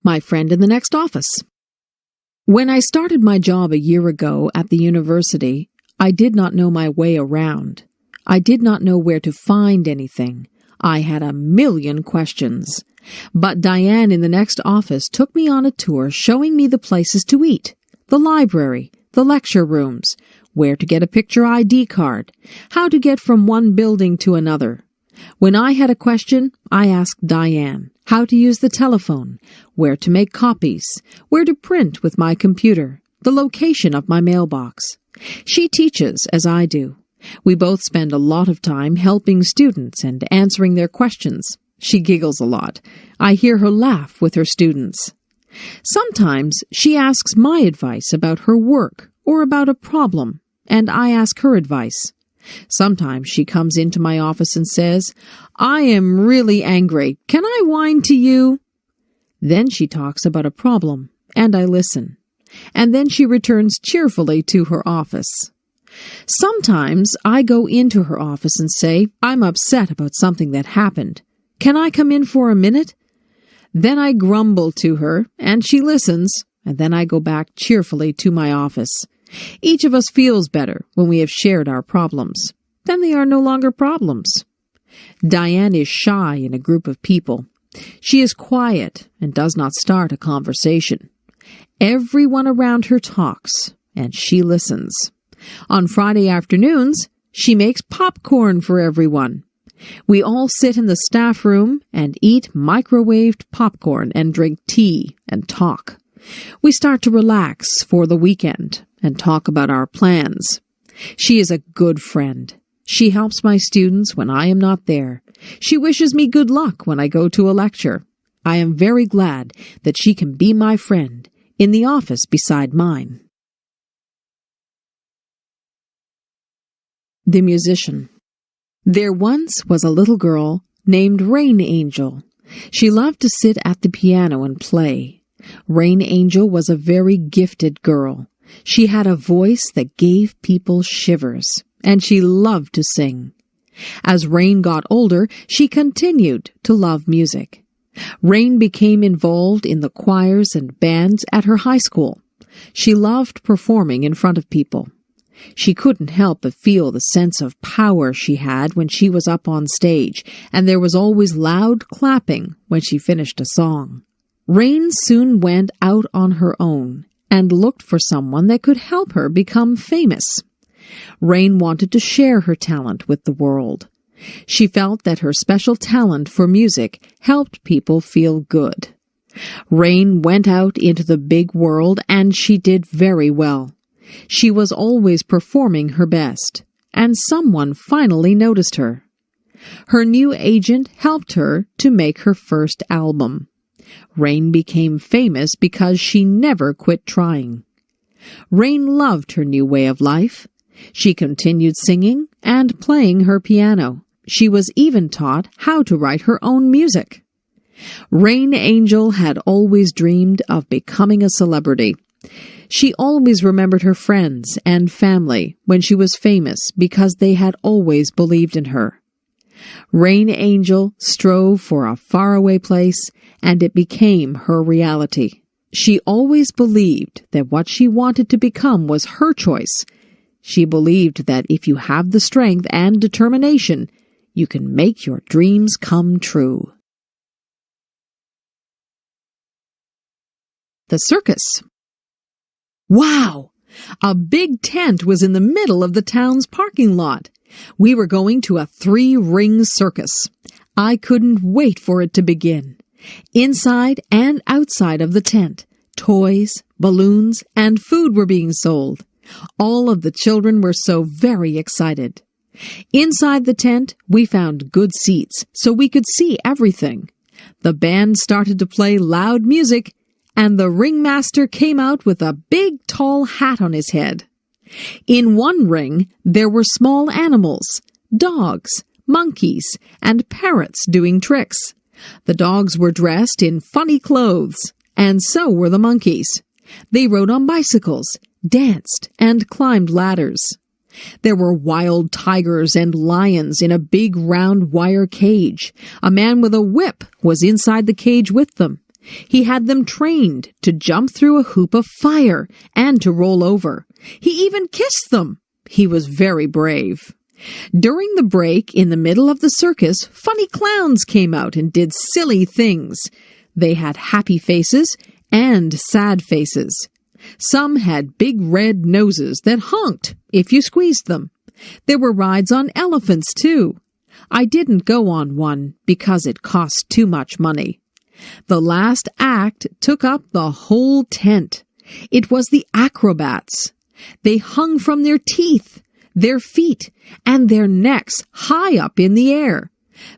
[SPEAKER 9] My friend in the next office. When I started my job a year ago at the university, I did not know my way around. I did not know where to find anything. I had a million questions. But Diane in the next office took me on a tour showing me the places to eat, the library, the lecture rooms, where to get a picture ID card, how to get from one building to another. When I had a question, I asked Diane how to use the telephone, where to make copies, where to print with my computer, the location of my mailbox. She teaches as I do. We both spend a lot of time helping students and answering their questions. She giggles a lot. I hear her laugh with her students. Sometimes she asks my advice about her work or about a problem, and I ask her advice. Sometimes she comes into my office and says, "I am really angry. Can I whine to you?" Then she talks about a problem, and I listen. And then she returns cheerfully to her office. Sometimes I go into her office and say, "I'm upset about something that happened. Can I come in for a minute?" Then I grumble to her, and she listens, and then I go back cheerfully to my office. Each of us feels better when we have shared our problems. Then they are no longer problems. Diane is shy in a group of people. She is quiet and does not start a conversation. Everyone around her talks, and she listens. On Friday afternoons, she makes popcorn for everyone. We all sit in the staff room and eat microwaved popcorn and drink tea and talk. We start to relax for the weekend and talk about our plans. She is a good friend. She helps my students when I am not there. She wishes me good luck when I go to a lecture. I am very glad that she can be my friend in the office beside mine. The musician. There once was a little girl named Rain Angel. She loved to sit at the piano and play. Rain Angel was a very gifted girl. She had a voice that gave people shivers, and she loved to sing. As Rain got older, she continued to love music. Rain became involved in the choirs and bands at her high school. She loved performing in front of people. She couldn't help but feel the sense of power she had when she was up on stage, and there was always loud clapping when she finished a song. Rain soon went out on her own and looked for someone that could help her become famous. Rain wanted to share her talent with the world. She felt that her special talent for music helped people feel good. Rain went out into the big world, and she did very well. She was always performing her best, and someone finally noticed her. Her new agent helped her to make her first album. Rain became famous because she never quit trying. Rain loved her new way of life. She continued singing and playing her piano. She was even taught how to write her own music. Rain Angel had always dreamed of becoming a celebrity. She always remembered her friends and family when she was famous because they had always believed in her. Rain Angel strove for a faraway place, and it became her reality. She always believed that what she wanted to become was her choice. She believed that if you have the strength and determination, you can make your dreams come true. The circus. Wow! A big tent was in the middle of the town's parking lot. We were going to a 3-ring circus. I couldn't wait for it to begin. Inside and outside of the tent, toys, balloons, and food were being sold. All of the children were so very excited. Inside the tent, we found good seats so we could see everything. The band started to play loud music, and the ringmaster came out with a big tall hat on his head. In one ring, there were small animals, dogs, monkeys, and parrots doing tricks. The dogs were dressed in funny clothes, and so were the monkeys. They rode on bicycles, danced, and climbed ladders. There were wild tigers and lions in a big round wire cage. A man with a whip was inside the cage with them. He had them trained to jump through a hoop of fire and to roll over. He even kissed them. He was very brave. During the break in the middle of the circus, funny clowns came out and did silly things. They had happy faces and sad faces. Some had big red noses that honked if you squeezed them. There were rides on elephants, too. I didn't go on one because it cost too much money. The last act took up the whole tent. It was the acrobats. They hung from their teeth, their feet, and their necks high up in the air.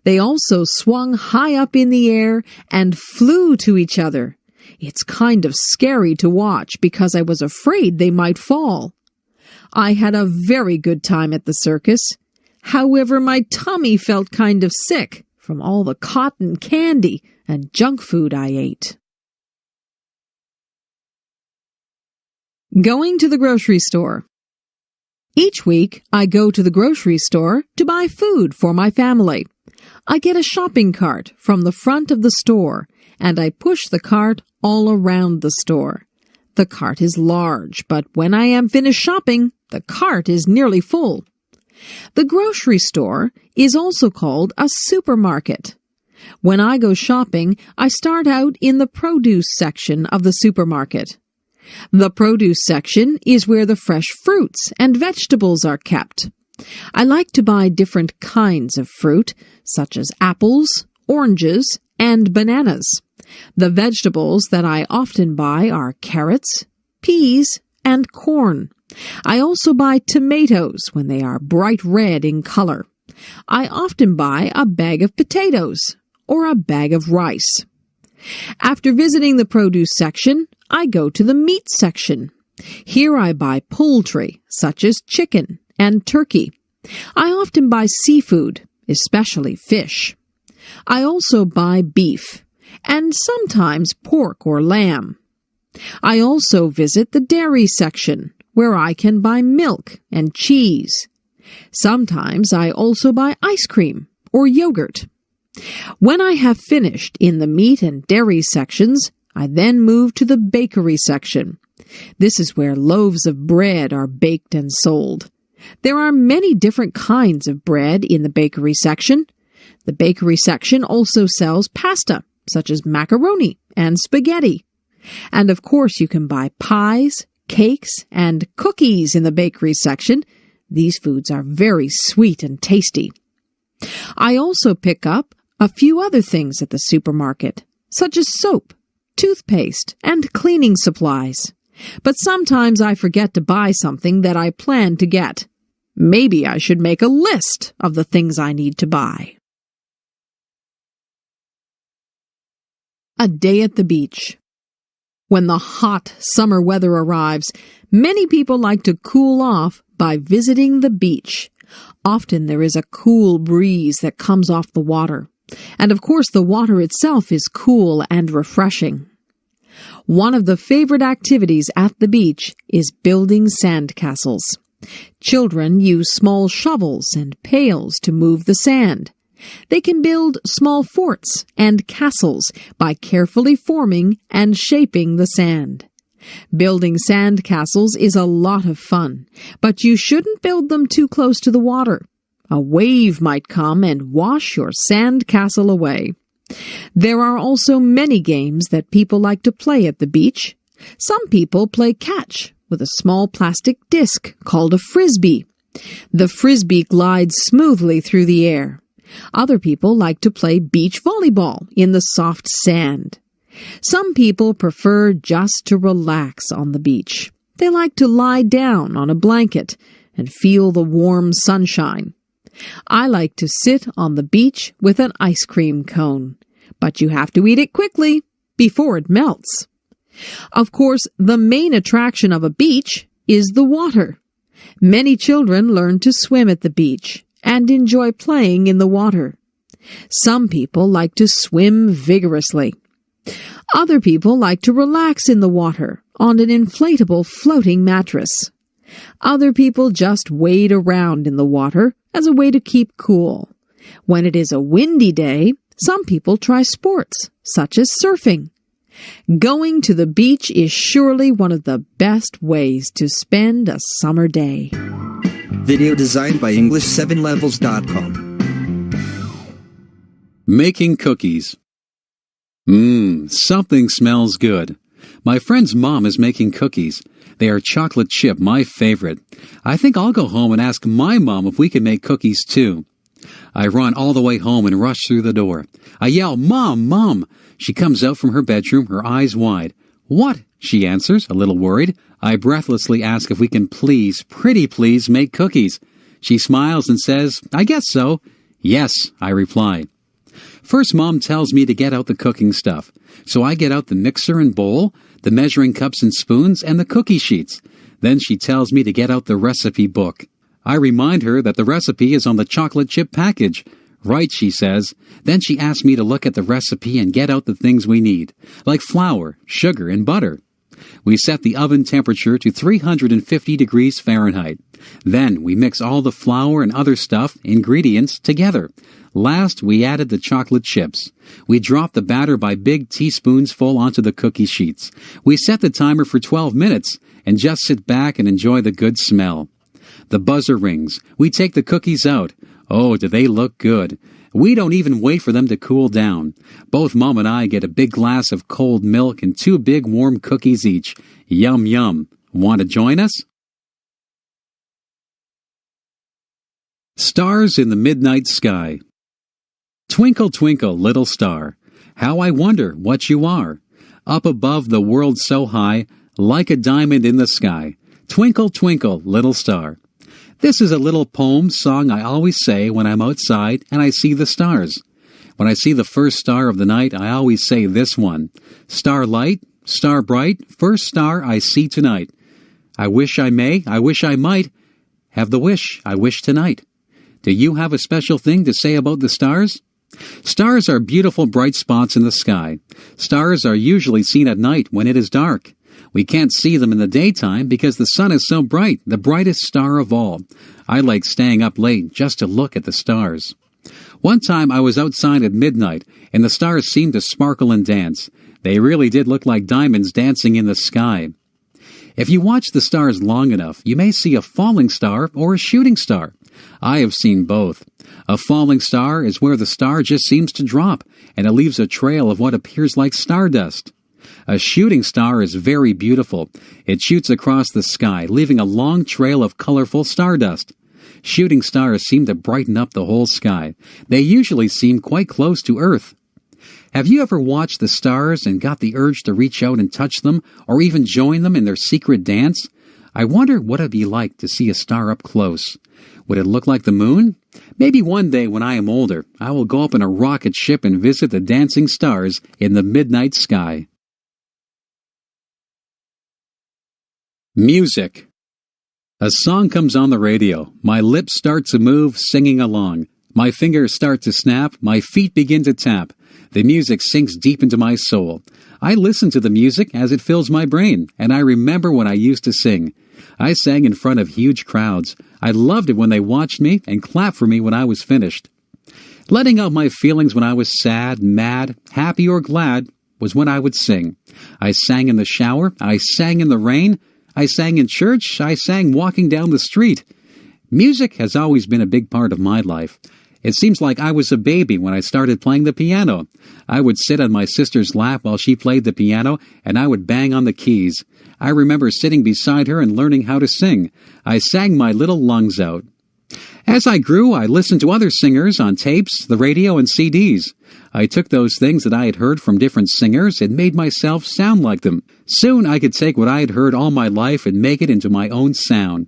[SPEAKER 9] They also swung high up in the air and flew to each other. It's kind of scary to watch because I was afraid they might fall. I had a very good time at the circus. However, my tummy felt kind of sick from all the cotton candy and junk food I ate. Going to the grocery store. Each week, I go to the grocery store to buy food for my family. I get a shopping cart from the front of the store, and I push the cart all around the store. The cart is large, but when I am finished shopping, the cart is nearly full. The grocery store is also called a supermarket. When I go shopping, I start out in the produce section of the supermarket. The produce section is where the fresh fruits and vegetables are kept. I like to buy different kinds of fruit, such as apples, oranges, and bananas. The vegetables that I often buy are carrots, peas, and corn. I also buy tomatoes when they are bright red in color. I often buy a bag of potatoes or a bag of rice. After visiting the produce section, I go to the meat section. Here I buy poultry, such as chicken and turkey. I often buy seafood, especially fish. I also buy beef, and sometimes pork or lamb. I also visit the dairy section, where I can buy milk and cheese. Sometimes I also buy ice cream or yogurt. When I have finished in the meat and dairy sections, I then move to the bakery section. This is where loaves of bread are baked and sold. There are many different kinds of bread in the bakery section. The bakery section also sells pasta, such as macaroni and spaghetti. And of course you can buy pies, cakes, and cookies in the bakery section. These foods are very sweet and tasty. I also pick up a few other things at the supermarket, such as soap, toothpaste, and cleaning supplies. But sometimes I forget to buy something that I plan to get. Maybe I should make a list of the things I need to buy. A day at the beach. When the hot summer weather arrives, many people like to cool off by visiting the beach. Often there is a cool breeze that comes off the water. And of course the water itself is cool and refreshing. One of the favorite activities at the beach is building sandcastles. Children use small shovels and pails to move the sand. They can build small forts and castles by carefully forming and shaping the sand. Building sand castles is a lot of fun, but you shouldn't build them too close to the water. A wave might come and wash your sand castle away. There are also many games that people like to play at the beach. Some people play catch with a small plastic disc called a frisbee. The frisbee glides smoothly through the air. Other people like to play beach volleyball in the soft sand. Some people prefer just to relax on the beach. They like to lie down on a blanket and feel the warm sunshine. I like to sit on the beach with an ice cream cone, but you have to eat it quickly before it melts. Of course, the main attraction of a beach is the water. Many children learn to swim at the beach and enjoy playing in the water. Some people like to swim vigorously. Other people like to relax in the water on an inflatable floating mattress. Other people just wade around in the water as a way to keep cool. When it is a windy day, some people try sports, such as surfing. Going to the beach is surely one of the best ways to spend a summer day.
[SPEAKER 3] Video designed by English7levels.com.
[SPEAKER 7] Making cookies. Something smells good. My friend's mom is making cookies. They are chocolate chip, my favorite. I think I'll go home and ask my mom if we can make cookies too. I run all the way home and rush through the door. I yell, "Mom, Mom!" She comes out from her bedroom, her eyes wide. "What?" she answers, a little worried. I breathlessly ask if we can please, pretty please, make cookies. She smiles and says, "I guess so." "Yes," I reply. First, Mom tells me to get out the cooking stuff. So I get out the mixer and bowl, the measuring cups and spoons, and the cookie sheets. Then she tells me to get out the recipe book. I remind her that the recipe is on the chocolate chip package. "Right," she says. Then she asks me to look at the recipe and get out the things we need, like flour, sugar, and butter. We set the oven temperature to 350 degrees Fahrenheit. Then we mix all the flour and other ingredients, together. Last, we added the chocolate chips. We dropped the batter by big teaspoons full onto the cookie sheets. We set the timer for 12 minutes and just sit back and enjoy the good smell. The buzzer rings. We take the cookies out. Oh, do they look good.
[SPEAKER 2] We don't even wait for them to cool down. Both Mom and I get a big glass of cold milk and 2 big warm cookies each. Yum, yum. Want to join us? Stars in the midnight sky. Twinkle, twinkle, little star, how I wonder what you are. Up above the world so high, like a diamond in the sky. Twinkle, twinkle, little star. This is a little poem song I always say when I'm outside and I see the stars. When I see the first star of the night, I always say this one. Starlight, star bright, first star I see tonight. I wish I may, I wish I might, have the wish I wish tonight. Do you have a special thing to say about the stars? Stars are beautiful bright spots in the sky. Stars are usually seen at night when it is dark. We can't see them in the daytime because the sun is so bright, the brightest star of all. I like staying up late just to look at the stars. One time I was outside at midnight, and the stars seemed to sparkle and dance. They really did look like diamonds dancing in the sky. If you watch the stars long enough, you may see a falling star or a shooting star. I have seen both. A falling star is where the star just seems to drop, and it leaves a trail of what appears like stardust. A shooting star is very beautiful. It shoots across the sky, leaving a long trail of colorful stardust. Shooting stars seem to brighten up the whole sky. They usually seem quite close to Earth. Have you ever watched the stars and got the urge to reach out and touch them, or even join them in their secret dance? I wonder what it'd be like to see a star up close. Would it look like the moon? Maybe one day when I am older, I will go up in a rocket ship and visit the dancing stars in the midnight sky. Music. A song comes on the radio. My lips start to move, singing along. My fingers start to snap. My feet begin to tap. The music sinks deep into my soul. I listen to the music as it fills my brain, and I remember when I used to sing. I sang in front of huge crowds. I loved it when they watched me and clapped for me when I was finished. Letting out my feelings when I was sad, mad, happy, or glad was when I would sing. I sang in the shower. I sang in the rain. I sang in church. I sang walking down the street. Music has always been a big part of my life. It seems like I was a baby when I started playing the piano. I would sit on my sister's lap while she played the piano, and I would bang on the keys. I remember sitting beside her and learning how to sing. I sang my little lungs out. As I grew, I listened to other singers on tapes, the radio, and CDs. I took those things that I had heard from different singers and made myself sound like them. Soon I could take what I had heard all my life and make it into my own sound.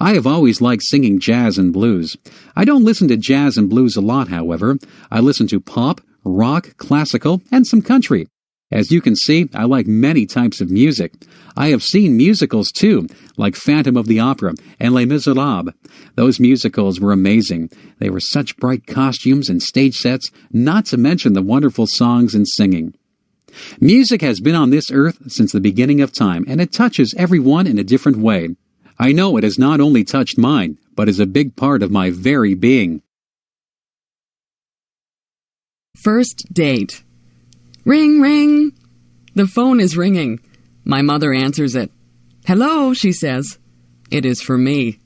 [SPEAKER 2] I have always liked singing jazz and blues. I don't listen to jazz and blues a lot, however. I listen to pop, rock, classical, and some country. As you can see, I like many types of music. I have seen musicals, too, like Phantom of the Opera and Les Miserables. Those musicals were amazing. They were such bright costumes and stage sets, not to mention the wonderful songs and singing. Music has been on this earth since the beginning of time, and it touches everyone in a different way. I know it has not only touched mine, but is a big part of my very being.
[SPEAKER 10] First date. Ring, ring. The phone is ringing. My mother answers it. Hello, she says. It is for me.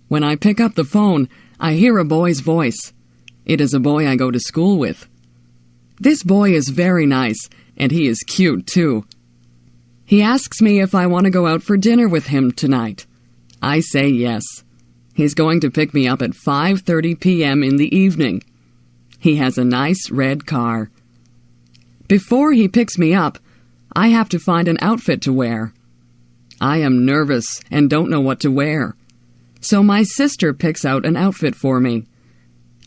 [SPEAKER 10] When I pick up the phone, I hear a boy's voice. It is a boy I go to school with. This boy is very nice, and he is cute, too. He asks me if I want to go out for dinner with him tonight. I say yes. He's going to pick me up at 5:30 p.m. in the evening. He has a nice red car. Before he picks me up, I have to find an outfit to wear. I am nervous and don't know what to wear. So my sister picks out an outfit for me.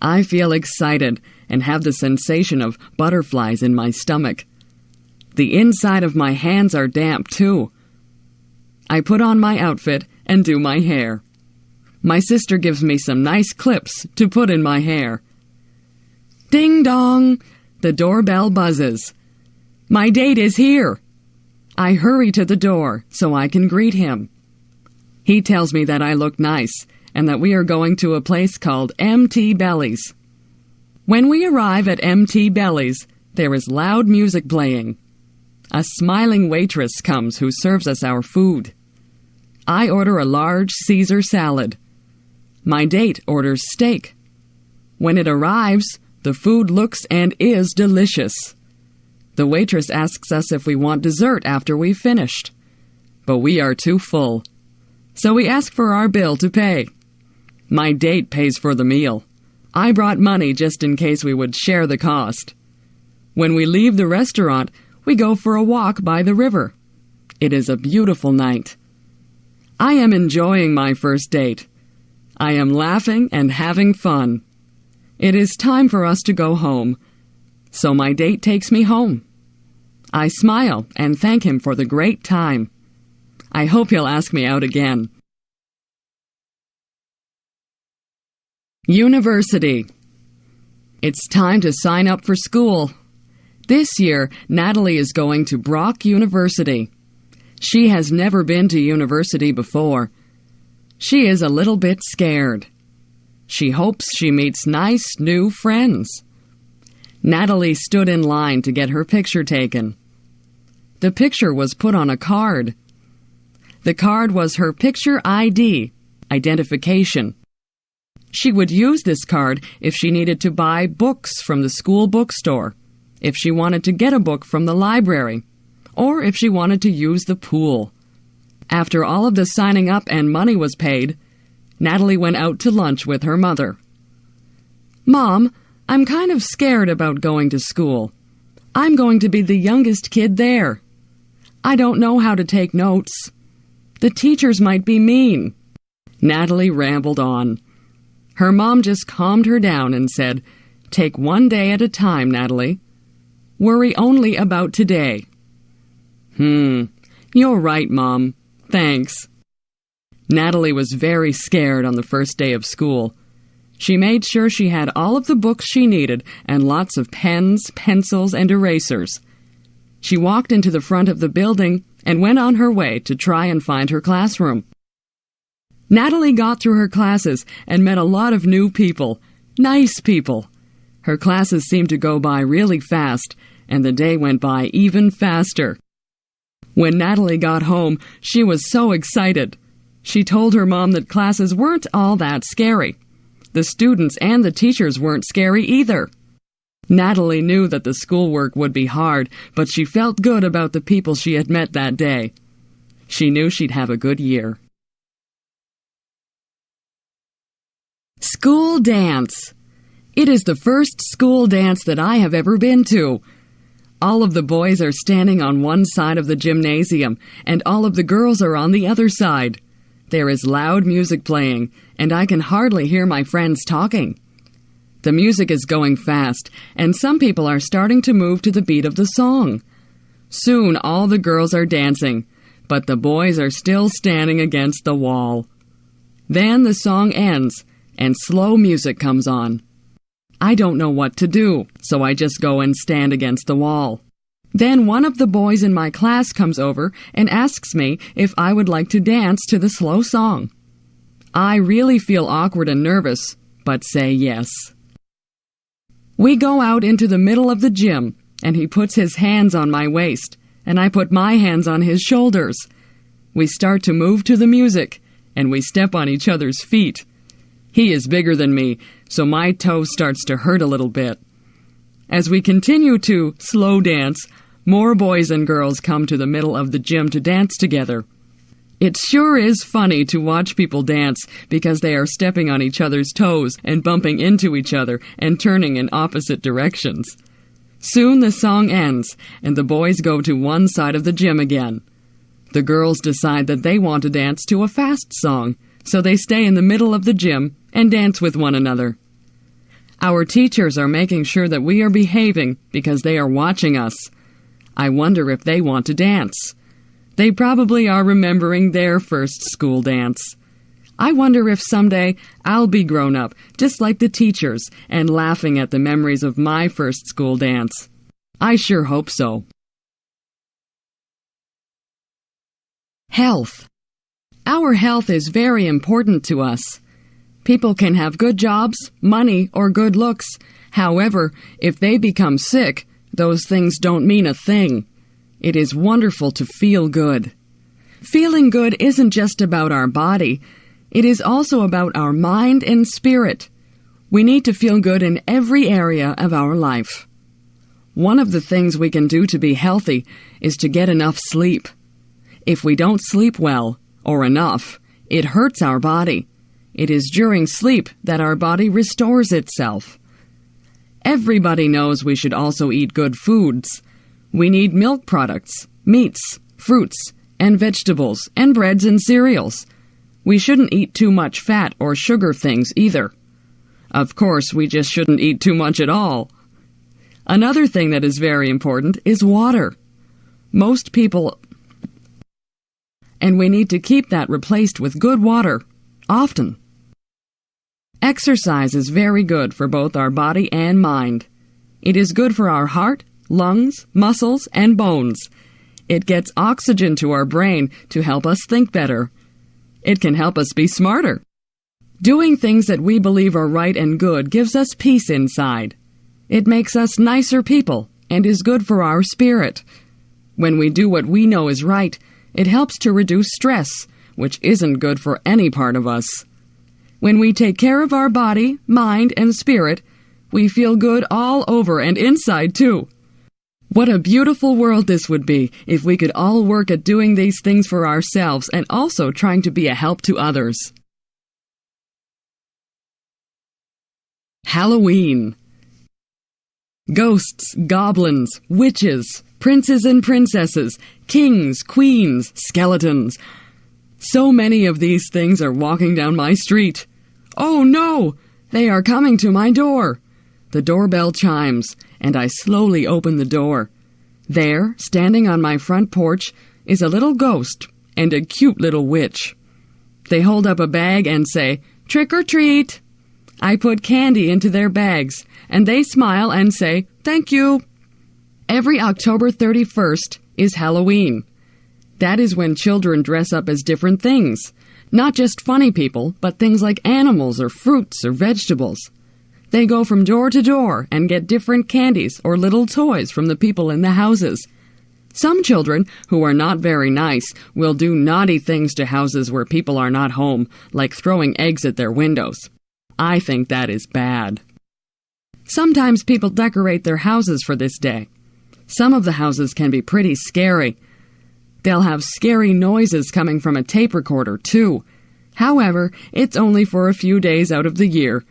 [SPEAKER 10] I feel excited and have the sensation of butterflies in my stomach. The inside of my hands are damp, too. I put on my outfit and do my hair. My sister gives me some nice clips to put in my hair. Ding dong! The doorbell buzzes. My date is here. I hurry to the door so I can greet him. He tells me that I look nice and that we are going to a place called MT Belly's. When we arrive at MT Belly's, there is loud music playing. A smiling waitress comes who serves us our food. I order a large Caesar salad. My date orders steak. When it arrives, The food looks and is delicious. The waitress asks us if we want dessert after we've finished. But we are too full. So we ask for our bill to pay. My date pays for the meal. I brought money just in case we would share the cost. When we leave the restaurant, we go for a walk by the river. It is a beautiful night. I am enjoying my first date. I am laughing and having fun. It is time for us to go home. So my date takes me home. I smile and thank him for the great time. I hope he'll ask me out again. University. It's time to sign up for school. This year, Natalie is going to Brock University. She has never been to university before. She is a little bit scared. She hopes she meets nice new friends. Natalie stood in line to get her picture taken. The picture was put on a card. The card was her picture ID, identification. She would use this card if she needed to buy books from the school bookstore, if she wanted to get a book from the library, or if she wanted to use the pool. After all of the signing up and money was paid, Natalie went out to lunch with her mother. "Mom, I'm kind of scared about going to school. I'm going to be the youngest kid there. I don't know how to take notes. The teachers might be mean." Natalie rambled on. Her mom just calmed her down and said, "Take one day at a time, Natalie. Worry only about today." You're right, Mom. Thanks. Natalie was very scared on the first day of school. She made sure she had all of the books she needed and lots of pens, pencils, and erasers. She walked into the front of the building and went on her way to try and find her classroom. Natalie got through her classes and met a lot of new people, nice people. Her classes seemed to go by really fast, and the day went by even faster. When Natalie got home, she was so excited. She told her mom that classes weren't all that scary. The students and the teachers weren't scary either. Natalie knew that the schoolwork would be hard, but she felt good about the people she had met that day. She knew she'd have a good year. School dance. It is the first school dance that I have ever been to. All of the boys are standing on one side of the gymnasium, and all of the girls are on the other side. There is loud music playing, and I can hardly hear my friends talking. The music is going fast, and some people are starting to move to the beat of the song. Soon all the girls are dancing, but the boys are still standing against the wall. Then the song ends, and slow music comes on. I don't know what to do, so I just go and stand against the wall. Then one of the boys in my class comes over and asks me if I would like to dance to the slow song. I really feel awkward and nervous, but say yes. We go out into the middle of the gym, and he puts his hands on my waist, and I put my hands on his shoulders. We start to move to the music, and we step on each other's feet. He is bigger than me, so my toe starts to hurt a little bit. As we continue to slow dance, more boys and girls come to the middle of the gym to dance together. It sure is funny to watch people dance because they are stepping on each other's toes and bumping into each other and turning in opposite directions. Soon the song ends, and the boys go to one side of the gym again. The girls decide that they want to dance to a fast song, so they stay in the middle of the gym and dance with one another. Our teachers are making sure that we are behaving because they are watching us. I wonder if they want to dance. They probably are remembering their first school dance. I wonder if someday I'll be grown up, just like the teachers, and laughing at the memories of my first school dance. I sure hope so. Health. Our health is very important to us. People can have good jobs, money, or good looks. However, if they become sick, those things don't mean a thing. It is wonderful to feel good. Feeling good isn't just about our body. It is also about our mind and spirit. We need to feel good in every area of our life. One of the things we can do to be healthy is to get enough sleep. If we don't sleep well, or enough, it hurts our body. It is during sleep that our body restores itself. Everybody knows we should also eat good foods. We need milk products, meats, fruits, and vegetables, and breads and cereals. We shouldn't eat too much fat or sugar things either. Of course, we just shouldn't eat too much at all. Another thing that is very important is water. Most people... And we need to keep that replaced with good water, often. Exercise is very good for both our body and mind. It is good for our heart, lungs, muscles, and bones. It gets oxygen to our brain to help us think better. It can help us be smarter. Doing things that we believe are right and good gives us peace inside. It makes us nicer people and is good for our spirit. When we do what we know is right, it helps to reduce stress, which isn't good for any part of us. When we take care of our body, mind, and spirit, we feel good all over and inside too. What a beautiful world this would be if we could all work at doing these things for ourselves and also trying to be a help to others. Halloween. Ghosts, goblins, witches, princes and princesses, kings, queens, skeletons. So many of these things are walking down my street. Oh no! They are coming to my door. The doorbell chimes, and I slowly open the door. There, standing on my front porch, is a little ghost and a cute little witch. They hold up a bag and say, "Trick or treat." I put candy into their bags, and they smile and say, "Thank you." Every October 31st is Halloween. That is when children dress up as different things. Not just funny people, but things like animals or fruits or vegetables. They go from door to door and get different candies or little toys from the people in the houses. Some children, who are not very nice, will do naughty things to houses where people are not home, like throwing eggs at their windows. I think that is bad. Sometimes people decorate their houses for this day. Some of the houses can be pretty scary. They'll have scary noises coming from a tape recorder, too. However, it's only for a few days out of the year,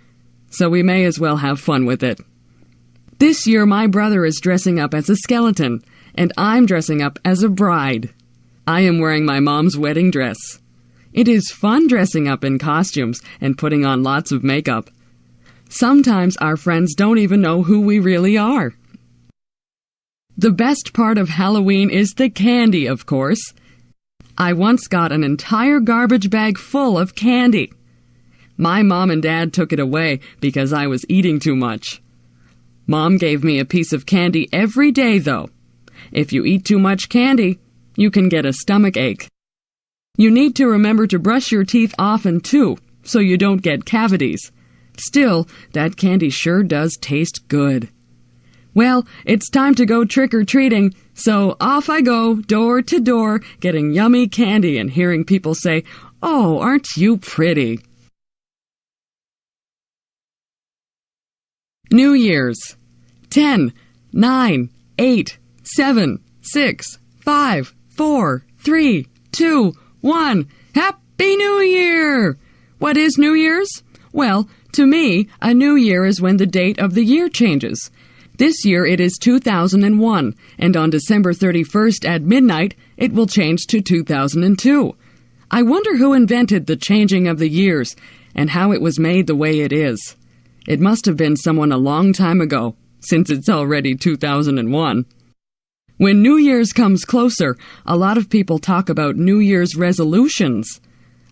[SPEAKER 10] so we may as well have fun with it. This year my brother is dressing up as a skeleton, and I'm dressing up as a bride. I am wearing my mom's wedding dress. It is fun dressing up in costumes and putting on lots of makeup. Sometimes our friends don't even know who we really are. The best part of Halloween is the candy, of course. I once got an entire garbage bag full of candy. My mom and dad took it away because I was eating too much. Mom gave me a piece of candy every day, though. If you eat too much candy, you can get a stomach ache. You need to remember to brush your teeth often, too, so you don't get cavities. Still, that candy sure does taste good. Well, it's time to go trick-or-treating, so off I go, door to door, getting yummy candy and hearing people say, "Oh, aren't you pretty?" New Year's. 10, 9, 8, 7, 6, 5, 4, 3, 2, 1. Happy New Year! What is New Year's? Well, to me, a new year is when the date of the year changes. This year it is 2001, and on December 31st at midnight, it will change to 2002. I wonder who invented the changing of the years, and how it was made the way it is. It must have been someone a long time ago, since it's already 2001. When New Year's comes closer, a lot of people talk about New Year's resolutions.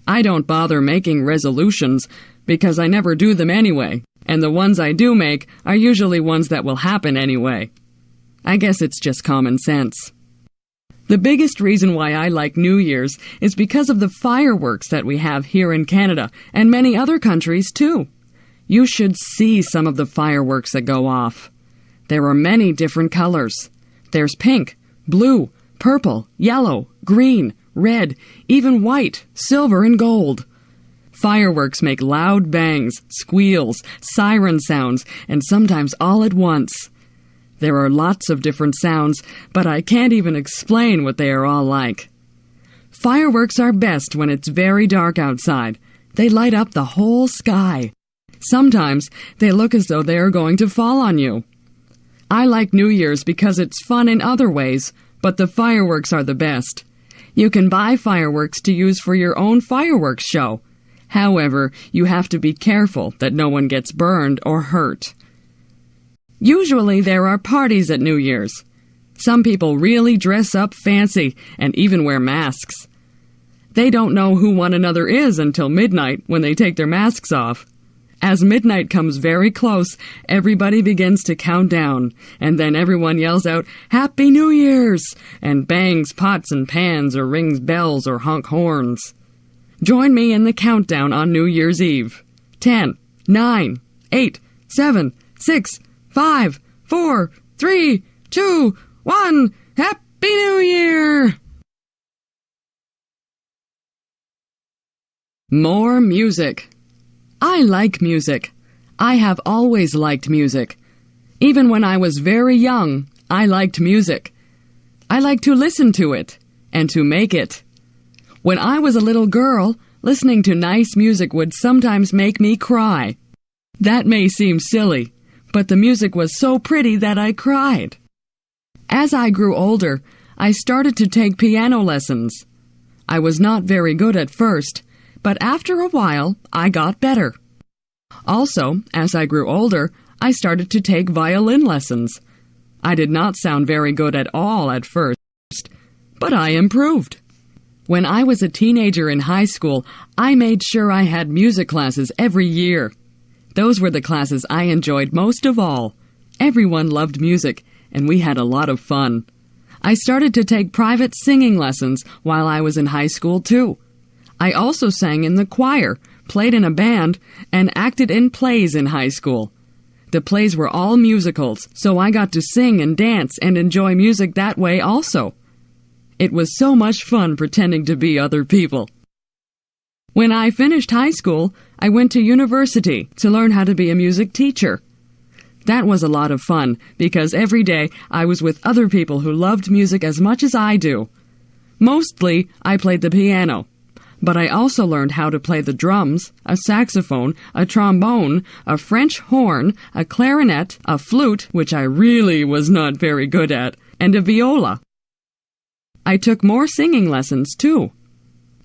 [SPEAKER 10] I don't bother making resolutions because I never do them anyway, and the ones I do make are usually ones that will happen anyway. I guess it's just common sense. The biggest reason why I like New Year's is because of the fireworks that we have here in Canada and many other countries too. You should see some of the fireworks that go off. There are many different colors. There's pink, blue, purple, yellow, green, red, even white, silver, and gold. Fireworks make loud bangs, squeals, siren sounds, and sometimes all at once. There are lots of different sounds, but I can't even explain what they are all like. Fireworks are best when it's very dark outside. They light up the whole sky. Sometimes they look as though they are going to fall on you. I like New Year's because it's fun in other ways, but the fireworks are the best. You can buy fireworks to use for your own fireworks show. However, you have to be careful that no one gets burned or hurt. Usually there are parties at New Year's. Some people really dress up fancy and even wear masks. They don't know who one another is until midnight when they take their masks off. As midnight comes very close, everybody begins to count down, and then everyone yells out, "Happy New Year's!" and bangs pots and pans or rings bells or honk horns. Join me in the countdown on New Year's Eve. 10, 9, 8, 7, 6, 5, 4, 3, 2, 1. Happy New Year! More music. I like music. I have always liked music. Even when I was very young, I liked music. I like to listen to it and to make it. When I was a little girl, listening to nice music would sometimes make me cry. That may seem silly, but the music was so pretty that I cried. As I grew older, I started to take piano lessons. I was not very good at first, but after a while, I got better. Also, as I grew older, I started to take violin lessons. I did not sound very good at all at first, but I improved. When I was a teenager in high school, I made sure I had music classes every year. Those were the classes I enjoyed most of all. Everyone loved music, and we had a lot of fun. I started to take private singing lessons while I was in high school, too. I also sang in the choir, played in a band, and acted in plays in high school. The plays were all musicals, so I got to sing and dance and enjoy music that way also. It was so much fun pretending to be other people. When I finished high school, I went to university to learn how to be a music teacher. That was a lot of fun because every day I was with other people who loved music as much as I do. Mostly, I played the piano, but I also learned how to play the drums, a saxophone, a trombone, a French horn, a clarinet, a flute, which I really was not very good at, and a viola. I took more singing lessons, too.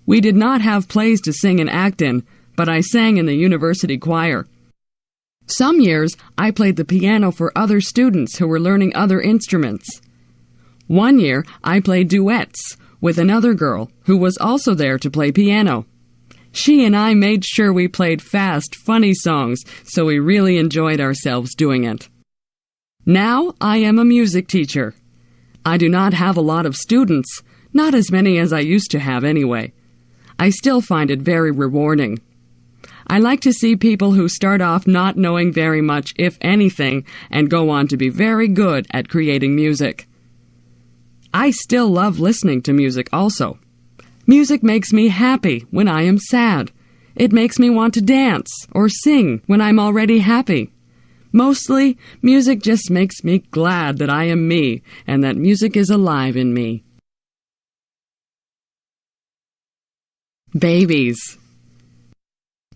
[SPEAKER 10] We did not have plays to sing and act in, but I sang in the university choir. Some years, I played the piano for other students who were learning other instruments. One year, I played duets with another girl who was also there to play piano. She and I made sure we played fast, funny songs, so we really enjoyed ourselves doing it. Now I am a music teacher. I do not have a lot of students, not as many as I used to have anyway. I still find it very rewarding. I like to see people who start off not knowing very much, if anything, and go on to be very good at creating music. I still love listening to music also. Music makes me happy when I am sad. It makes me want to dance or sing when I'm already happy. Mostly, music just makes me glad that I am me and that music is alive in me. Babies.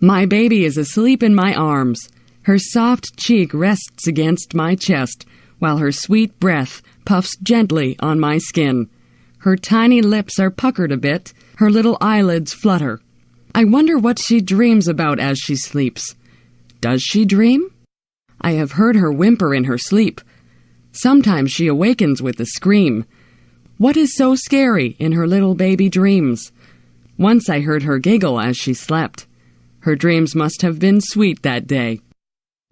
[SPEAKER 10] My baby is asleep in my arms. Her soft cheek rests against my chest, while her sweet breath puffs gently on my skin. Her tiny lips are puckered a bit, her little eyelids flutter. I wonder what she dreams about as she sleeps. Does she dream? I have heard her whimper in her sleep. Sometimes she awakens with a scream. What is so scary in her little baby dreams? Once I heard her giggle as she slept. Her dreams must have been sweet that day.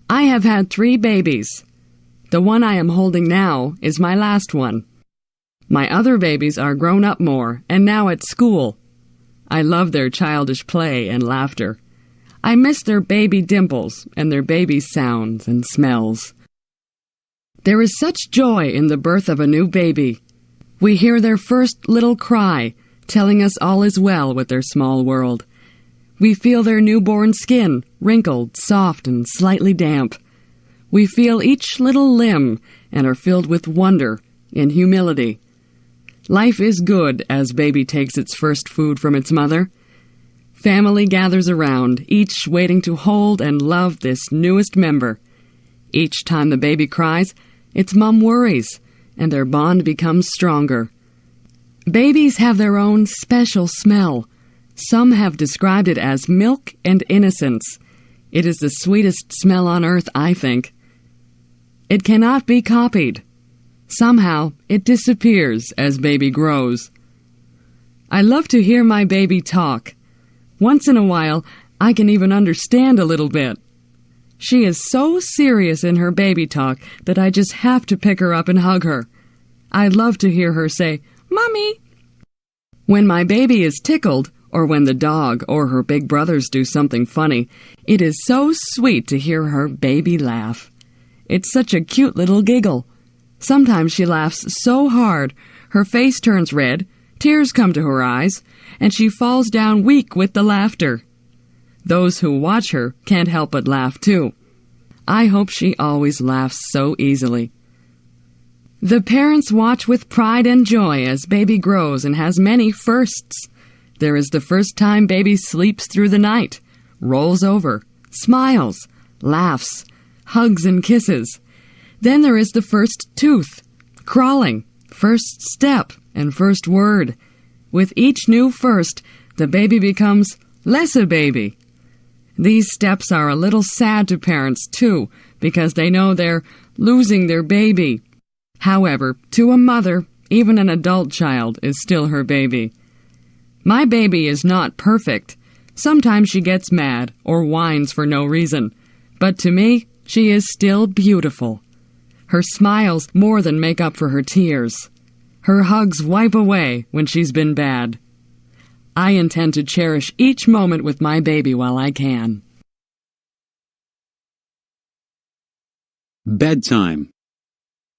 [SPEAKER 10] I have had 3 babies. The one I am holding now is my last one. My other babies are grown up more and now at school. I love their childish play and laughter. I miss their baby dimples and their baby sounds and smells. There is such joy in the birth of a new baby. We hear their first little cry, telling us all is well with their small world. We feel their newborn skin, wrinkled, soft, and slightly damp. We feel each little limb and are filled with wonder and humility. Life is good as baby takes its first food from its mother. Family gathers around, each waiting to hold and love this newest member. Each time the baby cries, its mom worries, and their bond becomes stronger. Babies have their own special smell. Some have described it as milk and innocence. It is the sweetest smell on earth, I think. It cannot be copied. Somehow, it disappears as baby grows. I love to hear my baby talk. Once in a while, I can even understand a little bit. She is so serious in her baby talk that I just have to pick her up and hug her. I love to hear her say, "Mommy." When my baby is tickled, or when the dog or her big brothers do something funny, it is so sweet to hear her baby laugh. It's such a cute little giggle. Sometimes she laughs so hard, her face turns red, tears come to her eyes, and she falls down weak with the laughter. Those who watch her can't help but laugh too. I hope she always laughs so easily. The parents watch with pride and joy as baby grows and has many firsts. There is the first time baby sleeps through the night, rolls over, smiles, laughs, hugs and kisses. Then there is the first tooth, crawling, first step, and first word. With each new first, the baby becomes less a baby. These steps are a little sad to parents, too, because they know they're losing their baby. However, to a mother, even an adult child is still her baby. My baby is not perfect. Sometimes she gets mad or whines for no reason. But to me, she is still beautiful. Her smiles more than make up for her tears. Her hugs wipe away when she's been bad. I intend to cherish each moment with my baby while I can.
[SPEAKER 2] Bedtime.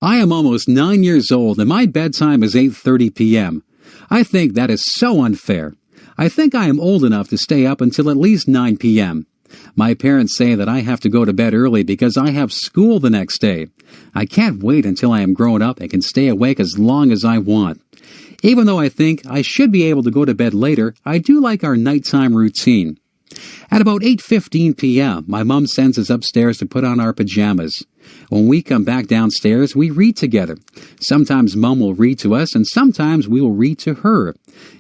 [SPEAKER 2] I am almost 9 years old and my bedtime is 8:30 p.m. I think that is so unfair. I think I am old enough to stay up until at least 9 p.m. My parents say that I have to go to bed early because I have school the next day. I can't wait until I am grown up and can stay awake as long as I want. Even though I think I should be able to go to bed later, I do like our nighttime routine. At about 8:15 p.m., my mom sends us upstairs to put on our pajamas. When we come back downstairs, we read together. Sometimes Mom will read to us, and sometimes we will read to her.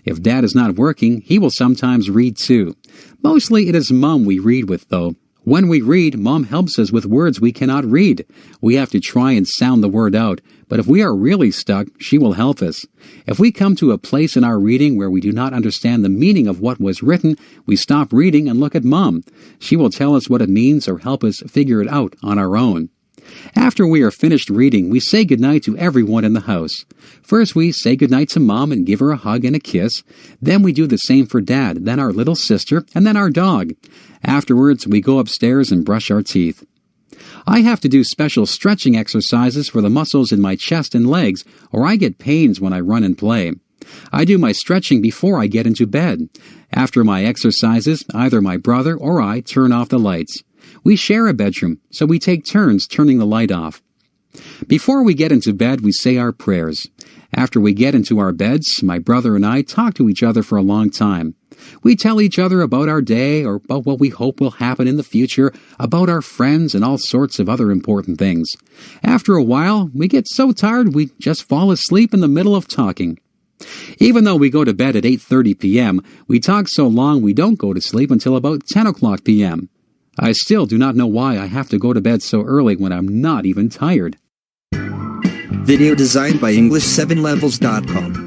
[SPEAKER 2] If Dad is not working, he will sometimes read too. Mostly it is Mom we read with, though. When we read, Mom helps us with words we cannot read. We have to try and sound the word out, but if we are really stuck, she will help us. If we come to a place in our reading where we do not understand the meaning of what was written, we stop reading and look at Mom. She will tell us what it means or help us figure it out on our own. After we are finished reading, we say goodnight to everyone in the house. First, we say goodnight to Mom and give her a hug and a kiss. Then we do the same for Dad, then our little sister, and then our dog. Afterwards, we go upstairs and brush our teeth. I have to do special stretching exercises for the muscles in my chest and legs, or I get pains when I run and play. I do my stretching before I get into bed. After my exercises, either my brother or I turn off the lights. We share a bedroom, so we take turns turning the light off. Before we get into bed, we say our prayers. After we get into our beds, my brother and I talk to each other for a long time. We tell each other about our day or about what we hope will happen in the future, about our friends and all sorts of other important things. After a while, we get so tired we just fall asleep in the middle of talking. Even though we go to bed at 8:30 p.m., we talk so long we don't go to sleep until about 10 o'clock p.m. I still do not know why I have to go to bed so early when I'm not even tired.
[SPEAKER 3] Video designed by English7levels.com.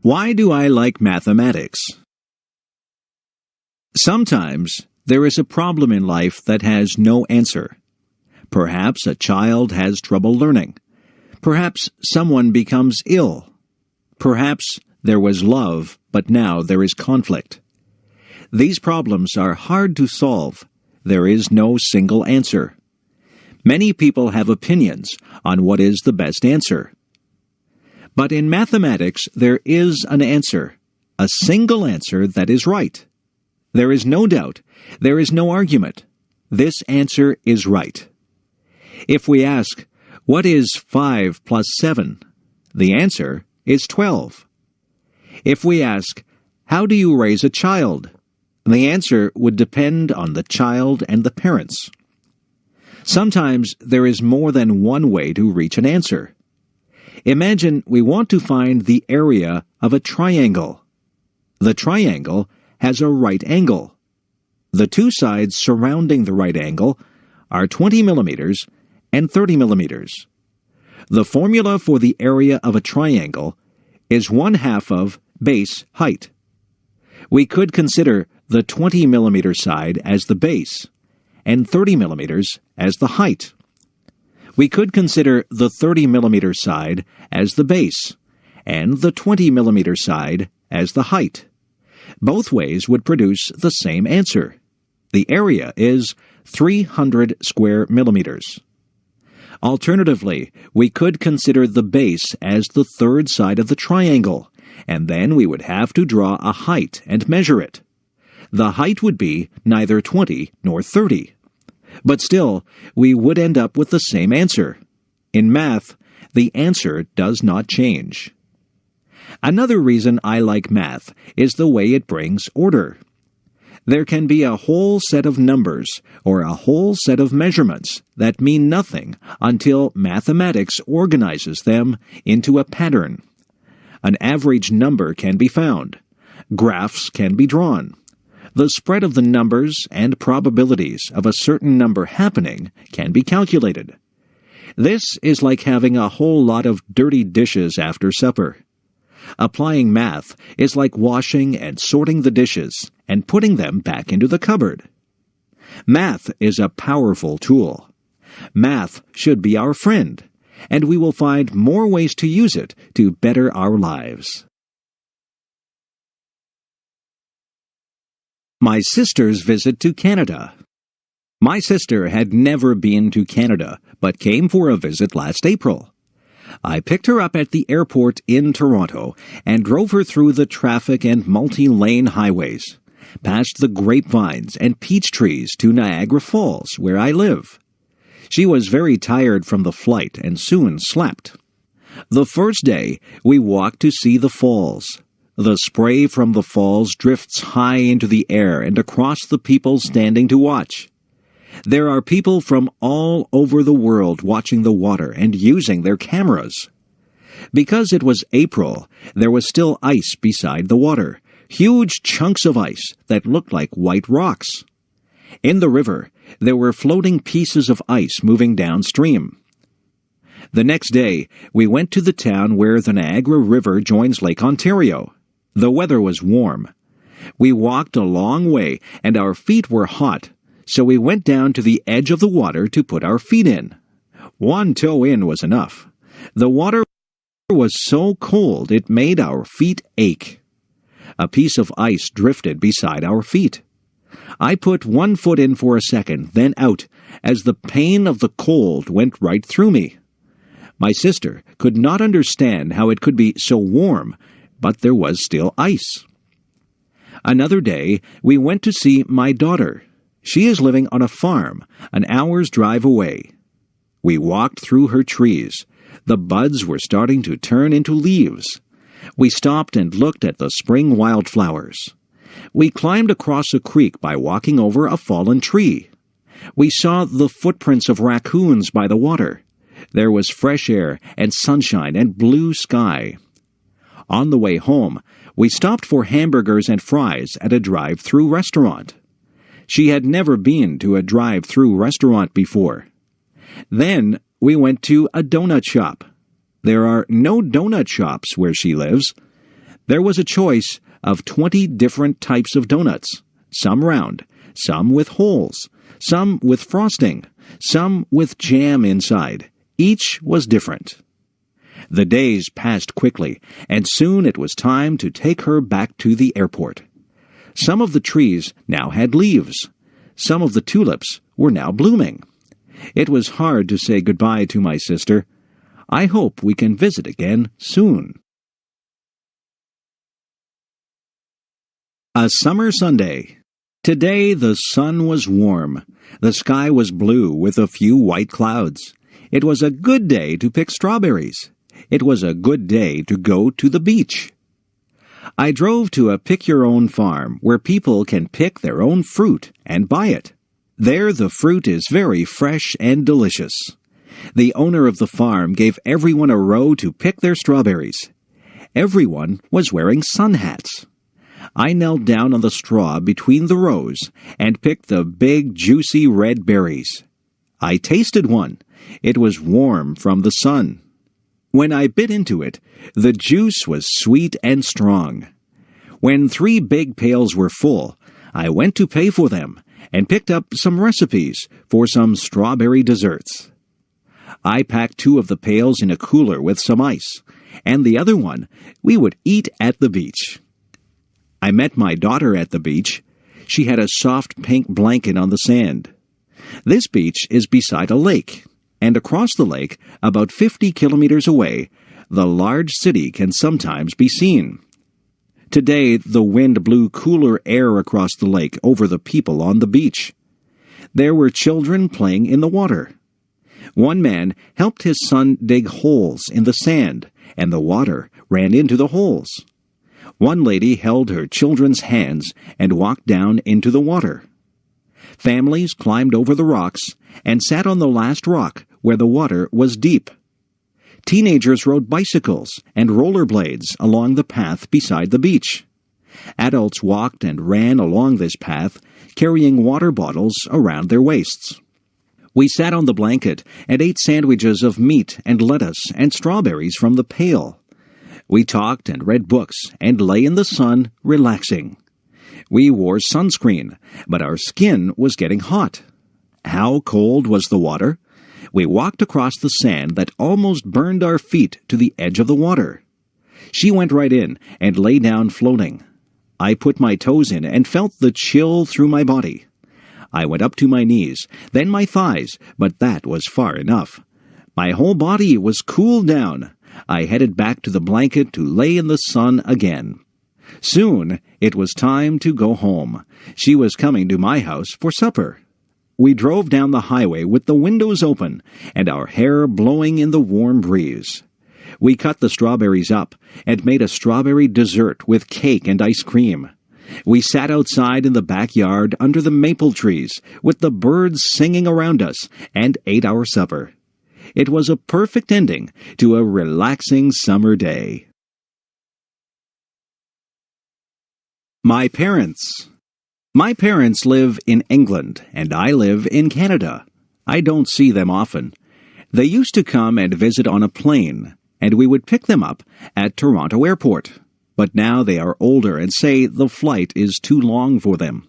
[SPEAKER 2] Why do I like mathematics? Sometimes there is a problem in life that has no answer. Perhaps a child has trouble learning. Perhaps someone becomes ill. Perhaps there was love, but now there is conflict. These problems are hard to solve. There is no single answer. Many people have opinions on what is the best answer. But in mathematics, there is an answer. a single answer that is right. There is no doubt. There is no argument. This answer is right. If we ask, what is 5 plus 7? The answer is 12. If we ask, how do you raise a child? The answer would depend on the child and the parents. Sometimes there is more than one way to reach an answer. Imagine we want to find the area of a triangle. The triangle has a right angle. The two sides surrounding the right angle are 20 millimeters and 30 millimeters. The formula for the area of a triangle is 1/2 of base height. We could consider the 20 millimeter side as the base and 30 millimeters as the height. We could consider the 30 millimeter side as the base and the 20 millimeter side as the height. Both ways would produce the same answer. The area is 300 square millimeters. Alternatively, we could consider the base as the third side of the triangle, and then we would have to draw a height and measure it. The height would be neither 20 nor 30. But still, we would end up with the same answer. In math, the answer does not change. Another reason I like math is the way it brings order. There can be a whole set of numbers or a whole set of measurements that mean nothing until mathematics organizes them into a pattern. An average number can be found. Graphs can be drawn. The spread of the numbers and probabilities of a certain number happening can be calculated. This is like having a whole lot of dirty dishes after supper. Applying math is like washing and sorting the dishes and putting them back into the cupboard. Math is a powerful tool. Math should be our friend, and we will find more ways to use it to better our lives. My sister's visit to Canada. My sister had never been to Canada, but came for a visit last April. I picked her up at the airport in Toronto and drove her through the traffic and multi-lane highways, past the grapevines and peach trees to Niagara Falls, where I live. She was very tired from the flight and soon slept. The first day, we walked to see the falls. The spray from the falls drifts high into the air and across the people standing to watch. There are people from all over the world watching the water and using their cameras. Because it was April, there was still ice beside the water, huge chunks of ice that looked like white rocks. In the river, there were floating pieces of ice moving downstream. The next day, we went to the town where the Niagara River joins Lake Ontario. The weather was warm. We walked a long way, and our feet were hot, so we went down to the edge of the water to put our feet in. One toe in was enough. The water was so cold it made our feet ache. A piece of ice drifted beside our feet. I put one foot in for a second, then out, as the pain of the cold went right through me. My sister could not understand how it could be so warm, but there was still ice. Another day, we went to see my daughter. She is living on a farm, an hour's drive away. We walked through her trees. The buds were starting to turn into leaves. We stopped and looked at the spring wildflowers. We climbed across a creek by walking over a fallen tree. We saw the footprints of raccoons by the water. There was fresh air and sunshine and blue sky. On the way home, we stopped for hamburgers and fries at a drive-through restaurant. She had never been to a drive-through restaurant before. Then we went to a donut shop. There are no donut shops where she lives. There was a choice of 20 different types of donuts, some round, some with holes, some with frosting, some with jam inside. Each was different. The days passed quickly, and soon it was time to take her back to the airport. Some of the trees now had leaves. Some of the tulips were now blooming. It was hard to say goodbye to my sister. I hope we can visit again soon. A summer Sunday. Today the sun was warm. The sky was blue with a few white clouds. It was a good day to pick strawberries. It was a good day to go to the beach. I drove to a pick-your-own farm where people can pick their own fruit and buy it. There the fruit is very fresh and delicious. The owner of the farm gave everyone a row to pick their strawberries. Everyone was wearing sun hats. I knelt down on the straw between the rows and picked the big, juicy red berries. I tasted one. It was warm from the sun. When I bit into it, the juice was sweet and strong. When 3 big pails were full, I went to pay for them and picked up some recipes for some strawberry desserts. I packed 2 of the pails in a cooler with some ice, and the other one we would eat at the beach. I met my daughter at the beach. She had a soft pink blanket on the sand. This beach is beside a lake, and across the lake, about 50 kilometers away, the large city can sometimes be seen. Today, the wind blew cooler air across the lake over the people on the beach. There were children playing in the water. One man helped his son dig holes in the sand, and the water ran into the holes. One lady held her children's hands and walked down into the water. Families climbed over the rocks and sat on the last rock where the water was deep. Teenagers rode bicycles and rollerblades along the path beside the beach. Adults walked and ran along this path, carrying water bottles around their waists. We sat on the blanket and ate sandwiches of meat and lettuce and strawberries from the pail. We talked and read books and lay in the sun, relaxing. We wore sunscreen, but our skin was getting hot. How cold was the water? We walked across the sand that almost burned our feet to the edge of the water. She went right in and lay down floating. I put my toes in and felt the chill through my body. I went up to my knees, then my thighs, but that was far enough. My whole body was cooled down. I headed back to the blanket to lay in the sun again. Soon it was time to go home. She was coming to my house for supper. We drove down the highway with the windows open and our hair blowing in the warm breeze. We cut the strawberries up and made a strawberry dessert with cake and ice cream. We sat outside in the backyard under the maple trees with the birds singing around us and ate our supper. It was a perfect ending to a relaxing summer day. My parents. My parents live in England, and I live in Canada. I don't see them often. They used to come and visit on a plane, and we would pick them up at Toronto Airport. But now they are older and say the flight is too long for them.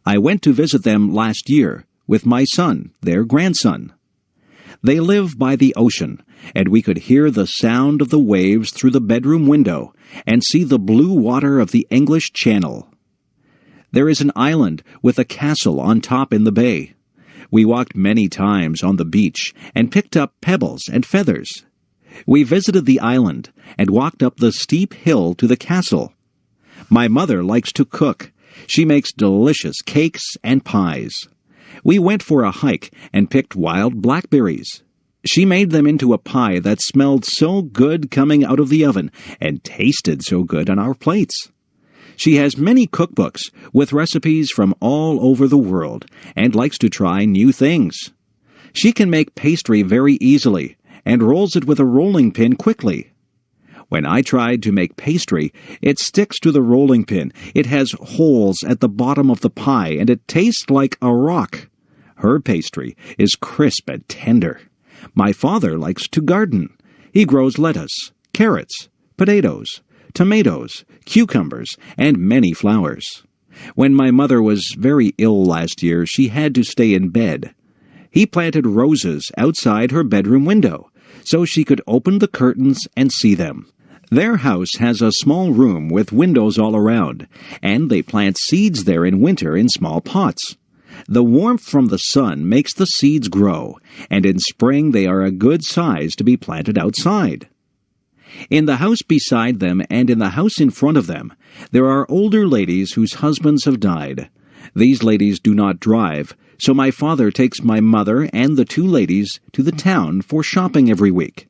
[SPEAKER 2] I went to visit them last year with my son, their grandson. They live by the ocean, and we could hear the sound of the waves through the bedroom window and see the blue water of the English Channel. There is an island with a castle on top in the bay. We walked many times on the beach and picked up pebbles and feathers. We visited the island and walked up the steep hill to the castle. My mother likes to cook. She makes delicious cakes and pies. We went for a hike and picked wild blackberries. She made them into a pie that smelled so good coming out of the oven and tasted so good on our plates. She has many cookbooks with recipes from all over the world and likes to try new things. She can make pastry very easily and rolls it with a rolling pin quickly. When I tried to make pastry, it sticks to the rolling pin. It has holes at the bottom of the pie, and it tastes like a rock. Her pastry is crisp and tender. My father likes to garden. He grows lettuce, carrots, potatoes, tomatoes, cucumbers, and many flowers. When my mother was very ill last year, she had to stay in bed. He planted roses outside her bedroom window, so she could open the curtains and see them. Their house has a small room with windows all around, and they plant seeds there in winter in small pots. The warmth from the sun makes the seeds grow, and in spring they are a good size to be planted outside. In the house beside them and in the house in front of them, there are older ladies whose husbands have died. These ladies do not drive, so my father takes my mother and the two ladies to the town for shopping every week.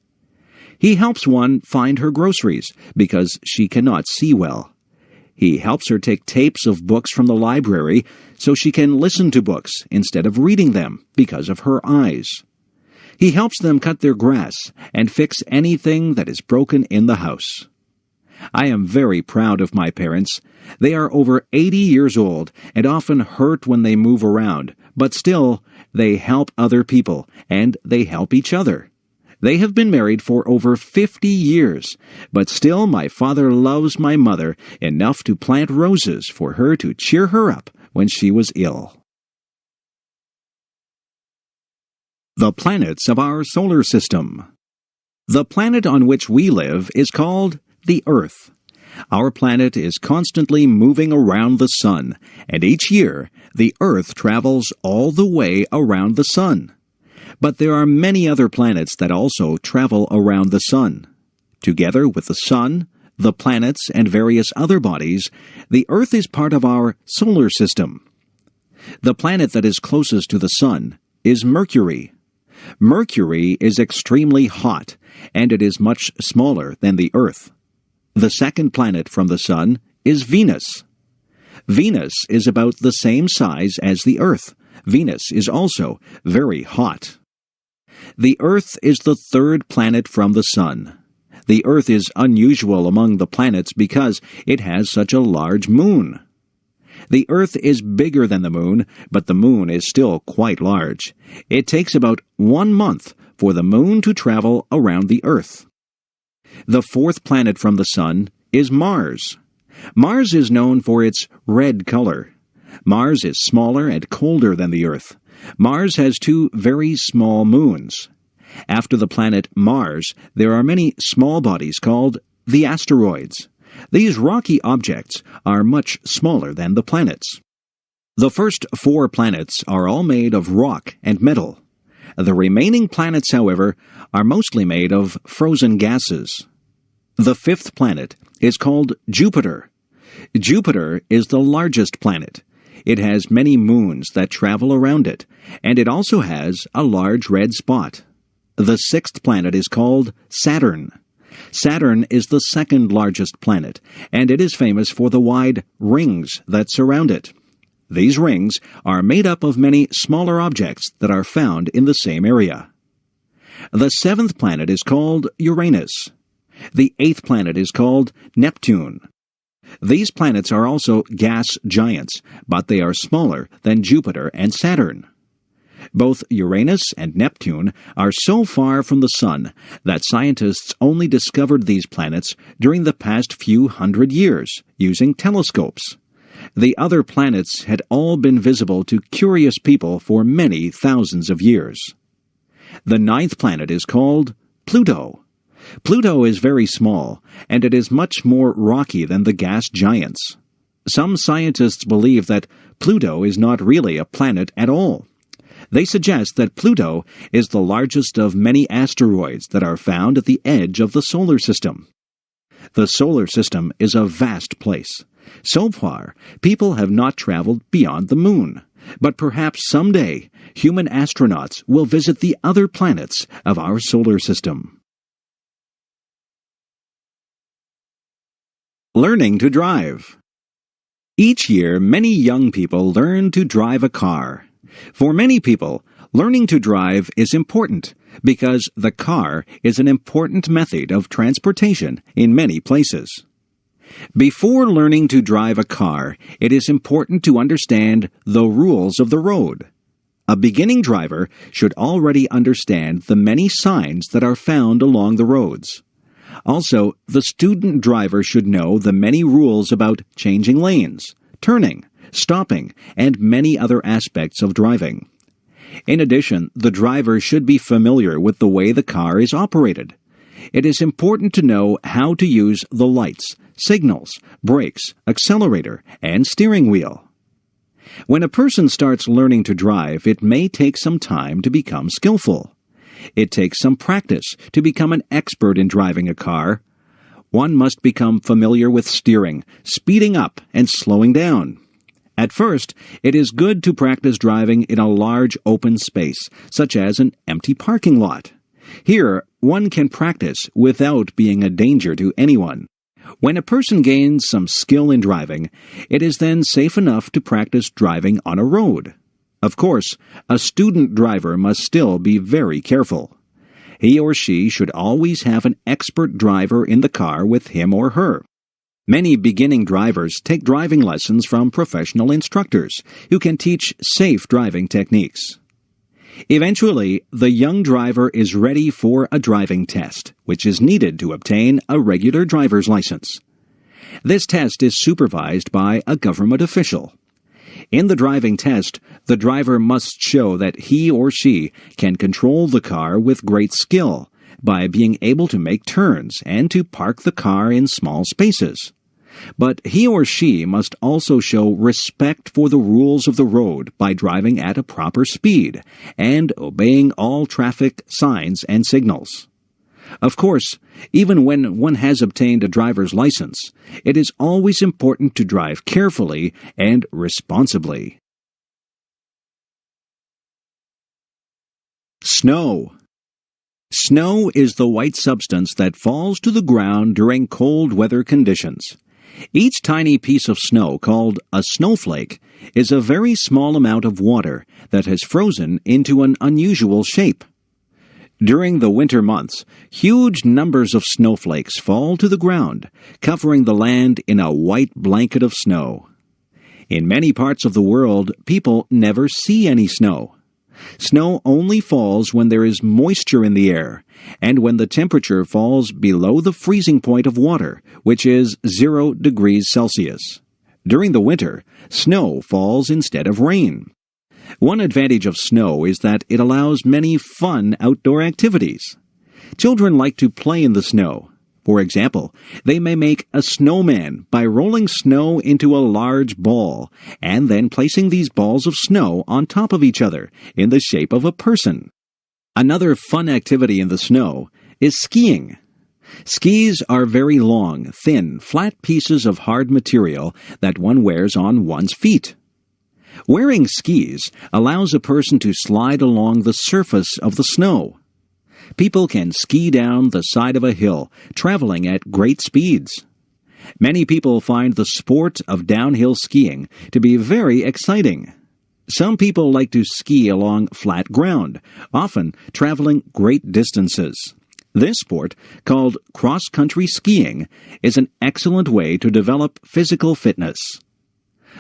[SPEAKER 2] He helps one find her groceries because she cannot see well. He helps her take tapes of books from the library so she can listen to books instead of reading them because of her eyes. He helps them cut their grass and fix anything that is broken in the house. I am very proud of my parents. They are over 80 years old and often hurt when they move around, but still, they help other people and they help each other. They have been married for over 50 years, but still my father loves my mother enough to plant roses for her to cheer her up when she was ill. The planets of our solar system. The planet on which we live is called the Earth. Our planet is constantly moving around the sun, and each year the Earth travels all the way around the sun. But there are many other planets that also travel around the sun. Together with the sun, the planets, and various other bodies, the Earth is part of our solar system. The planet that is closest to the sun is Mercury. Mercury is extremely hot, and it is much smaller than the Earth. The second planet from the sun is Venus. Venus is about the same size as the Earth. Venus is also very hot. The Earth is the third planet from the sun. The Earth is unusual among the planets because it has such a large moon. The Earth is bigger than the moon, but the moon is still quite large. It takes about 1 month for the moon to travel around the Earth. The fourth planet from the sun is Mars. Mars is known for its red color. Mars is smaller and colder than the Earth. Mars has 2 very small moons. After the planet Mars, there are many small bodies called the asteroids. These rocky objects are much smaller than the planets. The first 4 planets are all made of rock and metal. The remaining planets, however, are mostly made of frozen gases. The 5th planet is called Jupiter. Jupiter is the largest planet. It has many moons that travel around it, and it also has a large red spot. The 6th planet is called Saturn. Saturn is the second largest planet, and it is famous for the wide rings that surround it. These rings are made up of many smaller objects that are found in the same area. The 7th planet is called Uranus. The 8th planet is called Neptune. These planets are also gas giants, but they are smaller than Jupiter and Saturn. Both Uranus and Neptune are so far from the Sun that scientists only discovered these planets during the past few hundred years using telescopes. The other planets had all been visible to curious people for many thousands of years. The 9th planet is called Pluto. Pluto is very small, and it is much more rocky than the gas giants. Some scientists believe that Pluto is not really a planet at all. They suggest that Pluto is the largest of many asteroids that are found at the edge of the solar system. The solar system is a vast place. So far, people have not traveled beyond the moon, but perhaps someday human astronauts will visit the other planets of our solar system. Learning to drive. Each year, many young people learn to drive a car. For many people, learning to drive is important because the car is an important method of transportation in many places. Before learning to drive a car, it is important to understand the rules of the road. A beginning driver should already understand the many signs that are found along the roads. Also, the student driver should know the many rules about changing lanes, turning, stopping, and many other aspects of driving. In addition, the driver should be familiar with the way the car is operated. It is important to know how to use the lights, signals, brakes, accelerator, and steering wheel. When a person starts learning to drive, it may take some time to become skillful. It takes some practice to become an expert in driving a car, one must become familiar with steering, speeding up, and slowing down. At first, it is good to practice driving in a large open space, such as an empty parking lot. Here, one can practice without being a danger to anyone. When a person gains some skill in driving, it is then safe enough to practice driving on a road. Of course, a student driver must still be very careful. He or she should always have an expert driver in the car with him or her. Many beginning drivers take driving lessons from professional instructors who can teach safe driving techniques. Eventually, the young driver is ready for a driving test, which is needed to obtain a regular driver's license. This test is supervised by a government official. In the driving test, the driver must show that he or she can control the car with great skill by being able to make turns and to park the car in small spaces. But he or she must also show respect for the rules of the road by driving at a proper speed and obeying all traffic signs and signals. Of course, even when one has obtained a driver's license, it is always important to drive carefully and responsibly. Snow. Snow is the white substance that falls to the ground during cold weather conditions. Each tiny piece of snow, called a snowflake, is a very small amount of water that has frozen into an unusual shape. During the winter months, huge numbers of snowflakes fall to the ground, covering the land in a white blanket of snow. In many parts of the world, people never see any snow. Snow only falls when there is moisture in the air, and when the temperature falls below the freezing point of water, which is 0 degrees Celsius. During the winter, snow falls instead of rain. One advantage of snow is that it allows many fun outdoor activities. Children like to play in the snow. For example, they may make a snowman by rolling snow into a large ball and then placing these balls of snow on top of each other in the shape of a person. Another fun activity in the snow is skiing. Skis are very long, thin, flat pieces of hard material that one wears on one's feet. Wearing skis allows a person to slide along the surface of the snow. People can ski down the side of a hill, traveling at great speeds. Many people find the sport of downhill skiing to be very exciting. Some people like to ski along flat ground, often traveling great distances. This sport, called cross-country skiing, is an excellent way to develop physical fitness.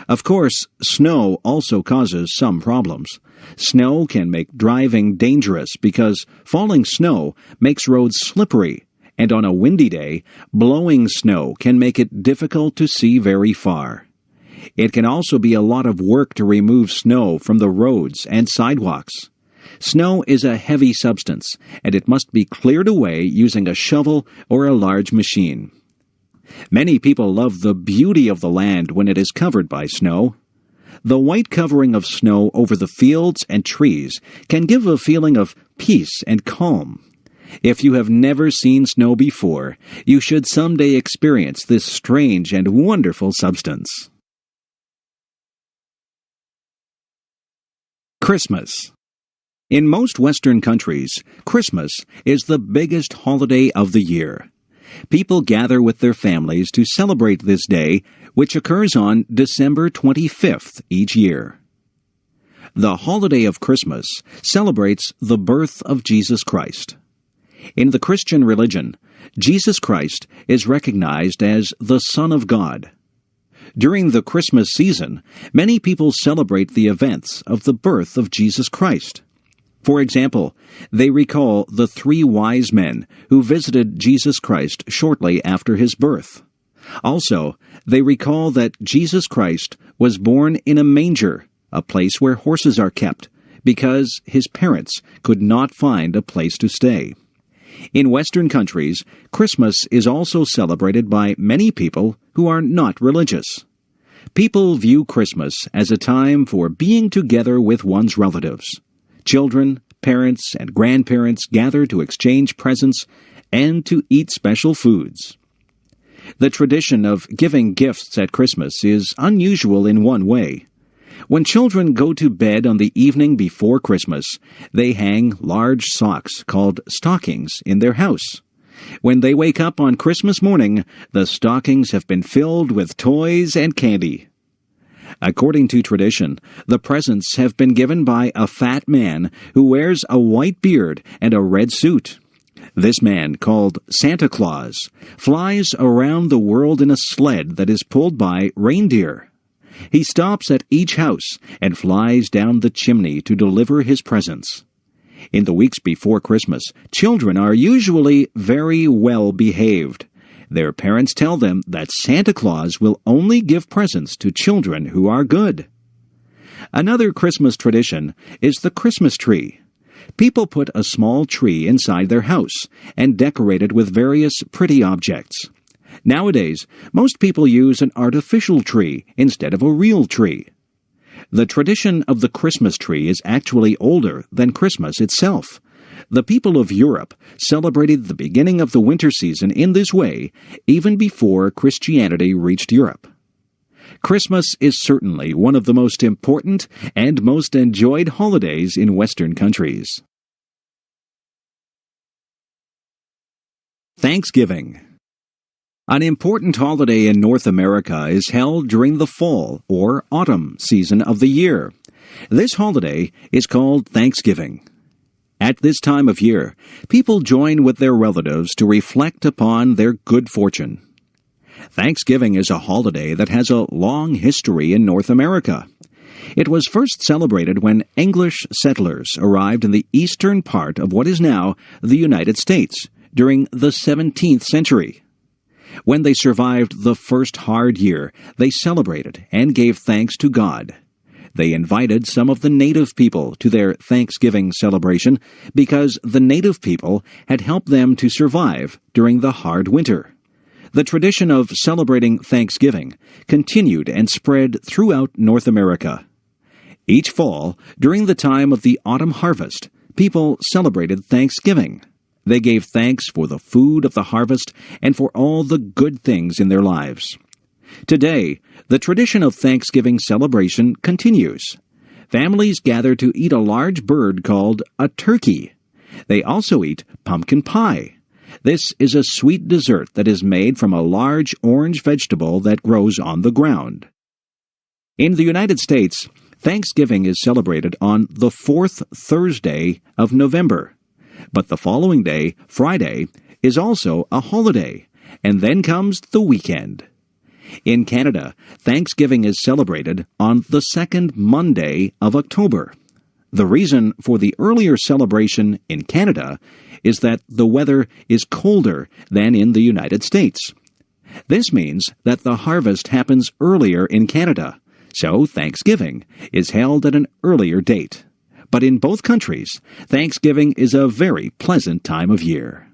[SPEAKER 2] Of course, snow also causes some problems. Snow can make driving dangerous because falling snow makes roads slippery, and on a windy day, blowing snow can make it difficult to see very far. It can also be a lot of work to remove snow from the roads and sidewalks. Snow is a heavy substance, and it must be cleared away using a shovel or a large machine. Many people love the beauty of the land when it is covered by snow. The white covering of snow over the fields and trees can give a feeling of peace and calm. If you have never seen snow before, you should someday experience this strange and wonderful substance. Christmas. In most Western countries, Christmas is the biggest holiday of the year. People gather with their families to celebrate this day, which occurs on December 25th each year. The holiday of Christmas celebrates the birth of Jesus Christ. In the Christian religion, Jesus Christ is recognized as the Son of God. During the Christmas season, many people celebrate the events of the birth of Jesus Christ. For example, they recall the 3 wise men who visited Jesus Christ shortly after his birth. Also, they recall that Jesus Christ was born in a manger, a place where horses are kept, because his parents could not find a place to stay. In Western countries, Christmas is also celebrated by many people who are not religious. People view Christmas as a time for being together with one's relatives. Children, parents, and grandparents gather to exchange presents and to eat special foods. The tradition of giving gifts at Christmas is unusual in one way. When children go to bed on the evening before Christmas, they hang large socks called stockings in their house. When they wake up on Christmas morning, the stockings have been filled with toys and candy. According to tradition, the presents have been given by a fat man who wears a white beard and a red suit. This man, called Santa Claus, flies around the world in a sled that is pulled by reindeer. He stops at each house and flies down the chimney to deliver his presents. In the weeks before Christmas, children are usually very well behaved. Their parents tell them that Santa Claus will only give presents to children who are good. Another Christmas tradition is the Christmas tree. People put a small tree inside their house and decorate it with various pretty objects. Nowadays, most people use an artificial tree instead of a real tree. The tradition of the Christmas tree is actually older than Christmas itself. The people of Europe celebrated the beginning of the winter season in this way even before Christianity reached Europe. Christmas is certainly one of the most important and most enjoyed holidays in Western countries. Thanksgiving. An important holiday in North America is held during the fall or autumn season of the year. This holiday is called Thanksgiving. At this time of year, people join with their relatives to reflect upon their good fortune. Thanksgiving is a holiday that has a long history in North America. It was first celebrated when English settlers arrived in the eastern part of what is now the United States during the 17th century. When they survived the first hard year, they celebrated and gave thanks to God. They invited some of the native people to their Thanksgiving celebration because the native people had helped them to survive during the hard winter. The tradition of celebrating Thanksgiving continued and spread throughout North America. Each fall, during the time of the autumn harvest, people celebrated Thanksgiving. They gave thanks for the food of the harvest and for all the good things in their lives. Today, the tradition of Thanksgiving celebration continues. Families gather to eat a large bird called a turkey. They also eat pumpkin pie. This is a sweet dessert that is made from a large orange vegetable that grows on the ground. In the United States, Thanksgiving is celebrated on the fourth Thursday of November. But the following day, Friday, is also a holiday, and then comes the weekend. In Canada, Thanksgiving is celebrated on the second Monday of October. The reason for the earlier celebration in Canada is that the weather is colder than in the United States. This means that the harvest happens earlier in Canada, so Thanksgiving is held at an earlier date. But in both countries, Thanksgiving is a very pleasant time of year.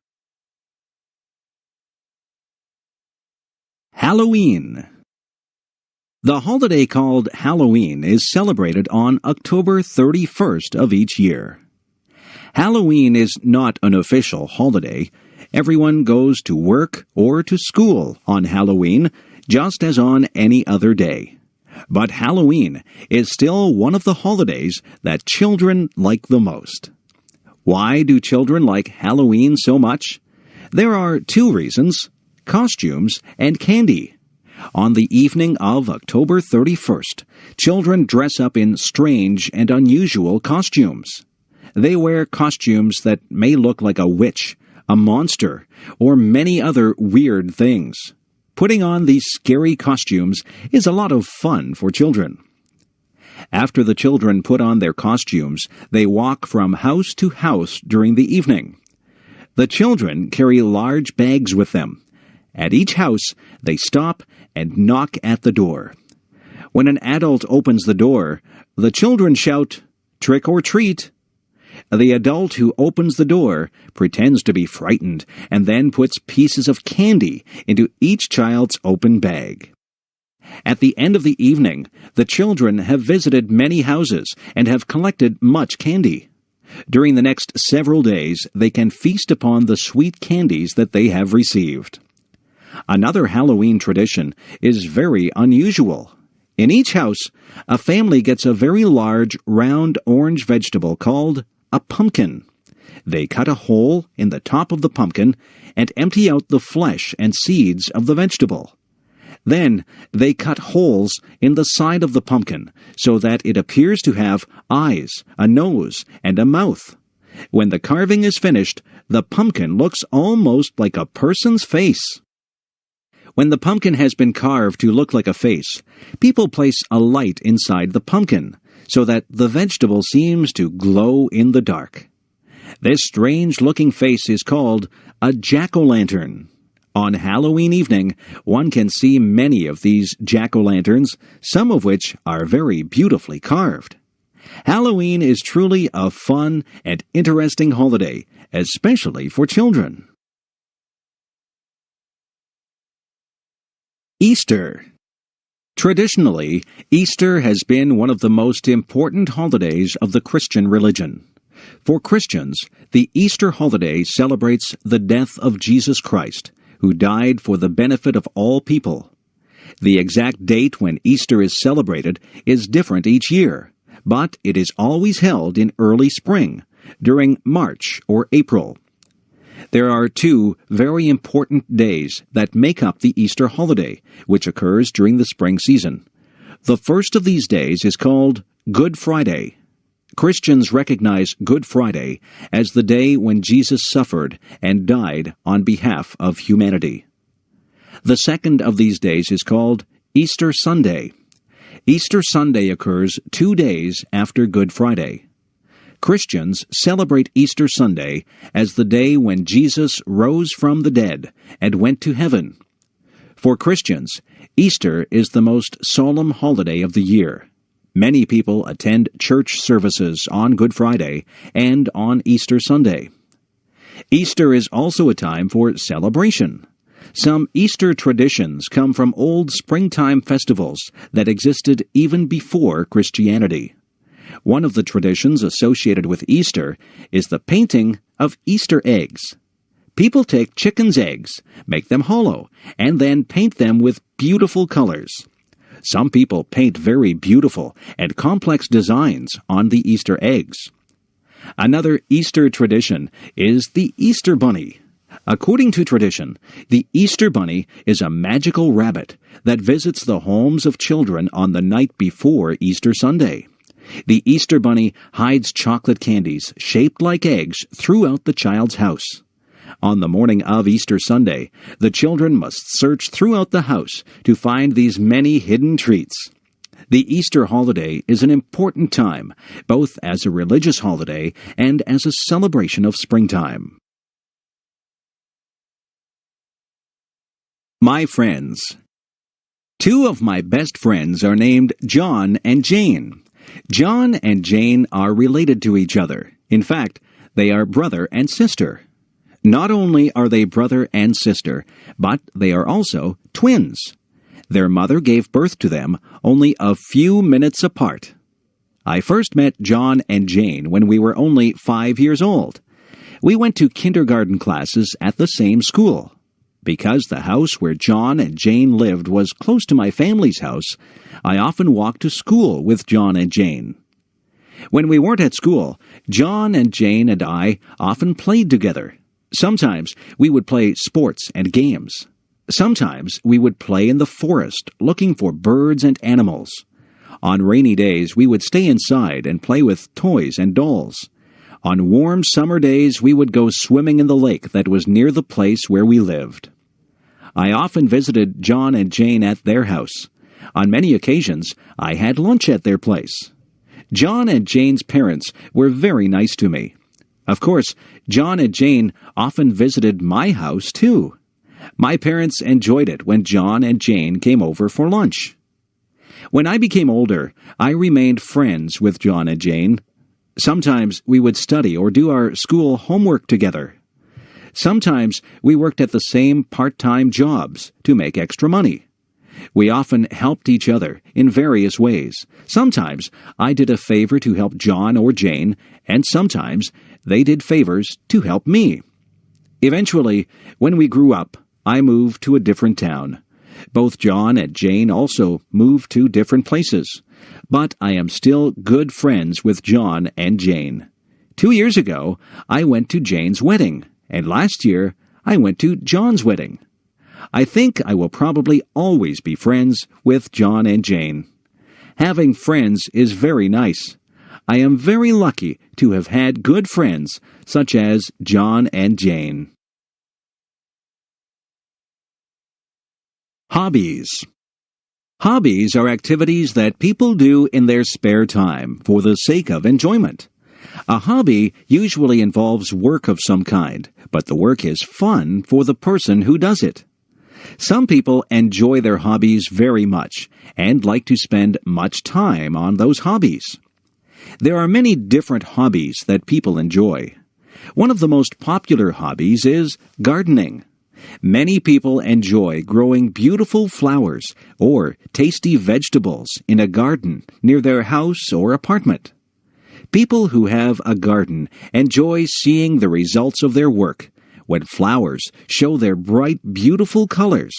[SPEAKER 2] Halloween. The holiday called Halloween is celebrated on October 31st of each year. Halloween is not an official holiday. Everyone goes to work or to school on Halloween, just as on any other day. But Halloween is still one of the holidays that children like the most. Why do children like Halloween so much? There are two reasons: costumes and candy. On the evening of October 31st, children dress up in strange and unusual costumes. They wear costumes that may look like a witch, a monster, or many other weird things. Putting on these scary costumes is a lot of fun for children. After the children put on their costumes, they walk from house to house during the evening. The children carry large bags with them. At each house, they stop and knock at the door. When an adult opens the door, the children shout, "Trick or treat!" The adult who opens the door pretends to be frightened and then puts pieces of candy into each child's open bag. At the end of the evening, the children have visited many houses and have collected much candy. During the next several days, they can feast upon the sweet candies that they have received. Another Halloween tradition is very unusual. In each house, a family gets a very large, round orange vegetable called a pumpkin. They cut a hole in the top of the pumpkin and empty out the flesh and seeds of the vegetable. Then they cut holes in the side of the pumpkin so that it appears to have eyes, a nose, and a mouth. When the carving is finished, the pumpkin looks almost like a person's face. When the pumpkin has been carved to look like a face, people place a light inside the pumpkin so that the vegetable seems to glow in the dark. This strange-looking face is called a jack-o'-lantern. On Halloween evening, one can see many of these jack-o'-lanterns, some of which are very beautifully carved. Halloween is truly a fun and interesting holiday, especially for children. Easter. Traditionally, Easter has been one of the most important holidays of the Christian religion. For Christians, the Easter holiday celebrates the death of Jesus Christ, who died for the benefit of all people. The exact date when Easter is celebrated is different each year, but it is always held in early spring, during March or April. There are two very important days that make up the Easter holiday, which occurs during the spring season. The first of these days is called Good Friday. Christians recognize Good Friday as the day when Jesus suffered and died on behalf of humanity. The second of these days is called Easter Sunday. Easter Sunday occurs 2 days after Good Friday. Christians celebrate Easter Sunday as the day when Jesus rose from the dead and went to heaven. For Christians, Easter is the most solemn holiday of the year. Many people attend church services on Good Friday and on Easter Sunday. Easter is also a time for celebration. Some Easter traditions come from old springtime festivals that existed even before Christianity. One of the traditions associated with Easter is the painting of Easter eggs. People take chickens' eggs, make them hollow, and then paint them with beautiful colors. Some people paint very beautiful and complex designs on the Easter eggs. Another Easter tradition is the Easter Bunny. According to tradition, the Easter Bunny is a magical rabbit that visits the homes of children on the night before Easter Sunday. The Easter Bunny hides chocolate candies shaped like eggs throughout the child's house. On the morning of Easter Sunday, the children must search throughout the house to find these many hidden treats. The Easter holiday is an important time, both as a religious holiday and as a celebration of springtime. My friends. 2 of my best friends are named John and Jane. John and Jane are related to each other. In fact, they are brother and sister. Not only are they brother and sister, but they are also twins. Their mother gave birth to them only a few minutes apart. I first met John and Jane when we were only 5 years old. We went to kindergarten classes at the same school. Because the house where John and Jane lived was close to my family's house, I often walked to school with John and Jane. When we weren't at school, John and Jane and I often played together. Sometimes we would play sports and games. Sometimes we would play in the forest, looking for birds and animals. On rainy days, we would stay inside and play with toys and dolls. On warm summer days, we would go swimming in the lake that was near the place where we lived. I often visited John and Jane at their house. On many occasions, I had lunch at their place. John and Jane's parents were very nice to me. Of course, John and Jane often visited my house, too. My parents enjoyed it when John and Jane came over for lunch. When I became older, I remained friends with John and Jane. Sometimes we would study or do our school homework together. Sometimes we worked at the same part-time jobs to make extra money. We often helped each other in various ways. Sometimes I did a favor to help John or Jane, and sometimes they did favors to help me. Eventually, when we grew up, I moved to a different town. Both John and Jane also moved to different places. But I am still good friends with John and Jane. 2 years ago, I went to Jane's wedding, and last year, I went to John's wedding. I think I will probably always be friends with John and Jane. Having friends is very nice. I am very lucky to have had good friends such as John and Jane. Hobbies. Hobbies are activities that people do in their spare time for the sake of enjoyment. A hobby usually involves work of some kind, but the work is fun for the person who does it. Some people enjoy their hobbies very much and like to spend much time on those hobbies. There are many different hobbies that people enjoy. One of the most popular hobbies is gardening. Many people enjoy growing beautiful flowers or tasty vegetables in a garden near their house or apartment. People who have a garden enjoy seeing the results of their work when flowers show their bright, beautiful colors.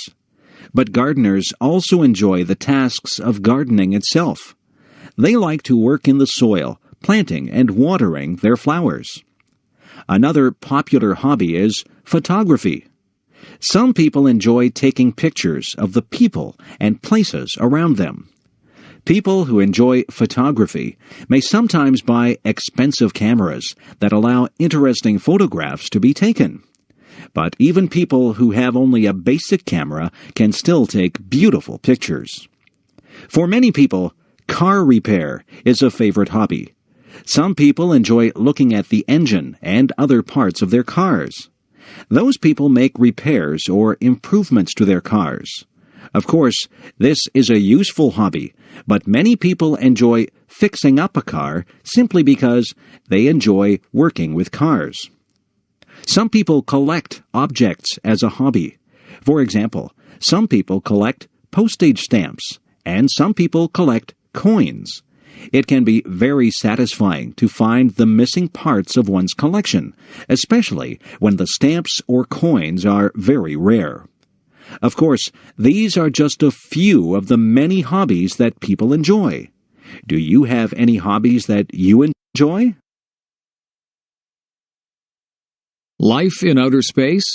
[SPEAKER 2] But gardeners also enjoy the tasks of gardening itself. They like to work in the soil, planting and watering their flowers. Another popular hobby is photography. Some people enjoy taking pictures of the people and places around them. People who enjoy photography may sometimes buy expensive cameras that allow interesting photographs to be taken. But even people who have only a basic camera can still take beautiful pictures. For many people, car repair is a favorite hobby. Some people enjoy looking at the engine and other parts of their cars. Those people make repairs or improvements to their cars. Of course, this is a useful hobby, but many people enjoy fixing up a car simply because they enjoy working with cars. Some people collect objects as a hobby. For example, some people collect postage stamps, and some people collect coins. It can be very satisfying to find the missing parts of one's collection, especially when the stamps or coins are very rare. Of course, these are just a few of the many hobbies that people enjoy. Do you have any hobbies that you enjoy?
[SPEAKER 7] Life in outer space?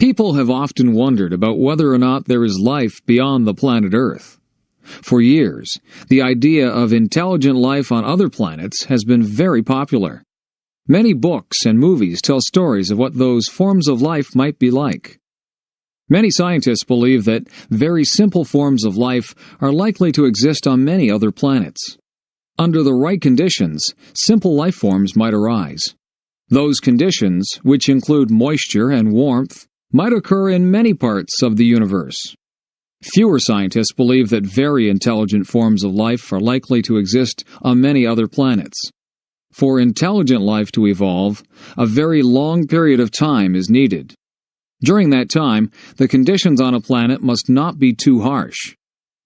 [SPEAKER 7] People have often wondered about whether or not there is life beyond the planet Earth. For years, the idea of intelligent life on other planets has been very popular. Many books and movies tell stories of what those forms of life might be like. Many scientists believe that very simple forms of life are likely to exist on many other planets. Under the right conditions, simple life forms might arise. Those conditions, which include moisture and warmth, might occur in many parts of the universe. Fewer scientists believe that very intelligent forms of life are likely to exist on many other planets. For intelligent life to evolve, a very long period of time is needed. During that time, the conditions on a planet must not be too harsh.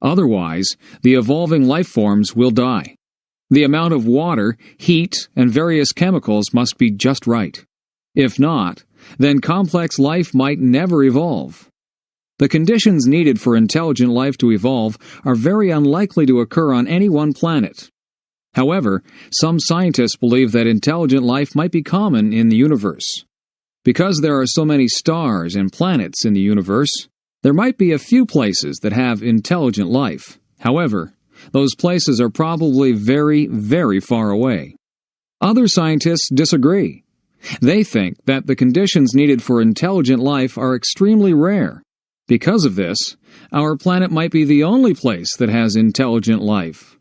[SPEAKER 7] Otherwise, the evolving life forms will die. The amount of water, heat, and various chemicals must be just right. If not, then complex life might never evolve. The conditions needed for intelligent life to evolve are very unlikely to occur on any one planet. However, some scientists believe that intelligent life might be common in the universe. Because there are so many stars and planets in the universe, there might be a few places that have intelligent life. However, those places are probably very, very far away. Other scientists disagree. They think that the conditions needed for intelligent life are extremely rare. Because of this, our planet might be the only place that has intelligent life.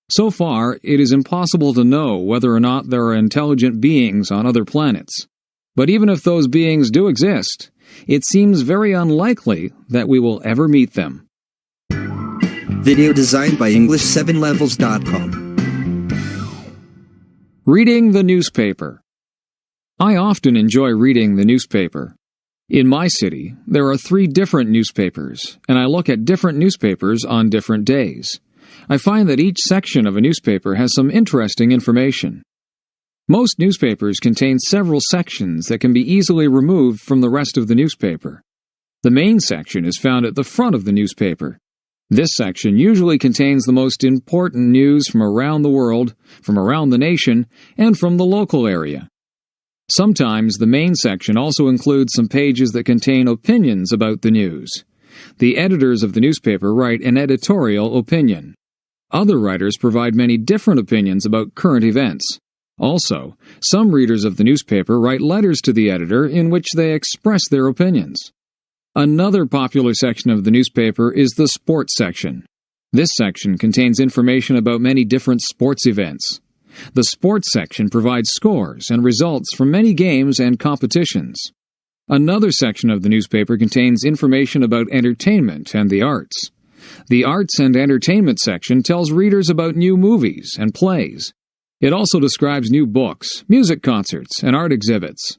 [SPEAKER 7] So far, it is impossible to know whether or not there are intelligent beings on other planets. But even if those beings do exist, it seems very unlikely that we will ever meet them.
[SPEAKER 3] Video designed by English7levels.com.
[SPEAKER 7] Reading the newspaper. I often enjoy reading the newspaper. In my city, there are 3 different newspapers, and I look at different newspapers on different days. I find that each section of a newspaper has some interesting information. Most newspapers contain several sections that can be easily removed from the rest of the newspaper.
[SPEAKER 11] The main section is found at the front of the newspaper. This section usually contains the most important news from around the world, from around the nation, and from the local area. Sometimes the main section also includes some pages that contain opinions about the news. The editors of the newspaper write an editorial opinion. Other writers provide many different opinions about current events. Also, some readers of the newspaper write letters to the editor in which they express their opinions. Another popular section of the newspaper is the sports section. This section contains information about many different sports events. The sports section provides scores and results from many games and competitions. Another section of the newspaper contains information about entertainment and the arts. The arts and entertainment section tells readers about new movies and plays. It also describes new books, music concerts, and art exhibits.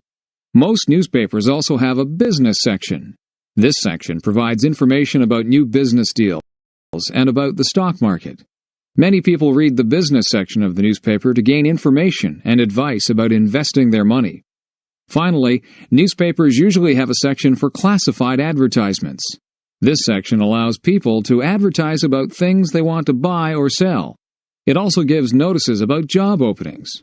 [SPEAKER 11] Most newspapers also have a business section. This section provides information about new business deals and about the stock market. Many people read the business section of the newspaper to gain information and advice about investing their money. Finally, newspapers usually have a section for classified advertisements. This section allows people to advertise about things they want to buy or sell. It also gives notices about job openings.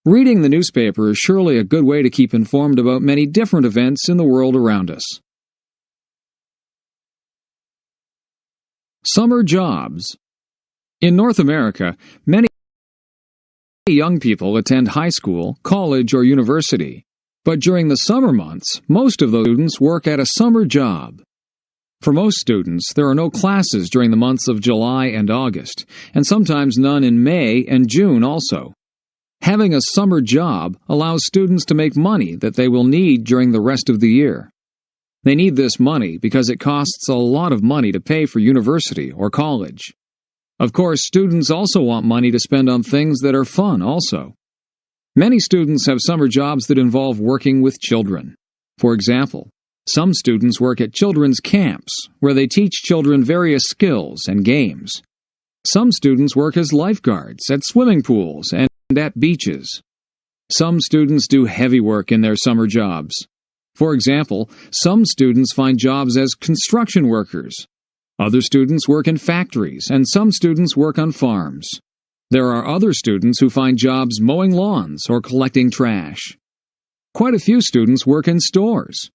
[SPEAKER 11] Reading the newspaper is surely a good way to keep informed about many different events in the world around us. Summer jobs. In North America, many young people attend high school, college, or university. But during the summer months, most of those students work at a summer job. For most students, there are no classes during the months of July and August, and sometimes none in May and June also. Having a summer job allows students to make money that they will need during the rest of the year. They need this money because it costs a lot of money to pay for university or college. Of course, students also want money to spend on things that are fun also. Many students have summer jobs that involve working with children. For example, some students work at children's camps, where they teach children various skills and games. Some students work as lifeguards at swimming pools and at beaches. Some students do heavy work in their summer jobs. For example, some students find jobs as construction workers. Other students work in factories, and some students work on farms. There are other students who find jobs mowing lawns or collecting trash. Quite a few students work in stores.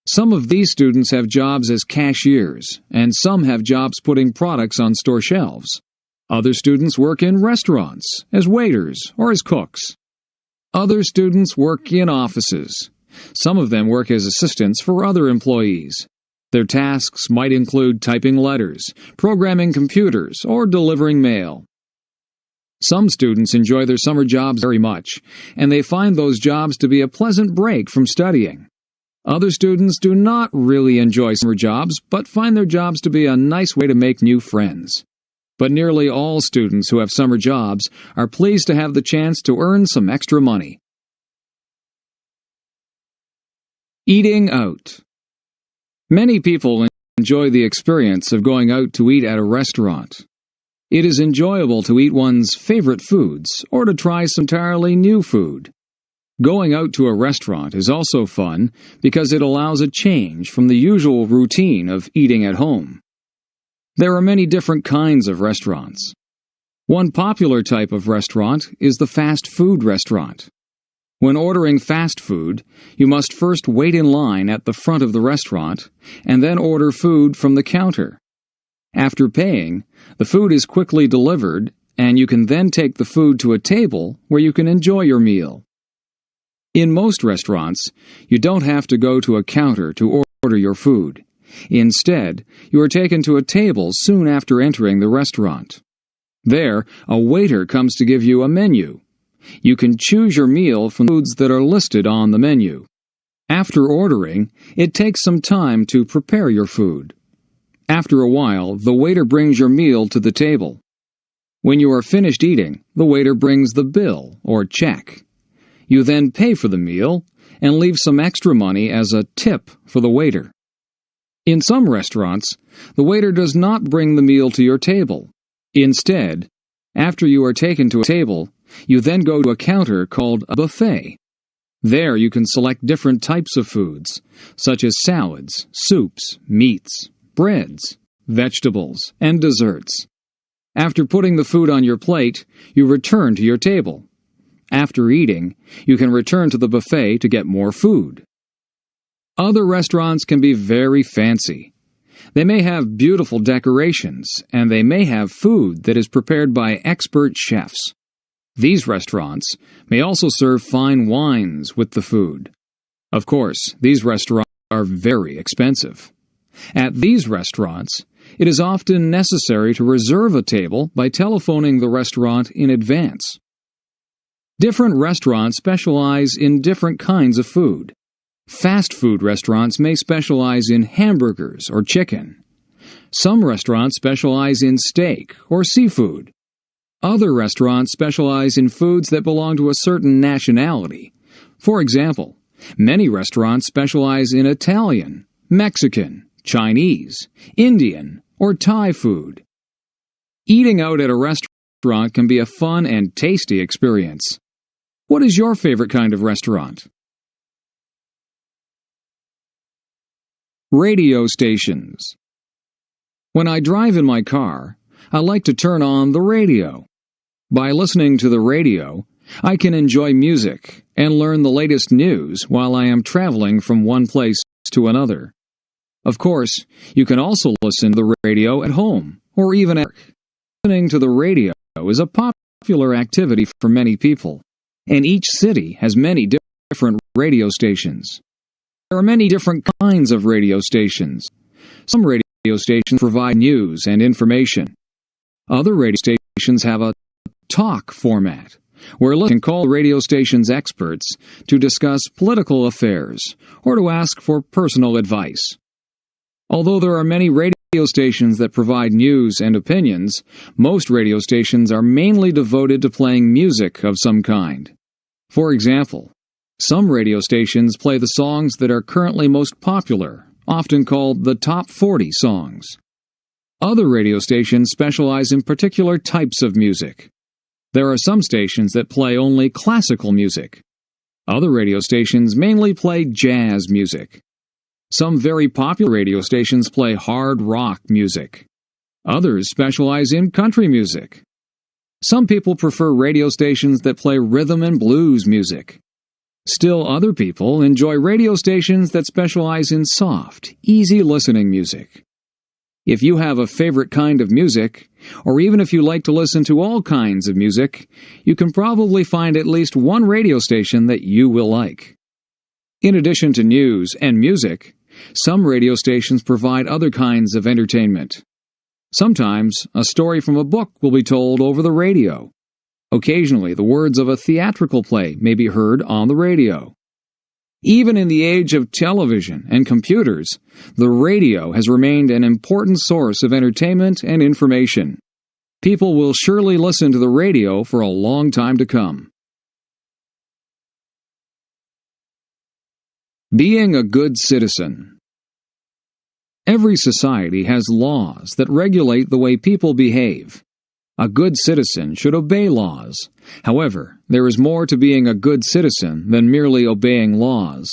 [SPEAKER 11] Some of these students have jobs as cashiers, and some have jobs putting products on store shelves. Other students work in restaurants, as waiters or as cooks. Other students work in offices. Some of them work as assistants for other employees. Their tasks might include typing letters, programming computers, or delivering mail. Some students enjoy their summer jobs very much, and they find those jobs to be a pleasant break from studying. Other students do not really enjoy summer jobs, but find their jobs to be a nice way to make new friends. But nearly all students who have summer jobs are pleased to have the chance to earn some extra money. Eating out. Many people enjoy the experience of going out to eat at a restaurant. It is enjoyable to eat one's favorite foods or to try some entirely new food. Going out to a restaurant is also fun because it allows a change from the usual routine of eating at home. There are many different kinds of restaurants. One popular type of restaurant is the fast food restaurant. When ordering fast food, you must first wait in line at the front of the restaurant and then order food from the counter. After paying, the food is quickly delivered and you can then take the food to a table where you can enjoy your meal. In most restaurants, you don't have to go to a counter to order your food. Instead, you are taken to a table soon after entering the restaurant. There, a waiter comes to give you a menu. You can choose your meal from foods that are listed on the menu. After ordering, it takes some time to prepare your food. After a while, the waiter brings your meal to the table. When you are finished eating, the waiter brings the bill or check. You then pay for the meal and leave some extra money as a tip for the waiter. In some restaurants, the waiter does not bring the meal to your table. Instead, after you are taken to a table, you then go to a counter called a buffet. There you can select different types of foods, such as salads, soups, meats, breads, vegetables, and desserts. After putting the food on your plate, you return to your table. After eating, you can return to the buffet to get more food. Other restaurants can be very fancy. They may have beautiful decorations, and they may have food that is prepared by expert chefs. These restaurants may also serve fine wines with the food. Of course, these restaurants are very expensive. At these restaurants, it is often necessary to reserve a table by telephoning the restaurant in advance. Different restaurants specialize in different kinds of food. Fast food restaurants may specialize in hamburgers or chicken. Some restaurants specialize in steak or seafood. Other restaurants specialize in foods that belong to a certain nationality. For example, many restaurants specialize in Italian, Mexican, Chinese, Indian, or Thai food. Eating out at a restaurant can be a fun and tasty experience. What is your favorite kind of restaurant? Radio stations. When I drive in my car, I like to turn on the radio. By listening to the radio, I can enjoy music and learn the latest news while I am traveling from one place to another. Of course, you can also listen to the radio at home or even at work. Listening to the radio is a popular activity for many people, and each city has many different radio stations. There are many different kinds of radio stations. Some radio stations provide news and information. Other radio stations have a talk format, where listeners can call radio station's experts to discuss political affairs or to ask for personal advice. Although there are many radio stations that provide news and opinions, most radio stations are mainly devoted to playing music of some kind. For example, some radio stations play the songs that are currently most popular, often called the top 40 songs. Other radio stations specialize in particular types of music. There are some stations that play only classical music. Other radio stations mainly play jazz music. Some very popular radio stations play hard rock music. Others specialize in country music. Some people prefer radio stations that play rhythm and blues music. Still other people enjoy radio stations that specialize in soft, easy listening music. If you have a favorite kind of music, or even if you like to listen to all kinds of music, you can probably find at least one radio station that you will like. In addition to news and music, some radio stations provide other kinds of entertainment. Sometimes, a story from a book will be told over the radio. Occasionally, the words of a theatrical play may be heard on the radio. Even in the age of television and computers, the radio has remained an important source of entertainment and information. People will surely listen to the radio for a long time to come. Being a good citizen. Every society has laws that regulate the way people behave. A good citizen should obey laws. However, there is more to being a good citizen than merely obeying laws.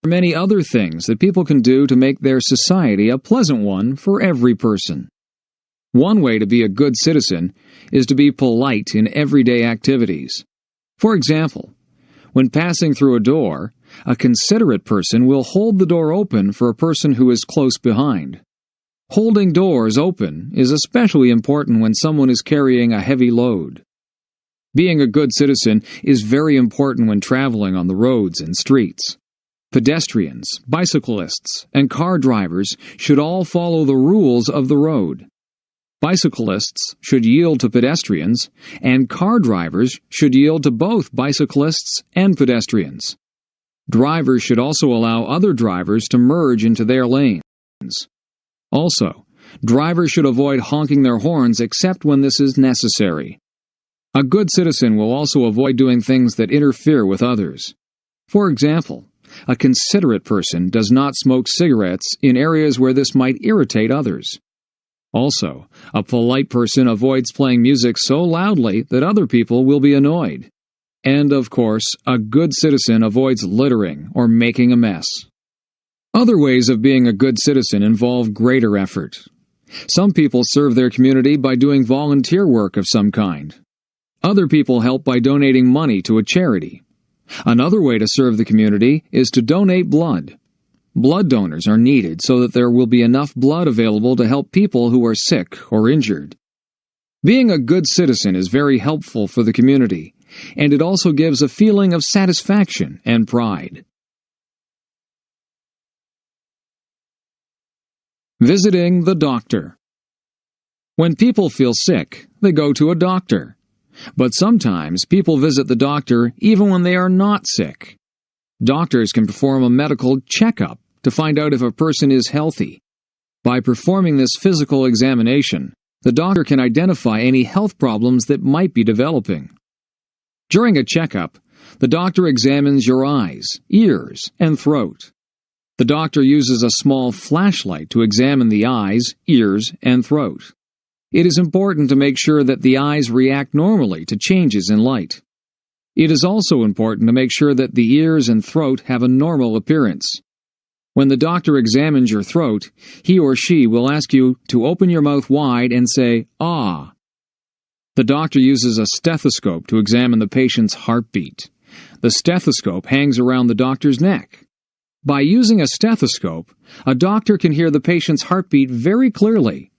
[SPEAKER 11] There are many other things that people can do to make their society a pleasant one for every person. One way to be a good citizen is to be polite in everyday activities. For example, when passing through a door, a considerate person will hold the door open for a person who is close behind. Holding doors open is especially important when someone is carrying a heavy load. Being a good citizen is very important when traveling on the roads and streets. Pedestrians, bicyclists, and car drivers should all follow the rules of the road. Bicyclists should yield to pedestrians, and car drivers should yield to both bicyclists and pedestrians. Drivers should also allow other drivers to merge into their lanes. Also, drivers should avoid honking their horns except when this is necessary. A good citizen will also avoid doing things that interfere with others. For example, a considerate person does not smoke cigarettes in areas where this might irritate others. Also, a polite person avoids playing music so loudly that other people will be annoyed. And, of course, a good citizen avoids littering or making a mess. Other ways of being a good citizen involve greater effort. Some people serve their community by doing volunteer work of some kind. Other people help by donating money to a charity. Another way to serve the community is to donate blood. Blood donors are needed so that there will be enough blood available to help people who are sick or injured. Being a good citizen is very helpful for the community, and it also gives a feeling of satisfaction and pride. Visiting the doctor. When people feel sick, they go to a doctor. But sometimes people visit the doctor even when they are not sick. Doctors can perform a medical checkup to find out if a person is healthy. By performing this physical examination, the doctor can identify any health problems that might be developing. During a checkup, the doctor examines your eyes, ears, and throat. The doctor uses a small flashlight to examine the eyes, ears, and throat. It is important to make sure that the eyes react normally to changes in light. It is also important to make sure that the ears and throat have a normal appearance. When the doctor examines your throat, he or she will ask you to open your mouth wide and say, "Ah." The doctor uses a stethoscope to examine the patient's heartbeat. The stethoscope hangs around the doctor's neck. By using a stethoscope, a doctor can hear the patient's heartbeat very clearly.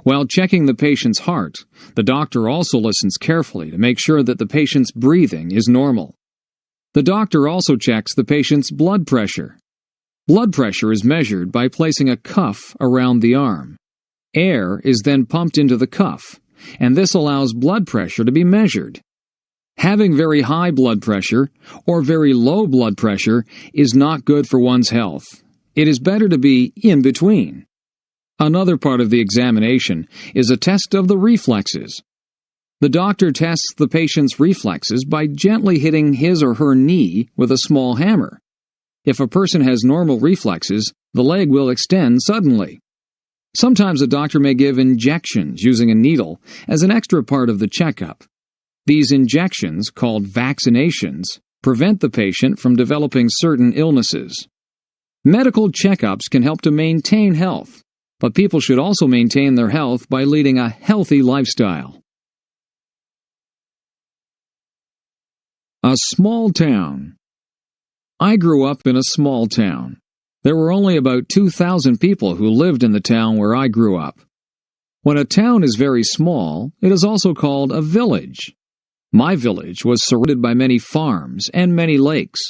[SPEAKER 11] While checking the patient's heart, the doctor also listens carefully to make sure that the patient's breathing is normal. The doctor also checks the patient's blood pressure. Blood pressure is measured by placing a cuff around the arm. Air is then pumped into the cuff, and this allows blood pressure to be measured. Having very high blood pressure or very low blood pressure is not good for one's health. It is better to be in between. Another part of the examination is a test of the reflexes. The doctor tests the patient's reflexes by gently hitting his or her knee with a small hammer. If a person has normal reflexes, the leg will extend suddenly. Sometimes a doctor may give injections using a needle as an extra part of the checkup. These injections, called vaccinations, prevent the patient from developing certain illnesses. Medical checkups can help to maintain health, but people should also maintain their health by leading a healthy lifestyle. A small town. I grew up in a small town. There were only about 2,000 people who lived in the town where I grew up. When a town is very small, it is also called a village. My village was surrounded by many farms and many lakes.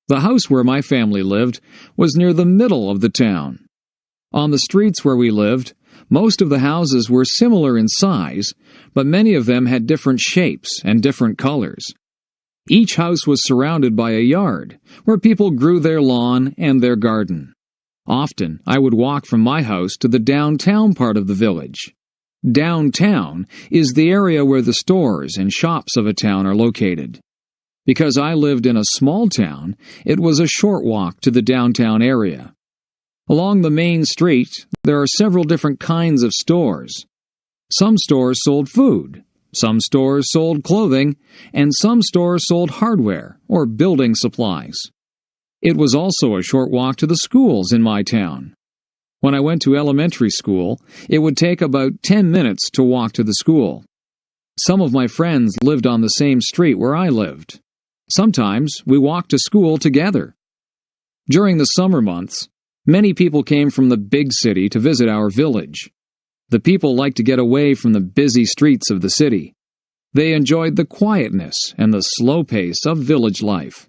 [SPEAKER 11] The house where my family lived was near the middle of the town. On the streets where we lived, most of the houses were similar in size, but many of them had different shapes and different colors. Each house was surrounded by a yard, where people grew their lawn and their garden. Often, I would walk from my house to the downtown part of the village. Downtown is the area where the stores and shops of a town are located. Because I lived in a small town, it was a short walk to the downtown area. Along the main street, there are several different kinds of stores. Some stores sold food, some stores sold clothing, and some stores sold hardware or building supplies. It was also a short walk to the schools in my town. When I went to elementary school, it would take about 10 minutes to walk to the school. Some of my friends lived on the same street where I lived. Sometimes we walked to school together. During the summer months, many people came from the big city to visit our village. The people liked to get away from the busy streets of the city. They enjoyed the quietness and the slow pace of village life.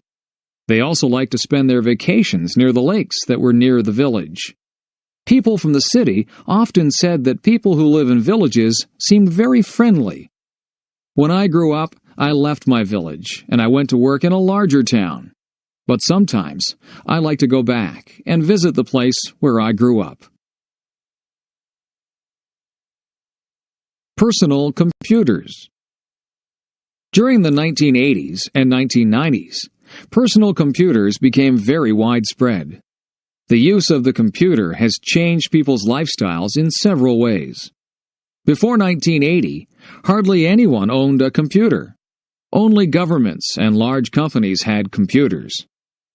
[SPEAKER 11] They also liked to spend their vacations near the lakes that were near the village. People from the city often said that people who live in villages seemed very friendly. When I grew up, I left my village and I went to work in a larger town. But sometimes I like to go back and visit the place where I grew up. Personal computers. During the 1980s and 1990s, personal computers became very widespread. The use of the computer has changed people's lifestyles in several ways. Before 1980, hardly anyone owned a computer. Only governments and large companies had computers.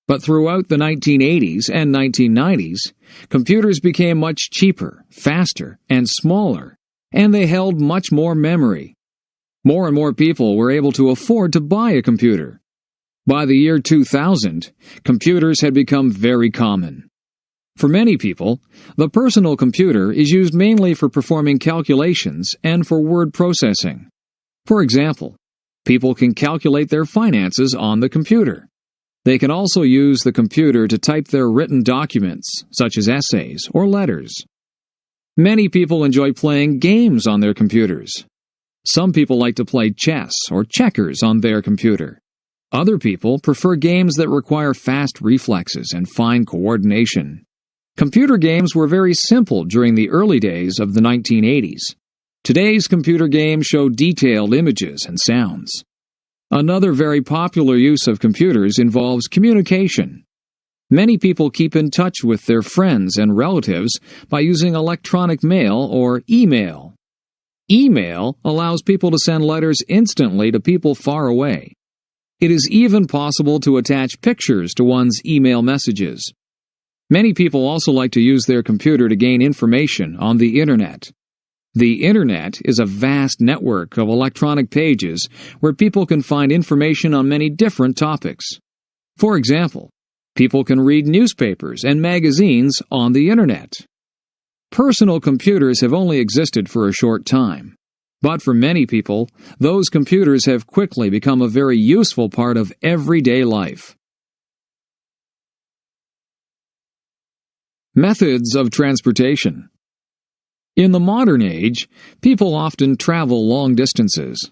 [SPEAKER 11] But throughout the 1980s and 1990s, computers became much cheaper, faster, and smaller, and they held much more memory. More and more people were able to afford to buy a computer. By the year 2000, computers had become very common. For many people, the personal computer is used mainly for performing calculations and for word processing. For example, people can calculate their finances on the computer. They can also use the computer to type their written documents, such as essays or letters. Many people enjoy playing games on their computers. Some people like to play chess or checkers on their computer. Other people prefer games that require fast reflexes and fine coordination. Computer games were very simple during the early days of the 1980s. Today's computer games show detailed images and sounds. Another very popular use of computers involves communication. Many people keep in touch with their friends and relatives by using electronic mail or email. Email allows people to send letters instantly to people far away. It is even possible to attach pictures to one's email messages. Many people also like to use their computer to gain information on the Internet. The Internet is a vast network of electronic pages where people can find information on many different topics. For example, people can read newspapers and magazines on the Internet. Personal computers have only existed for a short time, but for many people, those computers have quickly become a very useful part of everyday life. Methods of transportation. In the modern age, people often travel long distances.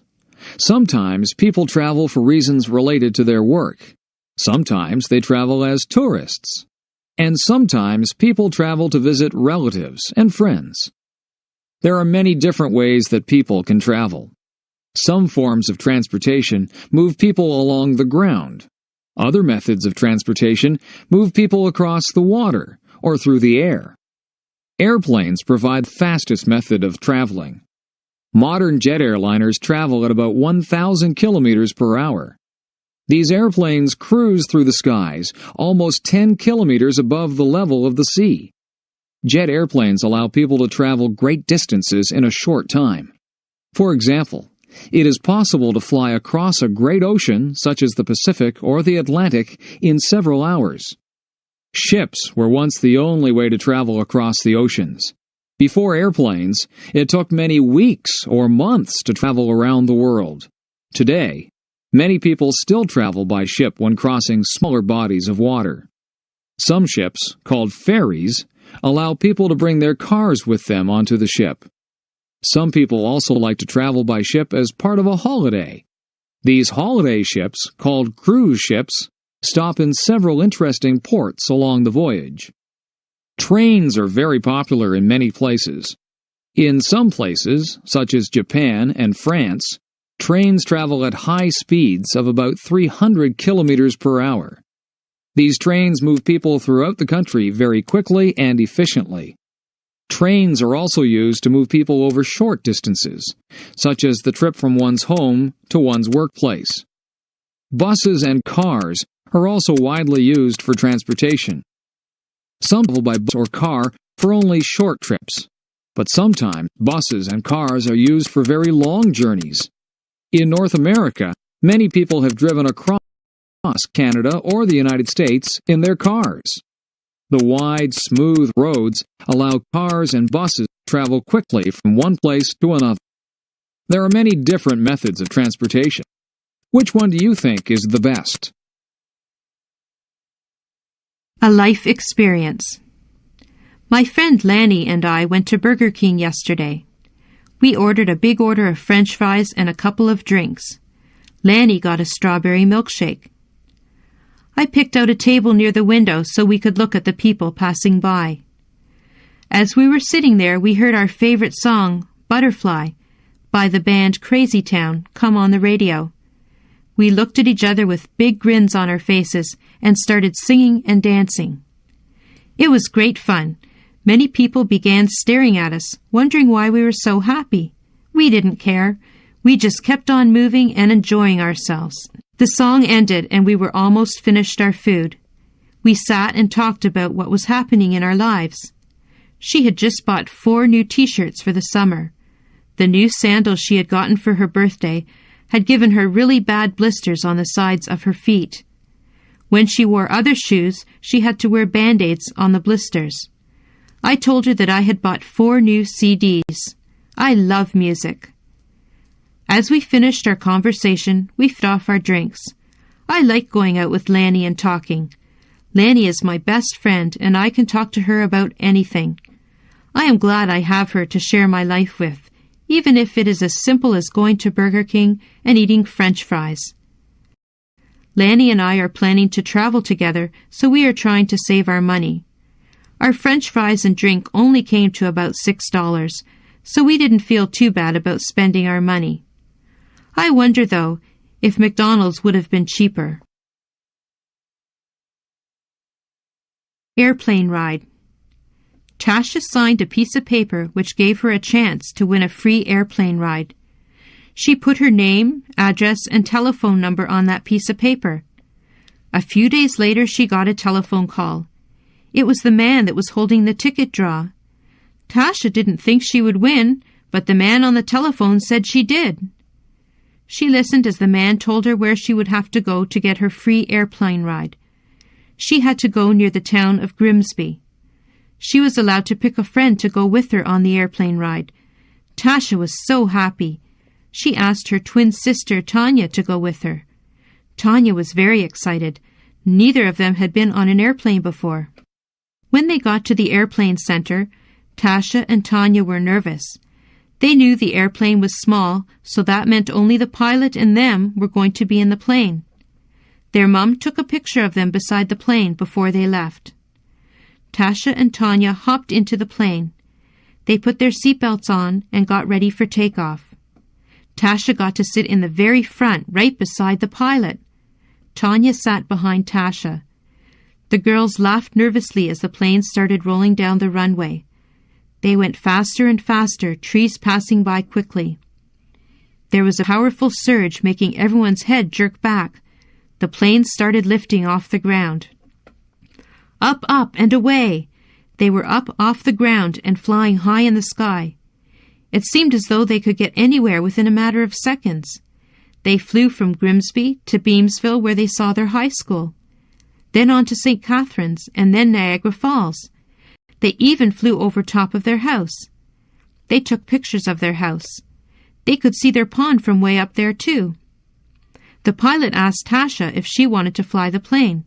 [SPEAKER 11] Sometimes people travel for reasons related to their work. Sometimes they travel as tourists. And sometimes people travel to visit relatives and friends. There are many different ways that people can travel. Some forms of transportation move people along the ground. Other methods of transportation move people across the water or through the air. Airplanes provide the fastest method of traveling. Modern jet airliners travel at about 1,000 kilometers per hour. These airplanes cruise through the skies almost 10 kilometers above the level of the sea. Jet airplanes allow people to travel great distances in a short time. For example, it is possible to fly across a great ocean, such as the Pacific or the Atlantic, in several hours. Ships were once the only way to travel across the oceans. Before airplanes, it took many weeks or months to travel around the world. Today, many people still travel by ship when crossing smaller bodies of water. Some ships, called ferries, allow people to bring their cars with them onto the ship. Some people also like to travel by ship as part of a holiday. These holiday ships, called cruise ships, stop in several interesting ports along the voyage. Trains are very popular in many places. In some places, such as Japan and France, trains travel at high speeds of about 300 kilometers per hour. These trains move people throughout the country very quickly and efficiently. Trains are also used to move people over short distances, such as the trip from one's home to one's workplace. Buses and cars are also widely used for transportation. Some travel by bus or car for only short trips, but sometimes buses and cars are used for very long journeys. In North America, many people have driven across Canada or the United States in their cars. The wide, smooth roads allow cars and buses to travel quickly from one place to another. There are many different methods of transportation. Which one do you think is the best?
[SPEAKER 12] A life experience. My friend Lanny and I went to Burger King yesterday. We ordered a big order of French fries and a couple of drinks. Lanny got a strawberry milkshake. I picked out a table near the window so we could look at the people passing by. As we were sitting there, we heard our favorite song, Butterfly, by the band Crazy Town, come on the radio. We looked at each other with big grins on our faces and started singing and dancing. It was great fun. Many people began staring at us, wondering why we were so happy. We didn't care. We just kept on moving and enjoying ourselves. The song ended and we were almost finished our food. We sat and talked about what was happening in our lives. She had just bought 4 new t-shirts for the summer. The new sandals she had gotten for her birthday had given her really bad blisters on the sides of her feet. When she wore other shoes, she had to wear band-aids on the blisters. I told her that I had bought 4 new CDs. I love music. As we finished our conversation, we finished off our drinks. I like going out with Lanny and talking. Lanny is my best friend, and I can talk to her about anything. I am glad I have her to share my life with, even if it is as simple as going to Burger King and eating French fries. Lanny and I are planning to travel together, so we are trying to save our money. Our French fries and drink only came to about $6, so we didn't feel too bad about spending our money. I wonder, though, if McDonald's would have been cheaper. Airplane ride. Tasha signed a piece of paper which gave her a chance to win a free airplane ride. She put her name, address, and telephone number on that piece of paper. A few days later, she got a telephone call. It was the man that was holding the ticket draw. Tasha didn't think she would win, but the man on the telephone said she did. She listened as the man told her where she would have to go to get her free airplane ride. She had to go near the town of Grimsby. She was allowed to pick a friend to go with her on the airplane ride. Tasha was so happy. She asked her twin sister Tanya to go with her. Tanya was very excited. Neither of them had been on an airplane before. When they got to the airplane center, Tasha and Tanya were nervous. They knew the airplane was small, so that meant only the pilot and them were going to be in the plane. Their mum took a picture of them beside the plane before they left. Tasha and Tanya hopped into the plane. They put their seatbelts on and got ready for takeoff. Tasha got to sit in the very front, right beside the pilot. Tanya sat behind Tasha. The girls laughed nervously as the plane started rolling down the runway. They went faster and faster, trees passing by quickly. There was a powerful surge making everyone's head jerk back. The plane started lifting off the ground. Up, up, and away! They were up off the ground and flying high in the sky. It seemed as though they could get anywhere within a matter of seconds. They flew from Grimsby to Beamsville, where they saw their high school. Then on to St. Catharines, and then Niagara Falls. They even flew over top of their house. They took pictures of their house. They could see their pond from way up there, too. The pilot asked Tasha if she wanted to fly the plane.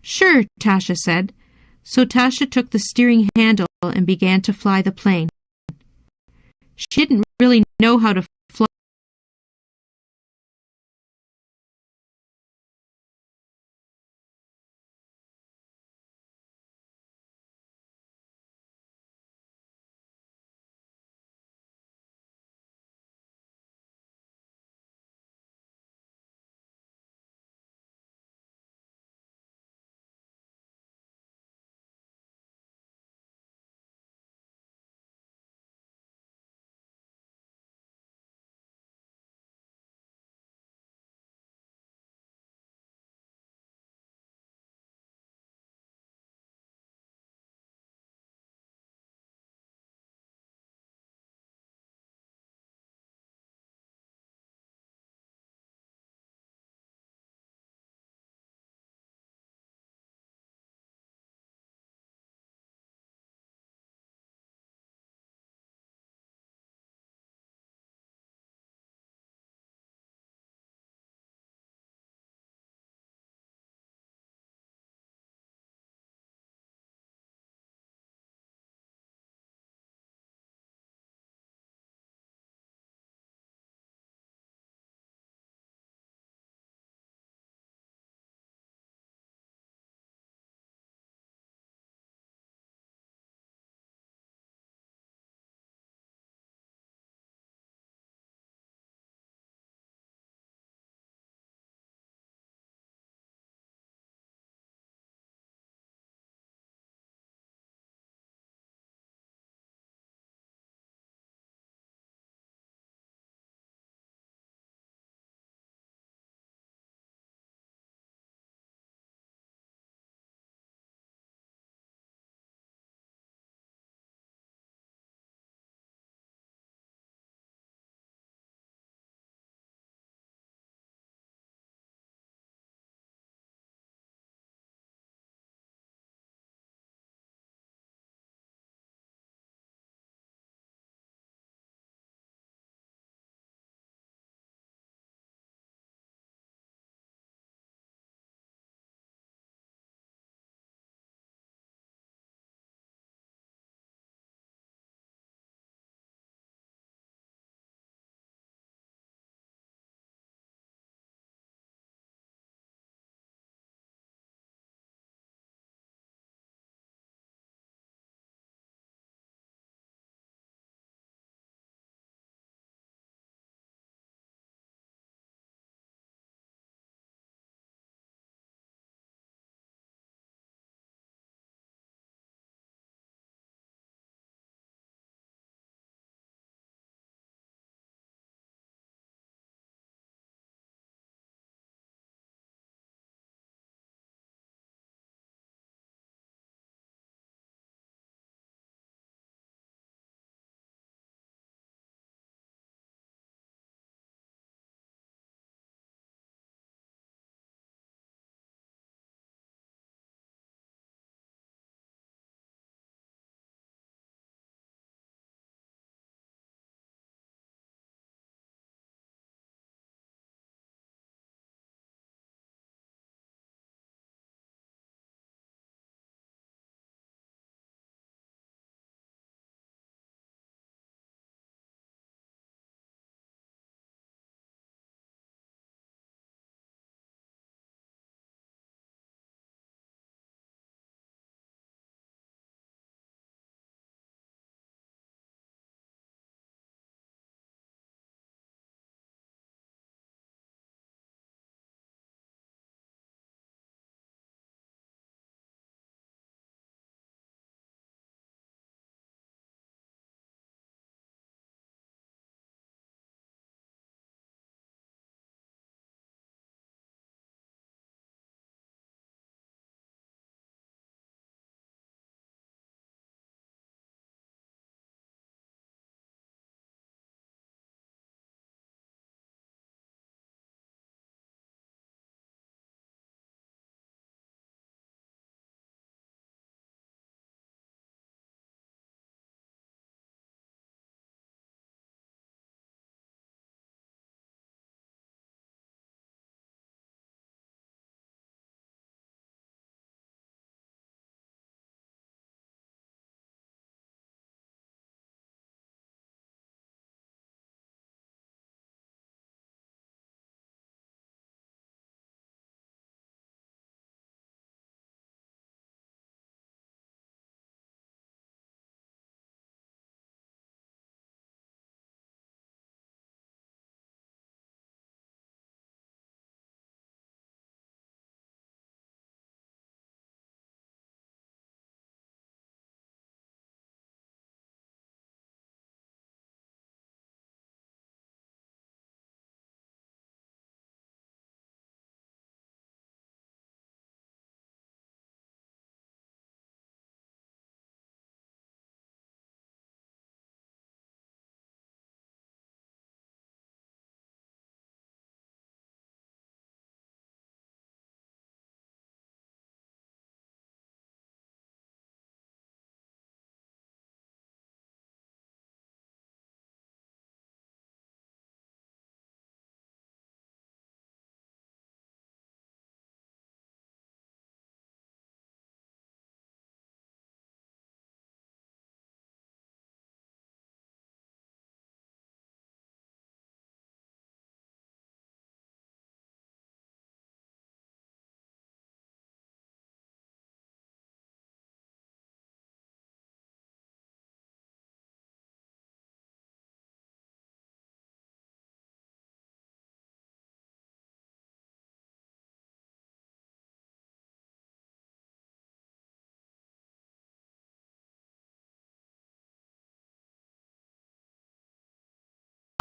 [SPEAKER 12] Sure, Tasha said. So Tasha took the steering handle and began to fly the plane. She didn't really know how to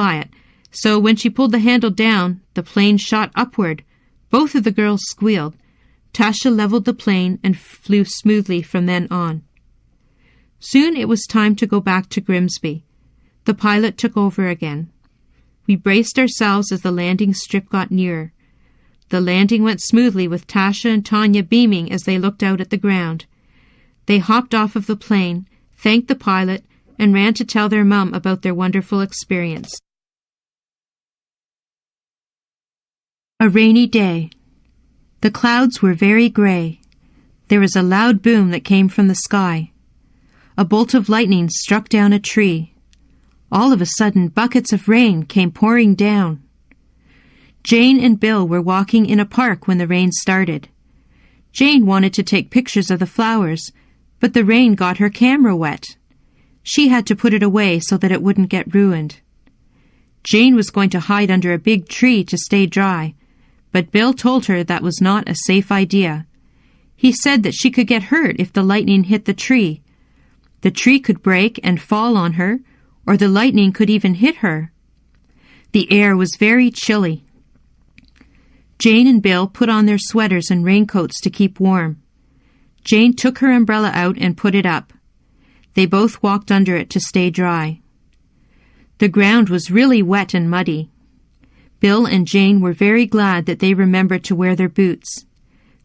[SPEAKER 12] quiet, so when she pulled the handle down, the plane shot upward. Both of the girls squealed. Tasha leveled the plane and flew smoothly from then on. Soon it was time to go back to Grimsby. The pilot took over again. We braced ourselves as the landing strip got nearer. The landing went smoothly with Tasha and Tanya beaming as they looked out at the ground. They hopped off of the plane, thanked the pilot, and ran to tell their mum about their wonderful experience. A rainy day. The clouds were very grey. There was a loud boom that came from the sky. A bolt of lightning struck down a tree. All of a sudden, buckets of rain came pouring down. Jane and Bill were walking in a park when the rain started. Jane wanted to take pictures of the flowers, but the rain got her camera wet. She had to put it away so that it wouldn't get ruined. Jane was going to hide under a big tree to stay dry, but Bill told her that was not a safe idea. He said that she could get hurt if the lightning hit the tree. The tree could break and fall on her, or the lightning could even hit her. The air was very chilly. Jane and Bill put on their sweaters and raincoats to keep warm. Jane took her umbrella out and put it up. They both walked under it to stay dry. The ground was really wet and muddy. Bill and Jane were very glad that they remembered to wear their boots.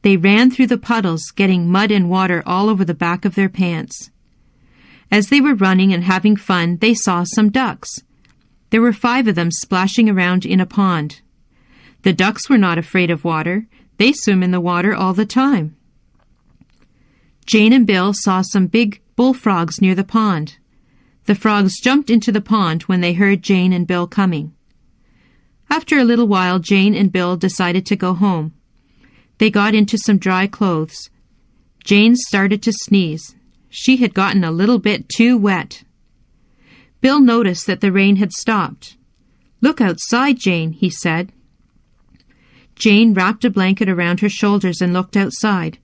[SPEAKER 12] They ran through the puddles, getting mud and water all over the back of their pants. As they were running and having fun, they saw some ducks. There were 5 of them splashing around in a pond. The ducks were not afraid of water. They swim in the water all the time. Jane and Bill saw some big bullfrogs near the pond. The frogs jumped into the pond when they heard Jane and Bill coming. After a little while, Jane and Bill decided to go home. They got into some dry clothes. Jane started to sneeze. She had gotten a little bit too wet. Bill noticed that the rain had stopped. "Look outside, Jane," he said. Jane wrapped a blanket around her shoulders and looked outside.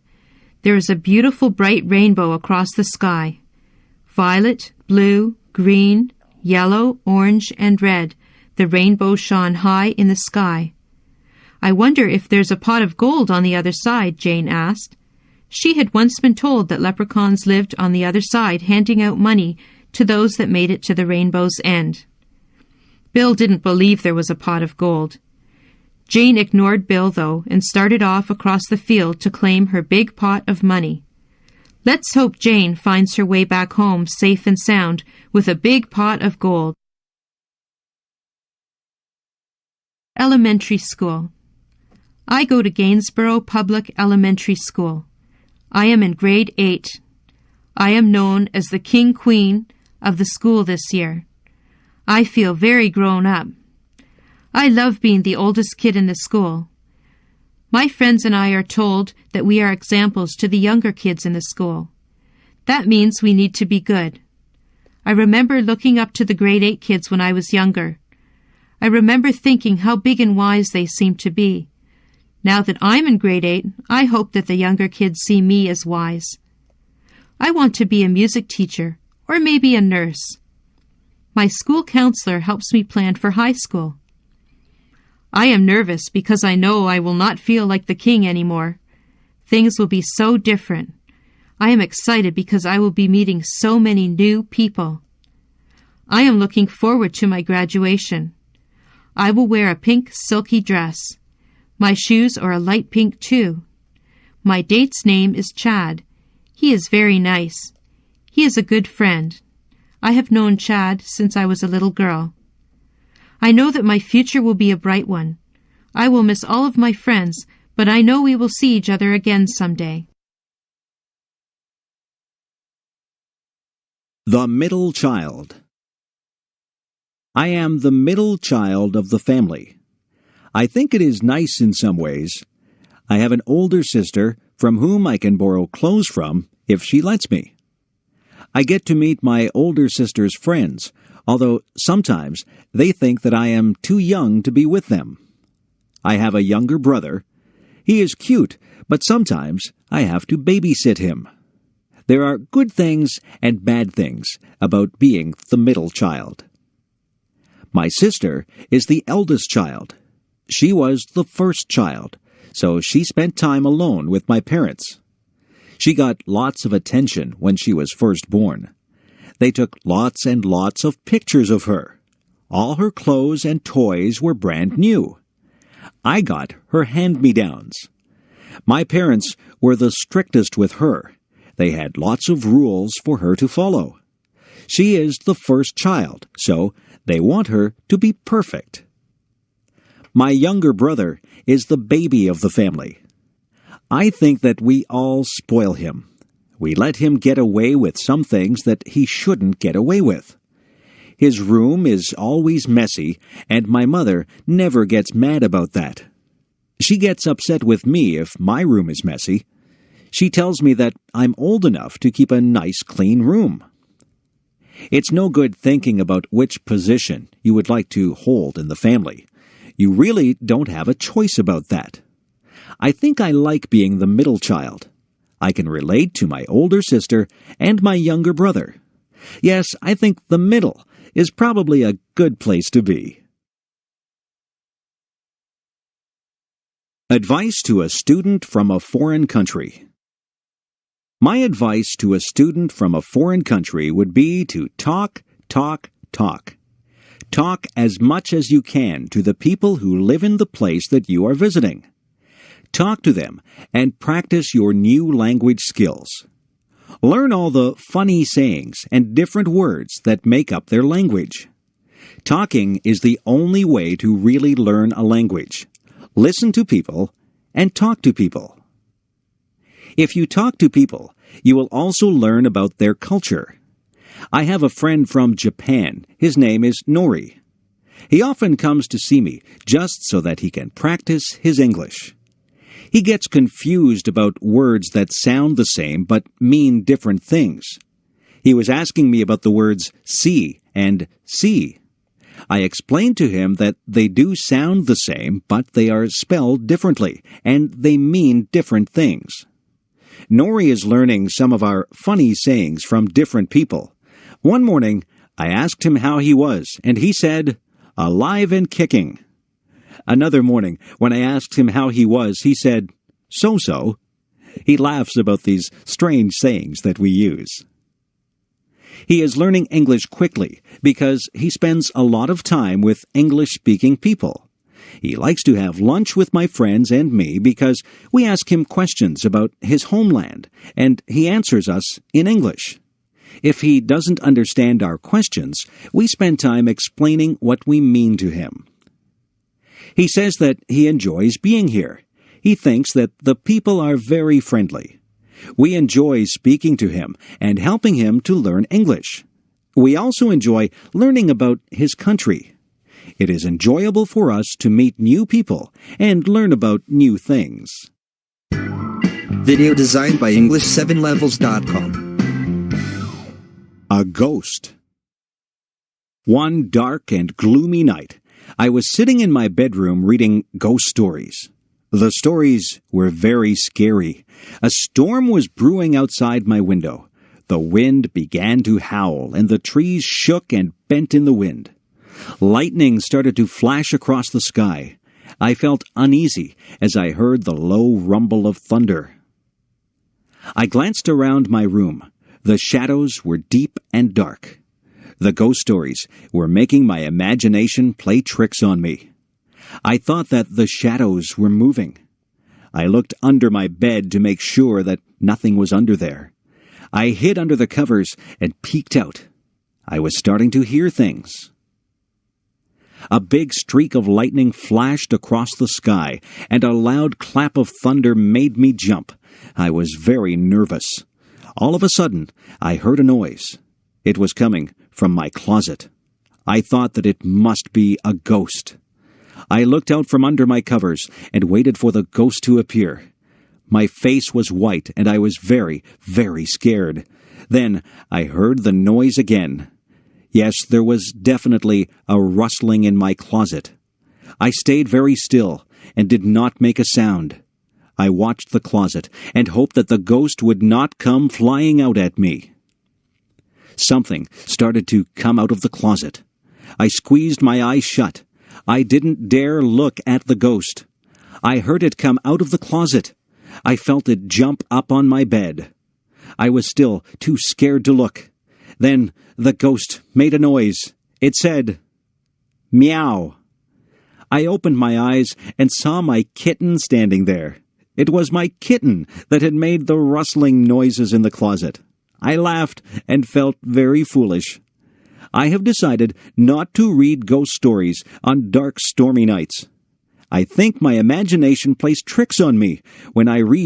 [SPEAKER 12] There was a beautiful bright rainbow across the sky. Violet, blue, green, yellow, orange, and red. The rainbow shone high in the sky. "I wonder if there's a pot of gold on the other side," Jane asked. She had once been told that leprechauns lived on the other side, handing out money to those that made it to the rainbow's end. Bill didn't believe there was a pot of gold. Jane ignored Bill, though, and started off across the field to claim her big pot of money. Let's hope Jane finds her way back home safe and sound with a big pot of gold. Elementary School. I go to Gainsborough Public Elementary School. I am in grade 8. I am known as the King Queen of the school this year. I feel very grown up. I love being the oldest kid in the school. My friends and I are told that we are examples to the younger kids in the school. That means we need to be good. I remember looking up to the grade 8 kids when I was younger. I remember thinking how big and wise they seemed to be. Now that I'm in grade 8, I hope that the younger kids see me as wise. I want to be a music teacher or maybe a nurse. My school counselor helps me plan for high school. I am nervous because I know I will not feel like the king anymore. Things will be so different. I am excited because I will be meeting so many new people. I am looking forward to my graduation. I will wear a pink silky dress. My shoes are a light pink too. My date's name is Chad. He is very nice. He is a good friend. I have known Chad since I was a little girl. I know that my future will be a bright one. I will miss all of my friends, but I know we will see each other again someday.
[SPEAKER 2] The middle child. I am the middle child of the family. I think it is nice in some ways. I have an older sister from whom I can borrow clothes from if she lets me. I get to meet my older sister's friends, although sometimes they think that I am too young to be with them. I have a younger brother. He is cute, but sometimes I have to babysit him. There are good things and bad things about being the middle child. My sister is the eldest child. She was the first child, so she spent time alone with my parents. She got lots of attention when she was first born. They took lots and lots of pictures of her. All her clothes and toys were brand new. I got her hand-me-downs. My parents were the strictest with her. They had lots of rules for her to follow. She is the first child, so they want her to be perfect. My younger brother is the baby of the family. I think that we all spoil him. We let him get away with some things that he shouldn't get away with. His room is always messy, and my mother never gets mad about that. She gets upset with me if my room is messy. She tells me that I'm old enough to keep a nice, clean room. It's no good thinking about which position you would like to hold in the family. You really don't have a choice about that. I think I like being the middle child. I can relate to my older sister and my younger brother. Yes, I think the middle is probably a good place to be. Advice to a student from a foreign country. My advice to a student from a foreign country would be to talk, talk, talk. Talk as much as you can to the people who live in the place that you are visiting. Talk to them and practice your new language skills. Learn all the funny sayings and different words that make up their language. Talking is the only way to really learn a language. Listen to people and talk to people. If you talk to people, you will also learn about their culture. I have a friend from Japan. His name is Nori. He often comes to see me just so that he can practice his English. He gets confused about words that sound the same but mean different things. He was asking me about the words see and see. I explained to him that they do sound the same, but they are spelled differently, and they mean different things. Nori is learning some of our funny sayings from different people. One morning, I asked him how he was, and he said, "Alive and kicking." Another morning, when I asked him how he was, he said, "So-so." He laughs about these strange sayings that we use. He is learning English quickly because he spends a lot of time with English-speaking people. He likes to have lunch with my friends and me because we ask him questions about his homeland, and he answers us in English. If he doesn't understand our questions, we spend time explaining what we mean to him. He says that he enjoys being here. He thinks that the people are very friendly. We enjoy speaking to him and helping him to learn English. We also enjoy learning about his country. It is enjoyable for us to meet new people and learn about new things.
[SPEAKER 3] Video designed by English7levels.com.
[SPEAKER 2] A ghost. One dark and gloomy night, I was sitting in my bedroom reading ghost stories. The stories were very scary. A storm was brewing outside my window. The wind began to howl, and the trees shook and bent in the wind. Lightning started to flash across the sky. I felt uneasy as I heard the low rumble of thunder. I glanced around my room. The shadows were deep and dark. The ghost stories were making my imagination play tricks on me. I thought that the shadows were moving. I looked under my bed to make sure that nothing was under there. I hid under the covers and peeked out. I was starting to hear things. A big streak of lightning flashed across the sky, and a loud clap of thunder made me jump. I was very nervous. All of a sudden, I heard a noise. It was coming from my closet. I thought that it must be a ghost. I looked out from under my covers and waited for the ghost to appear. My face was white, and I was very, very scared. Then I heard the noise again. Yes, there was definitely a rustling in my closet. I stayed very still and did not make a sound. I watched the closet and hoped that the ghost would not come flying out at me. Something started to come out of the closet. I squeezed my eyes shut. I didn't dare look at the ghost. I heard it come out of the closet. I felt it jump up on my bed. I was still too scared to look. Then the ghost made a noise. It said, "Meow." I opened my eyes and saw my kitten standing there. It was my kitten that had made the rustling noises in the closet. I laughed and felt very foolish. I have decided not to read ghost stories on dark, stormy nights. I think my imagination plays tricks on me when I read